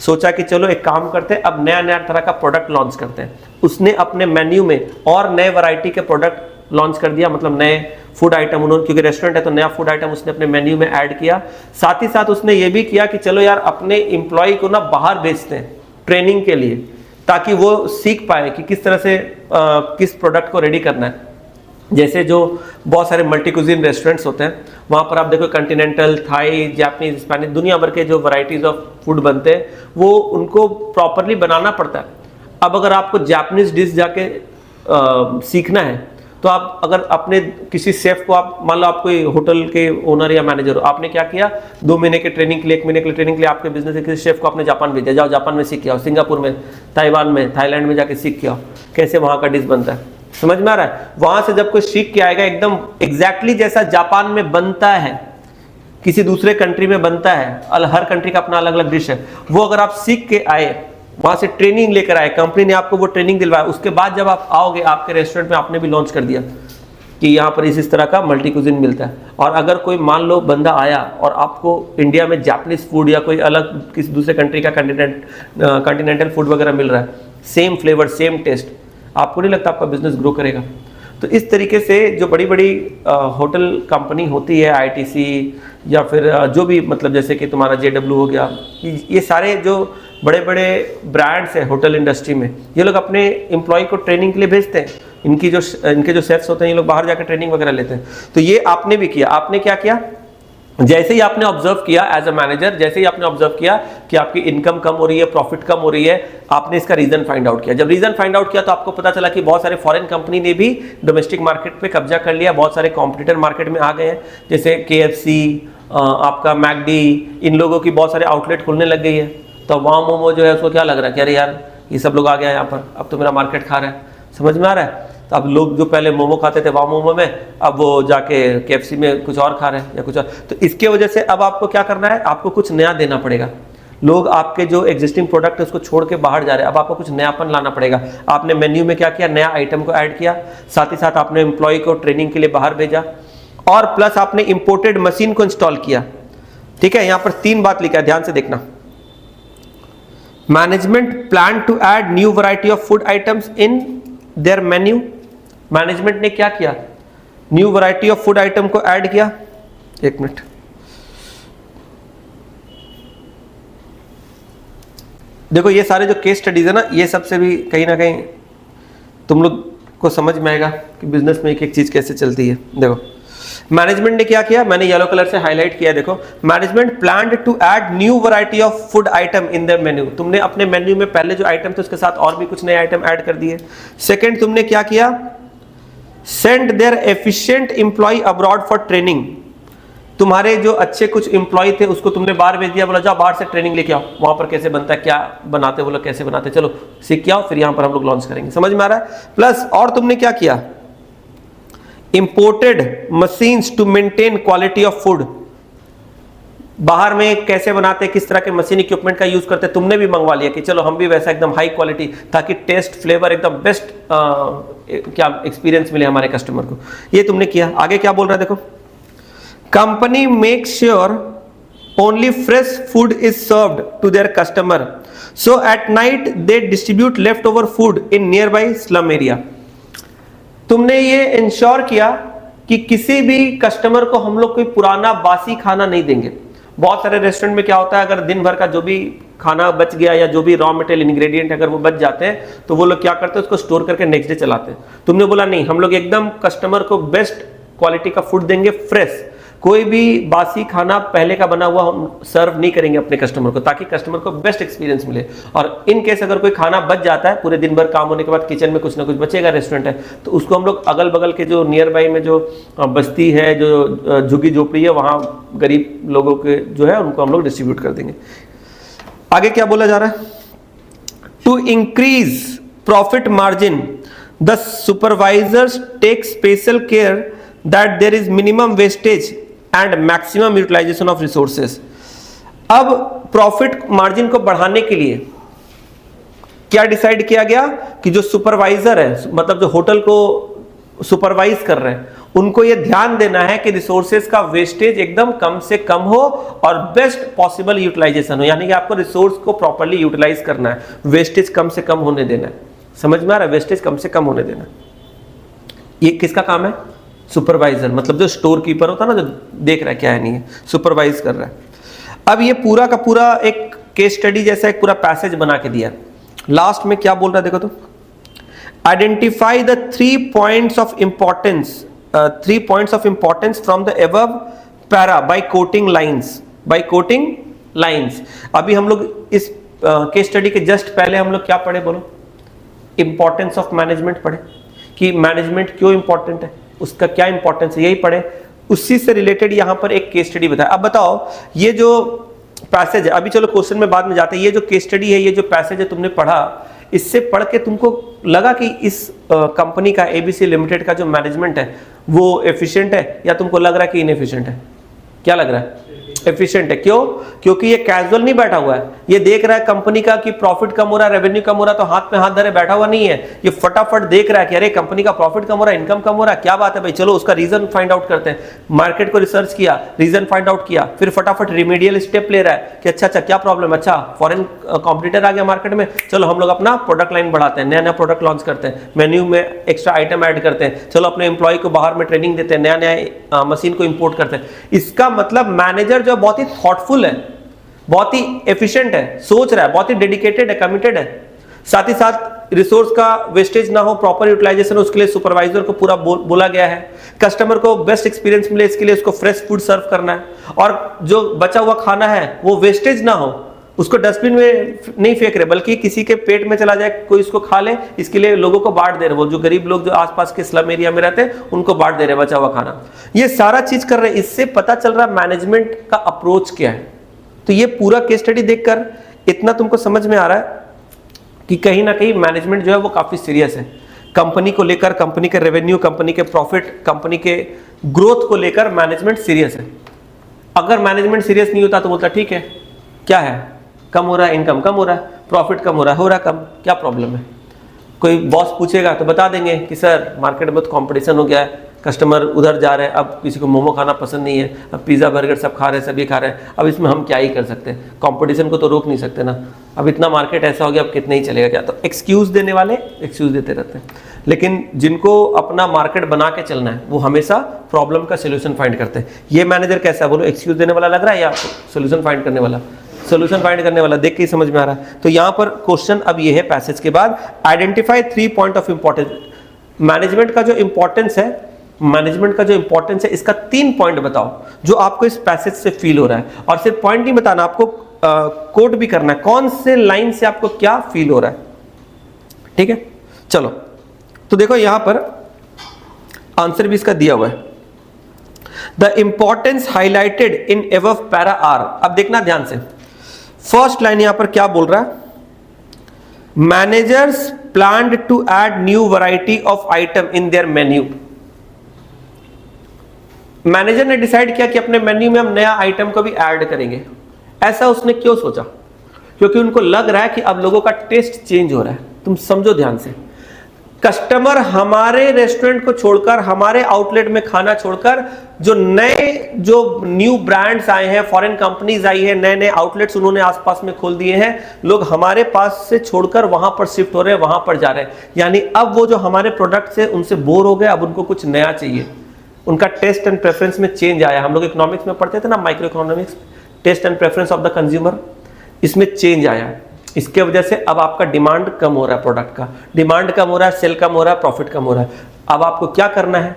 सोचा कि चलो एक काम करते हैं, अब नया नया तरह का प्रोडक्ट लॉन्च करते हैं। उसने अपने मेन्यू में और नए वैरायटी के प्रोडक्ट लॉन्च कर दिया, मतलब नए फूड आइटम उन्होंने, क्योंकि रेस्टोरेंट है तो नया फूड आइटम उसने अपने मेन्यू में ऐड किया। साथ ही साथ उसने ये भी किया कि चलो यार अपने एम्प्लॉय को ना बाहर भेजते हैं ट्रेनिंग के लिए, ताकि वो सीख पाए कि किस तरह से किस प्रोडक्ट को रेडी करना है। जैसे जो बहुत सारे मल्टी कुजीन रेस्टोरेंट्स होते हैं वहाँ पर आप देखो कंटिनेंटल, थाई, जापानीज, स्पेनिश, दुनिया भर के जो वैरायटीज ऑफ फूड बनते हैं वो उनको प्रॉपरली बनाना पड़ता है। अब अगर आपको जापानीज डिश जाके सीखना है तो आप अगर अपने किसी शेफ को, आप मान लो आप कोई होटल के ओनर या मैनेजर हो, आपने क्या किया, 2 महीने के ट्रेनिंग के लिए, 1 महीने के लिए ट्रेनिंग के लिए आपके बिजनेस के किसी शेफ को आपने जापान भेजा, जाओ जापान में सीख के आओ, सिंगापुर में, ताइवान में, थाईलैंड में जाके सीख के आओ कैसे वहाँ का डिश बनता है। समझ में आ रहा है? वहां से जब कोई सीख के आएगा एकदम एग्जैक्टली जैसा जापान में बनता है, किसी दूसरे कंट्री में बनता है, हर कंट्री का अपना अलग अलग डिश है, वो अगर आप सीख के आए, वहां से ट्रेनिंग लेकर आए, कंपनी ने आपको वो ट्रेनिंग दिलवाया, उसके बाद जब आप आओगे आपके रेस्टोरेंट में आपने भी लॉन्च कर दिया कि यहाँ पर इस तरह का मल्टी कुजिन मिलता है। और अगर कोई मान लो बंदा आया और आपको इंडिया में जापानीज फूड या कोई अलग किसी दूसरे कंट्री का कॉन्टिनेंटल फूड वगैरह मिल रहा है, सेम फ्लेवर, सेम टेस्ट, आपको नहीं लगता आपका बिजनेस ग्रो करेगा? तो इस तरीके से जो बड़ी बड़ी होटल कंपनी होती है, आईटीसी या फिर जो भी, मतलब जैसे कि तुम्हारा जेडब्ल्यू हो गया, ये सारे जो बड़े बड़े ब्रांड्स हैं होटल इंडस्ट्री में, ये लोग अपने एम्प्लॉय को ट्रेनिंग के लिए भेजते हैं। इनके जो शेफ्स होते हैं ये लोग बाहर जाकर ट्रेनिंग वगैरह लेते हैं। तो ये आपने भी किया। आपने क्या किया, जैसे ही आपने ऑब्जर्व किया एज अ मैनेजर, जैसे ही आपने ऑब्जर्व किया कि आपकी इनकम कम हो रही है, प्रॉफिट कम हो रही है, आपने इसका रीजन फाइंड आउट किया। जब रीजन फाइंड आउट किया तो आपको पता चला कि बहुत सारे फॉरेन कंपनी ने भी डोमेस्टिक मार्केट पे कब्जा कर लिया, बहुत सारे कॉम्पिटिटर मार्केट में आ गए हैं, जैसे KFC, आपका मैकडी, इन लोगों की बहुत सारे आउटलेट खुलने लग गई है। तो वहाँ मोमो जो है उसको क्या लग रहा है कि अरे यार ये सब लोग आ गया यहाँ पर, अब तो मेरा मार्केट खा रहा है। समझ में आ रहा है? तो अब लोग जो पहले मोमो खाते थे वाह मोमो में, अब वो जाके KFC में कुछ और खा रहे हैं या कुछ और। तो इसके वजह से अब आपको क्या करना है, आपको कुछ नया देना पड़ेगा। लोग आपके जो एग्जिस्टिंग प्रोडक्ट है उसको छोड़ के बाहर जा रहे हैं, अब आपको कुछ नयापन लाना पड़ेगा। आपने मेन्यू में क्या किया, नया आइटम को ऐड किया, साथ ही साथ आपने एम्प्लॉय को ट्रेनिंग के लिए बाहर भेजा, और प्लस आपने इंपोर्टेड मशीन को इंस्टॉल किया। ठीक है, यहाँ पर 3 बात लिखा है, ध्यान से देखना। Management plan to add new variety of food items in their menu. Management ने क्या किया, new variety of food item को ऐड किया। 1 मिनट, देखो ये सारे जो केस स्टडीज है ना, ये सबसे भी कहीं ना कहीं तुम लोग को समझ में आएगा कि बिजनेस में एक एक चीज कैसे चलती है। देखो मैनेजमेंट ने क्या किया, मैंने येलो कलर से हाईलाइट किया। देखो management planned to add new variety of food item in the menu. तुमने अपने मेन्यू में पहले जो आइटम थे उसके साथ और भी कुछ नए आइटम ऐड कर दिए। सेकंड, तुमने क्या किया, send their efficient employee abroad for training. तुम्हारे जो अच्छे कुछ एम्प्लॉय थे उसको तुमने बाहर भेज दिया, बोला जाओ बाहर से ट्रेनिंग लेके आओ, वहां पर कैसे बनता है, क्या बनाते वो लोग, कैसे बनाते, चलो सीख के आओ, फिर यहां पर हम लोग लॉन्च करेंगे। समझ में आ रहा है? प्लस और तुमने क्या किया, imported machines to maintain quality of food. बाहर में कैसे बनाते, किस तरह के मशीन इक्विपमेंट का यूज करते, तुमने भी मंगवा लिया कि चलो हम भी वैसा एकदम हाई क्वालिटी, ताकि टेस्ट फ्लेवर एकदम बेस्ट क्या एक्सपीरियंस मिले हमारे कस्टमर को। ये तुमने किया। आगे क्या बोल रहा है देखो, company make sure only fresh food is served to their customer, so at night they distribute leftover food in nearby slum area. तुमने ये इंश्योर किया कि किसी भी कस्टमर को हम लोग कोई पुराना बासी खाना नहीं देंगे। बहुत सारे रेस्टोरेंट में क्या होता है, अगर दिन भर का जो भी खाना बच गया या जो भी रॉ मटेरियल इंग्रेडिएंट अगर वो बच जाते हैं तो वो लोग क्या करते हैं, उसको स्टोर करके नेक्स्ट डे चलाते हैं। तुमने बोला नहीं, हम लोग एकदम कस्टमर को बेस्ट क्वालिटी का फूड देंगे, फ्रेश। कोई भी बासी खाना पहले का बना हुआ हम सर्व नहीं करेंगे अपने कस्टमर को, ताकि कस्टमर को बेस्ट एक्सपीरियंस मिले। और इन केस अगर कोई खाना बच जाता है, पूरे दिन भर काम होने के बाद किचन में कुछ ना कुछ बचेगा, रेस्टोरेंट है, तो उसको हम लोग अगल बगल के जो नियर बाई में जो बस्ती है, जो झुग्गी झोपड़ी है, वहाँ गरीब लोगों के जो है उनको हम लोग डिस्ट्रीब्यूट कर देंगे। आगे क्या बोला जा रहा है? To increase profit margin the supervisors take special care that there is minimum wastage and maximum utilization of resources. अब प्रॉफिट मार्जिन को बढ़ाने के लिए क्या डिसाइड किया गया कि जो सुपरवाइजर है, मतलब जो होटल को सुपरवाइज कर रहे हैं, उनको यह ध्यान देना है कि रिसोर्सेज का वेस्टेज एकदम कम से कम हो और बेस्ट पॉसिबल यूटिलाइजेशन हो। यानी कि आपको रिसोर्स को प्रॉपर्ली यूटिलाइज करना है, वेस्टेज कम से कम होने देना है। समझ में आ रहा है? वेस्टेज कम से कम होने देना। ये किसका काम है? सुपरवाइजर, मतलब जो स्टोर कीपर होता है ना, जो देख रहा है क्या है नहीं है, सुपरवाइज कर रहा है। अब ये पूरा का पूरा एक केस स्टडी जैसा एक पूरा पैसेज बना के दिया। लास्ट में क्या बोल रहा है देखो तो, identify the 3 points of importance from the above para by quoting lines। अभी हम लोग इस केस स्टडी के जस्ट पहले हम लोग क्या पढ़े बोलो? इंपॉर्टेंस ऑफ मैनेजमेंट पढ़े, कि मैनेजमेंट क्यों इंपॉर्टेंट है, उसका क्या इंपॉर्टेंस है, यही पढ़े। उसी से रिलेटेड यहां पर एक केस स्टडी बताया। अब बताओ, ये जो पैसेज है, अभी चलो क्वेश्चन में बाद में जाते हैं, ये जो केस स्टडी है, ये जो पैसेज है तुमने पढ़ा, इससे पढ़ के तुमको लगा कि इस कंपनी का एबीसी लिमिटेड का जो मैनेजमेंट है वो एफिशिएंट है, या तुमको लग रहा है कि इनएफिशिएंट है? क्या लग रहा है? एफिशिएंट है। क्यों? क्योंकि ये कैजुअल नहीं बैठा हुआ है, ये देख रहा है कंपनी का कि प्रॉफिट कम हो रहा है, रेवेन्यू कम हो रहा है, तो हाथ में हाथ धरे बैठा हुआ नहीं है। ये फटाफट देख रहा है कि अरे कंपनी का प्रॉफिट कम हो रहा है, इनकम कम हो रहा है, क्या बात है भाई, चलो उसका रीजन फाइंड आउट करते हैं। मार्केट को रिसर्च किया, रीजन फाइंड आउट किया, फिर फटाफट रिमीडियल स्टेप ले रहा है कि अच्छा क्या प्रॉब्लम है, अच्छा फॉरेन कॉम्पिटिटर आ गया मार्केट में, चलो हम लोग अपना प्रोडक्ट लाइन बढ़ाते हैं, नया नया प्रोडक्ट लॉन्च करते हैं, मेन्यू में एक्स्ट्रा आइटम ऐड करते हैं, चलो अपने एम्प्लॉय को बाहर में ट्रेनिंग देते हैं, नया नया मशीन को इंपोर्ट करते हैं। इसका मतलब मैनेजर जो बहुत ही थॉटफुल है, बहुत ही एफिशिएंट है, सोच रहा है, बहुत ही डेडिकेटेड है, कमिटेड है। साथ ही साथ रिसोर्स का वेस्टेज ना हो, प्रॉपर यूटिलाइजेशन, उसके लिए सुपरवाइजर को पूरा बोला गया है। कस्टमर को बेस्ट एक्सपीरियंस मिले, इसके लिए उसको फ्रेश फूड सर्व करना है, और जो बचा हुआ खाना है वो वेस्टेज ना हो, उसको डस्टबिन में नहीं फेंक रहे, बल्कि किसी के पेट में चला जाए, कोई इसको खा ले, इसके लिए लोगों को बांट दे रहे, वो जो गरीब लोग जो आसपास के स्लम एरिया में रहते हैं उनको बांट दे रहे बचा हुआ खाना। ये सारा चीज कर रहे हैं। इससे पता चल रहा है मैनेजमेंट का अप्रोच क्या है। तो ये पूरा केस स्टडी देखकर इतना तुमको समझ में आ रहा है कि कहीं ना कहीं मैनेजमेंट जो है वो काफी सीरियस है, कंपनी को लेकर, कंपनी के रेवेन्यू, कंपनी के प्रॉफिट, कंपनी के ग्रोथ को लेकर मैनेजमेंट सीरियस है। अगर मैनेजमेंट सीरियस नहीं होता तो बोलता ठीक है, क्या है, कम हो रहा है, इनकम कम हो रहा है, प्रॉफिट कम हो रहा है कम, क्या प्रॉब्लम है। कोई बॉस पूछेगा तो बता देंगे कि सर मार्केट में बहुत कॉम्पिटिशन हो गया है, कस्टमर उधर जा रहे हैं, अब किसी को मोमो खाना पसंद नहीं है, अब पिज़्ज़ा बर्गर सब खा रहे हैं, सभी खा रहे हैं, अब इसमें हम क्या ही कर सकते हैं, कंपटीशन को तो रोक नहीं सकते ना, अब इतना मार्केट ऐसा हो गया, अब कितना ही चलेगा क्या। तो एक्सक्यूज़ देने वाले एक्सक्यूज़ देते रहते हैं, लेकिन जिनको अपना मार्केट बना के चलना है वो हमेशा प्रॉब्लम का सोल्यूशन फाइंड करते हैं। ये मैनेजर कैसा, बोलो एक्सक्यूज़ देने वाला लग रहा है या सोल्यूशन फाइंड करने वाला? सोल्यूशन फाइंड करने वाला, देख के ही समझ में आ रहा है। तो यहाँ पर क्वेश्चन अब ये है पैसेज के बाद, identify 3 point of importance. Management का जो इंपॉर्टेंस है, मैनेजमेंट का जो इंपॉर्टेंस है, इसका 3 पॉइंट बताओ जो आपको इस पैसेज से फील हो रहा है। और सिर्फ पॉइंट नहीं बताना, आपको कोट भी करना है, कौन से लाइन से आपको क्या फील हो रहा है। ठीक है, चलो तो देखो यहां पर आंसर भी इसका दिया हुआ है। The importance highlighted in above para are. अब देखना ध्यान से, फर्स्ट लाइन यहां पर क्या बोल रहा है, managers planned to add new variety of item in their menu. Manager ने डिसाइड किया कि अपने मेन्यू में हम नया आइटम को भी ऐड करेंगे। ऐसा उसने क्यों सोचा? क्योंकि उनको लग रहा है कि अब लोगों का टेस्ट चेंज हो रहा है। तुम समझो ध्यान से, कस्टमर हमारे रेस्टोरेंट को छोड़कर, हमारे आउटलेट में खाना छोड़कर, जो न्यू ब्रांड्स आए हैं, फॉरेन कंपनीज आई है, नए नए आउटलेट्स उन्होंने आसपास में खोल दिए हैं, लोग हमारे पास से छोड़कर वहां पर शिफ्ट हो रहे हैं, वहां पर जा रहे हैं। यानी अब वो जो हमारे प्रोडक्ट से उनसे बोर हो गए, अब उनको कुछ नया चाहिए, उनका टेस्ट एंड प्रेफरेंस में चेंज आया। हम लोग इकोनॉमिक्स में पढ़ते थे ना, micro economics, taste and preference of the consumer, इसमें चेंज आया। इसके वजह से अब आपका डिमांड कम हो रहा है, प्रोडक्ट का डिमांड कम हो रहा है, सेल कम हो रहा है, प्रॉफिट कम हो रहा है। अब आपको क्या करना है,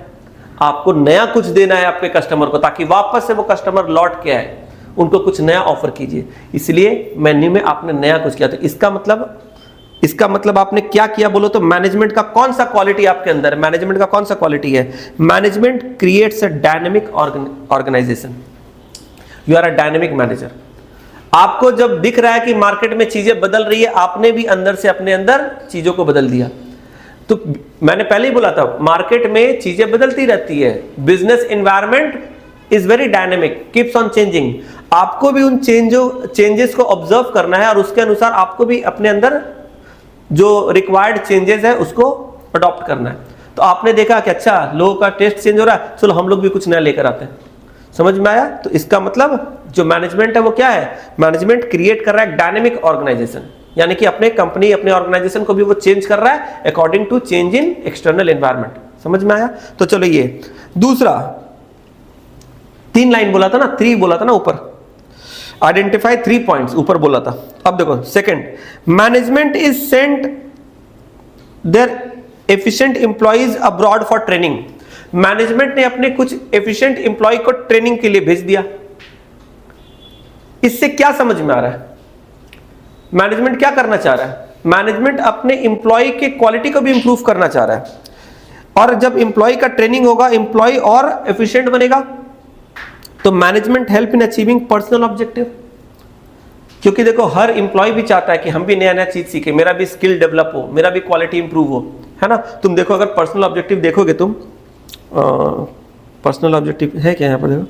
आपको नया कुछ देना है आपके कस्टमर को, ताकि वापस से वो कस्टमर लौट के आए, उनको कुछ नया ऑफर कीजिए। इसलिए मेन्यू में आपने नया कुछ किया। तो इसका मतलब आपने क्या किया बोलो तो, मैनेजमेंट का कौन सा क्वालिटी आपके अंदर है? मैनेजमेंट का कौन सा क्वालिटी है? Management creates a dynamic organization. You are a dynamic manager. आपको जब दिख रहा है कि मार्केट में चीजें बदल रही है, आपने भी अंदर से अपने अंदर चीजों को बदल दिया। तो मैंने पहले ही बोला था, मार्केट में चीजें बदलती रहती है। Business environment is very dynamic, keeps on changing. आपको भी उन चेंजेस को ऑब्जर्व करना है और उसके अनुसार आपको भी अपने अंदर जो रिक्वायर्ड चेंजेस है उसको अडॉप्ट करना है। तो आपने देखा कि अच्छा लोगों का टेस्ट चेंज हो रहा है, चलो हम लोग भी कुछ नया लेकर आते हैं। समझ में आया? तो इसका मतलब जो मैनेजमेंट है वो क्या है? मैनेजमेंट क्रिएट कर रहा है डायनेमिक ऑर्गेनाइजेशन, यानी कि अपने कंपनी अपने ऑर्गेनाइजेशन को भी वो चेंज कर रहा है according to change in external environment. समझ में आया? तो चलो ये दूसरा 3 लाइन बोला था ना, 3 बोला था ना ऊपर, आइडेंटिफाई 3 पॉइंट्स ऊपर बोला था। अब देखो second, management is sent their efficient employees abroad for training. Management ने अपने कुछ एफिशिएंट एम्प्लॉय को ट्रेनिंग के लिए भेज दिया। इससे क्या समझ में आ रहा है? मैनेजमेंट क्या करना चाह रहा है? मैनेजमेंट अपने एम्प्लॉय के क्वालिटी को भी इंप्रूव करना चाह रहा है, और जब एम्प्लॉय का ट्रेनिंग होगा, एम्प्लॉय और एफिशिएंट बनेगा। तो management help in achieving personal objective, क्योंकि देखो हर एम्प्लॉय भी चाहता है कि हम भी नया नया चीज सीखे, मेरा भी स्किल डेवलप हो, मेरा भी क्वालिटी इंप्रूव हो, है ना। तुम देखो अगर पर्सनल ऑब्जेक्टिव देखोगे तुम, पर्सनल ऑब्जेक्टिव है क्या यहां पर? देखो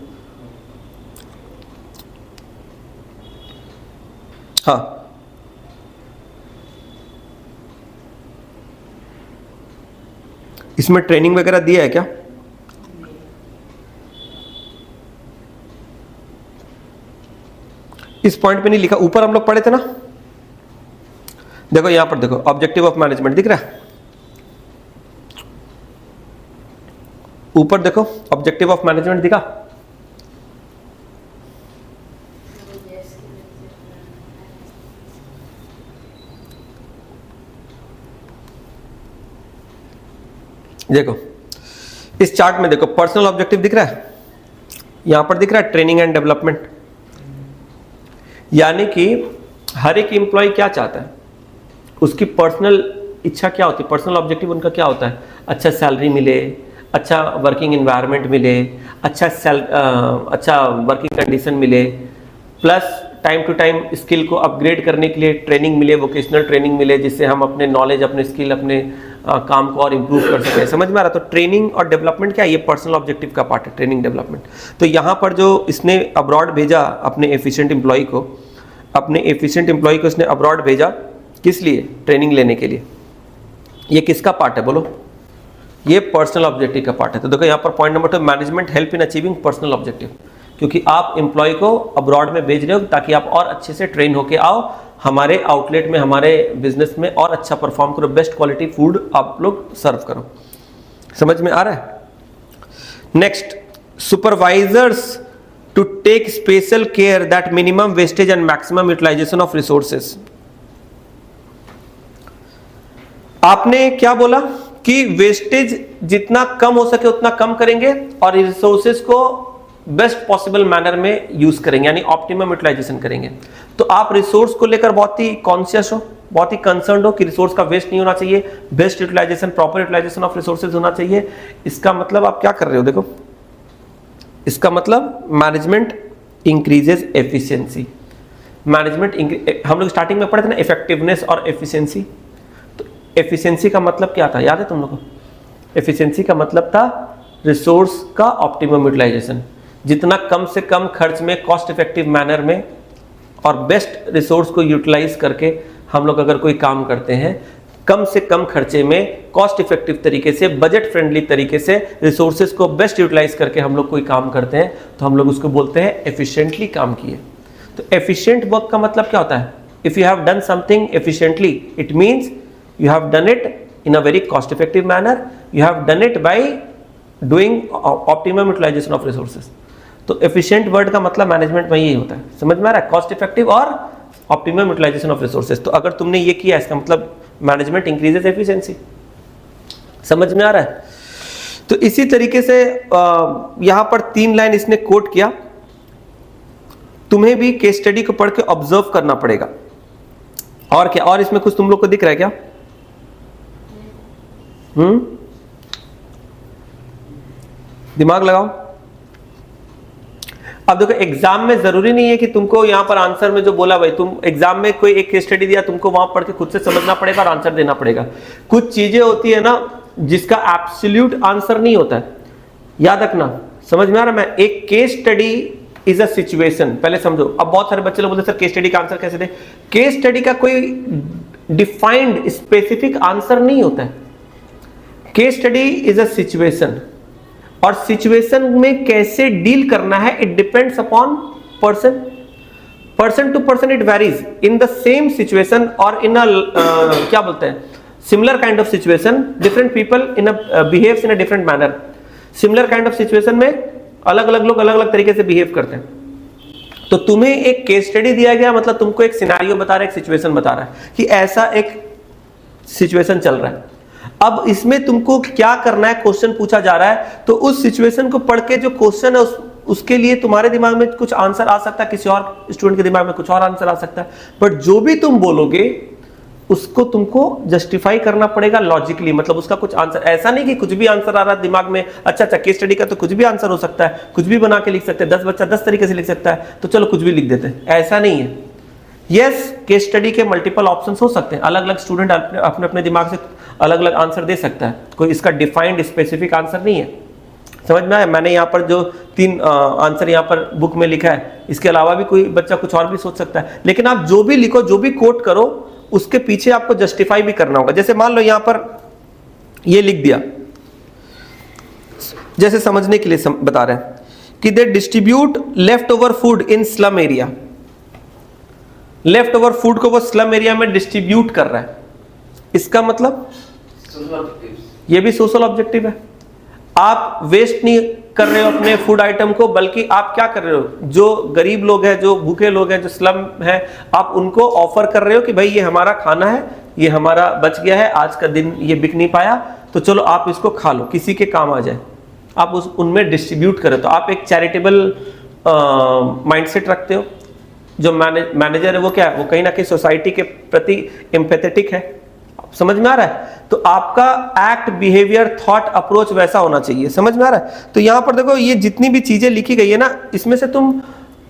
हाँ, इसमें ट्रेनिंग वगैरह दिया है क्या? इस पॉइंट पे नहीं लिखा, ऊपर हम लोग पढ़े थे ना। देखो यहां पर देखो, ऑब्जेक्टिव ऑफ मैनेजमेंट दिख रहा है ऊपर, देखो ऑब्जेक्टिव ऑफ मैनेजमेंट दिखा। देखो इस चार्ट में देखो, पर्सनल ऑब्जेक्टिव दिख रहा है, यहां पर दिख रहा है ट्रेनिंग एंड डेवलपमेंट। यानी कि हर एक एम्प्लॉय क्या चाहता है, उसकी पर्सनल इच्छा क्या होती है, पर्सनल ऑब्जेक्टिव उनका क्या होता है? अच्छा सैलरी मिले, अच्छा वर्किंग एनवायरनमेंट मिले, अच्छा वर्किंग कंडीशन मिले, plus time to time skill को अपग्रेड करने के लिए ट्रेनिंग मिले, वोकेशनल ट्रेनिंग मिले, जिससे हम अपने नॉलेज, अपने स्किल, अपने काम को और इम्प्रूव कर सकें। समझ में आ रहा? तो ट्रेनिंग और डेवलपमेंट क्या है? ये पर्सनल ऑब्जेक्टिव का पार्ट है, ट्रेनिंग डेवलपमेंट। तो यहाँ पर जो इसने अब्रॉड भेजा अपने एफिशिएंट एम्प्लॉय को, इसने अब्रॉड भेजा किस लिए? ट्रेनिंग लेने के लिए। ये किसका पार्ट है बोलो? ये पर्सनल ऑब्जेक्टिव का पार्ट है। तो देखो यहाँ पर point number 2, management help in achieving personal objective, क्योंकि आप एम्प्लॉय को अब्रॉड में भेज रहे हो ताकि आप और अच्छे से ट्रेन होके आओ, हमारे आउटलेट में, हमारे बिजनेस में और अच्छा परफॉर्म करो, बेस्ट क्वालिटी फूड आप लोग सर्व करो। समझ में आ रहा है? Next, supervisors to take special care that minimum wastage and maximum utilization of resources. आपने क्या बोला कि वेस्टेज जितना कम हो सके उतना कम करेंगे और रिसोर्सेज को बेस्ट पॉसिबल मैनर में यूज करेंगे, यानी ऑप्टिमम यूटिलाइजेशन करेंगे। तो आप रिसोर्स को लेकर बहुत ही कॉन्शियस हो, बहुत ही कंसर्न हो कि रिसोर्स का वेस्ट नहीं होना चाहिए, best utilization, proper utilization of resources होना चाहिए। इसका मतलब आप क्या कर रहे हो? देखो इसका मतलब मैनेजमेंट इंक्रीजेस एफिशिएंसी। हम लोग स्टार्टिंग में पढ़े थे ना, इफेक्टिवनेस और एफिशिएंसी। तो एफिशिएंसी का मतलब क्या था, याद है तुम लोगों को? एफिशिएंसी का मतलब था रिसोर्स का ऑप्टिमम यूटिलाइजेशन, जितना कम से कम खर्च में, कॉस्ट इफेक्टिव मैनर में और बेस्ट रिसोर्स को यूटिलाइज करके हम लोग अगर कोई काम करते हैं, कम से कम खर्चे में, कॉस्ट इफेक्टिव तरीके से, बजट फ्रेंडली तरीके से रिसोर्सेज को बेस्ट यूटिलाइज करके हम लोग कोई काम करते हैं, तो हम लोग उसको बोलते हैं एफिशिएंटली काम किए। तो एफिशिएंट वर्क का मतलब क्या होता है? If you have done something efficiently, it means you have done it in a very cost effective manner, you have done it by doing optimum utilization of resources। तो efficient word का मतलब management में यही होता है। समझ में आ रहा है? कॉस्ट इफेक्टिव और ऑप्टिमम यूटिलाइजेशन ऑफ रिसोर्सेज। तो अगर तुमने ये किया, इसका मतलब मैनेजमेंट इंक्रीजेस एफिशिएंसी। समझ में आ रहा है? तो इसी तरीके से यहां पर 3 लाइन इसने कोट किया, तुम्हें भी केस स्टडी को पढ़ के ऑब्जर्व करना पड़ेगा। और क्या, और इसमें कुछ तुम लोग को दिख रहा है क्या? दिमाग लगाओ। अब देखो, एग्जाम में जरूरी नहीं है कि तुमको यहां पर आंसर में जो बोला भाई, तुम एग्जाम में कोई एक केस स्टडी दिया, तुमको वहां पढ़ के खुद से समझना पड़ेगा और आंसर देना पड़ेगा। कुछ चीजें होती है ना जिसका एब्सोल्यूट आंसर नहीं होता है, याद रखना। समझ में आ रहा? मैं एक case study is a situation, पहले समझो। अब बहुत सारे बच्चे लोग बोलते सर केस स्टडी का आंसर कैसे दे? केस स्टडी का कोई डिफाइंड स्पेसिफिक आंसर नहीं होता है। Case study is a situation, और सिचुएशन में कैसे डील करना है it depends upon person to person, it varies. In the same situation और इन अ क्या बोलते हैं, similar kind of situation, different people in a behaves in a different manner. Similar kind of situation में अलग अलग लोग अलग अलग तरीके से बिहेव करते हैं। तो तुम्हें एक केस स्टडी दिया गया, मतलब तुमको एक सिनेरियो बता रहा है, एक सिचुएशन बता रहा है कि ऐसा एक सिचुएशन चल रहा है। अब इसमें तुमको क्या करना है, क्वेश्चन पूछा जा रहा है, तो उस सिचुएशन को पढ़ के जो क्वेश्चन है उसके लिए तुम्हारे दिमाग में कुछ आंसर आ सकता है, किसी और स्टूडेंट के दिमाग में कुछ और आंसर आ सकता है, बट जो भी तुम बोलोगे उसको तुमको जस्टिफाई करना पड़ेगा लॉजिकली। मतलब उसका कुछ आंसर, ऐसा नहीं कि कुछ भी आंसर आ रहा है दिमाग में, अच्छा केस स्टडी का तो कुछ भी आंसर हो सकता है, कुछ भी बना के लिख सकते हैं, 10 बच्चा 10 तरीके से लिख सकता है, तो चलो कुछ भी लिख देते हैं, ऐसा नहीं है। यस, केस स्टडी के मल्टीपल ऑप्शंस हो सकते हैं, अलग अलग स्टूडेंट अपने अपने दिमाग से अलग अलग आंसर दे सकता है, कोई इसका डिफाइंड स्पेसिफिक आंसर नहीं है। समझ में आया? मैंने यहाँ पर जो 3 आंसर यहाँ पर बुक में लिखा है, इसके अलावा भी कोई बच्चा कुछ और भी सोच सकता है, लेकिन आप जो भी लिखो, जो भी कोट करो, उसके पीछे आपको जस्टिफाई भी करना होगा। जैसे मान लो यहाँ पर ये लिख दिया, जैसे समझने के लिए बता रहे हैं कि they distribute leftover food in slum area. Leftover food को वो स्लम एरिया में डिस्ट्रीब्यूट कर रहा है, इसका मतलब ये भी सोशल ऑब्जेक्टिव है। आप वेस्ट नहीं कर रहे हो अपने फूड आइटम को, बल्कि आप क्या कर रहे हो, जो गरीब लोग हैं, जो भूखे लोग हैं, जो स्लम है, आप उनको ऑफर कर रहे हो कि भाई ये हमारा खाना है, ये हमारा बच गया है, आज का दिन ये बिक नहीं पाया, तो चलो आप इसको खा लो, किसी के काम आ जाए, आप उनमें डिस्ट्रीब्यूट करो। तो आप एक चैरिटेबल माइंडसेट रखते हो। जो मैनेजर है वो क्या है, वो कहीं ना कहीं सोसाइटी के प्रति एम्पैथेटिक है। समझ में आ रहा है? तो आपका एक्ट, बिहेवियर, थॉट, अप्रोच वैसा होना चाहिए। समझ में आ रहा है? तो यहां पर देखो, ये जितनी भी चीजें लिखी गई है ना, इसमें से तुम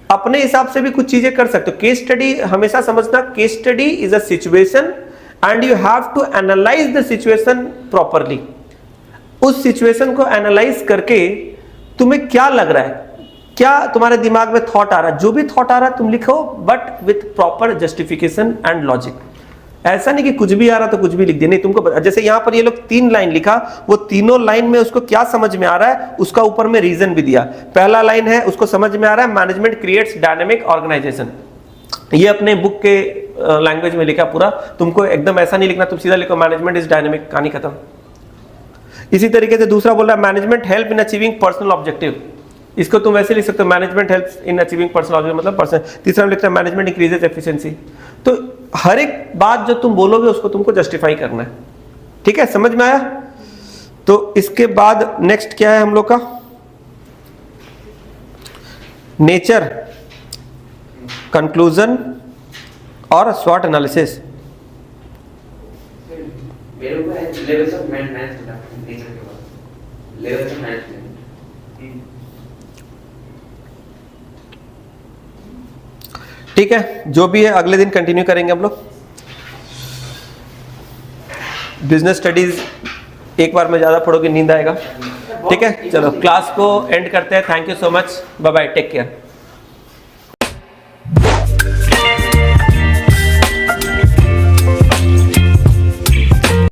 अपने हिसाब से भी कुछ चीजें कर सकते हो। केस स्टडी हमेशा समझना, case study is a situation and you have to analyse the situation properly. उस सिचुएशन को एनालाइज करके तुम्हें क्या लग रहा है, क्या तुम्हारे दिमाग में थॉट आ रहा है, जो भी थॉट आ रहा है तुम लिखो, but with proper justification and logic. ऐसा नहीं कि कुछ भी आ रहा तो कुछ भी लिख दिया, नहीं। तुमको जैसे यहां पर ये लोग 3 लाइन लिखा, वो तीनों लाइन में उसको क्या समझ में आ रहा है, उसका ऊपर में रीजन भी दिया। पहला लाइन है, उसको समझ में आ रहा है मैनेजमेंट क्रिएट्स डायनेमिक ऑर्गेनाइजेशन, ये अपने बुक के लैंग्वेज में लिखा पूरा। तुमको एकदम ऐसा नहीं लिखना, तुम सीधा लिखो मैनेजमेंट इज डायनेमिक, कहानी खत्म। इसी तरीके से दूसरा बोल रहा है management help in achieving personal objective, इसको तुम वैसे लिख सकते हो management helps in achieving personal objective, मतलब पर्सन। तीसरा में लिखता है मैनेजमेंट इंक्रीजेस एफिशिएंसी। तो हर एक बात जो तुम बोलोगे उसको तुमको जस्टिफाई करना है। ठीक है, समझ में आया? तो इसके बाद नेक्स्ट क्या है हम लोग का, नेचर, कंक्लूजन और स्वॉट एनालिसिस। मेरे को लेवल्स ऑफ मैनेजमेंट नेचर के बाद लेवल्स ऑफ मैनेजमेंट। ठीक है, जो भी है अगले दिन कंटिन्यू करेंगे हम लोग। बिजनेस स्टडीज एक बार में ज्यादा पढ़ोगे नींद आएगा। ठीक है, चलो क्लास को एंड करते हैं। Thank you so much, bye bye, take care.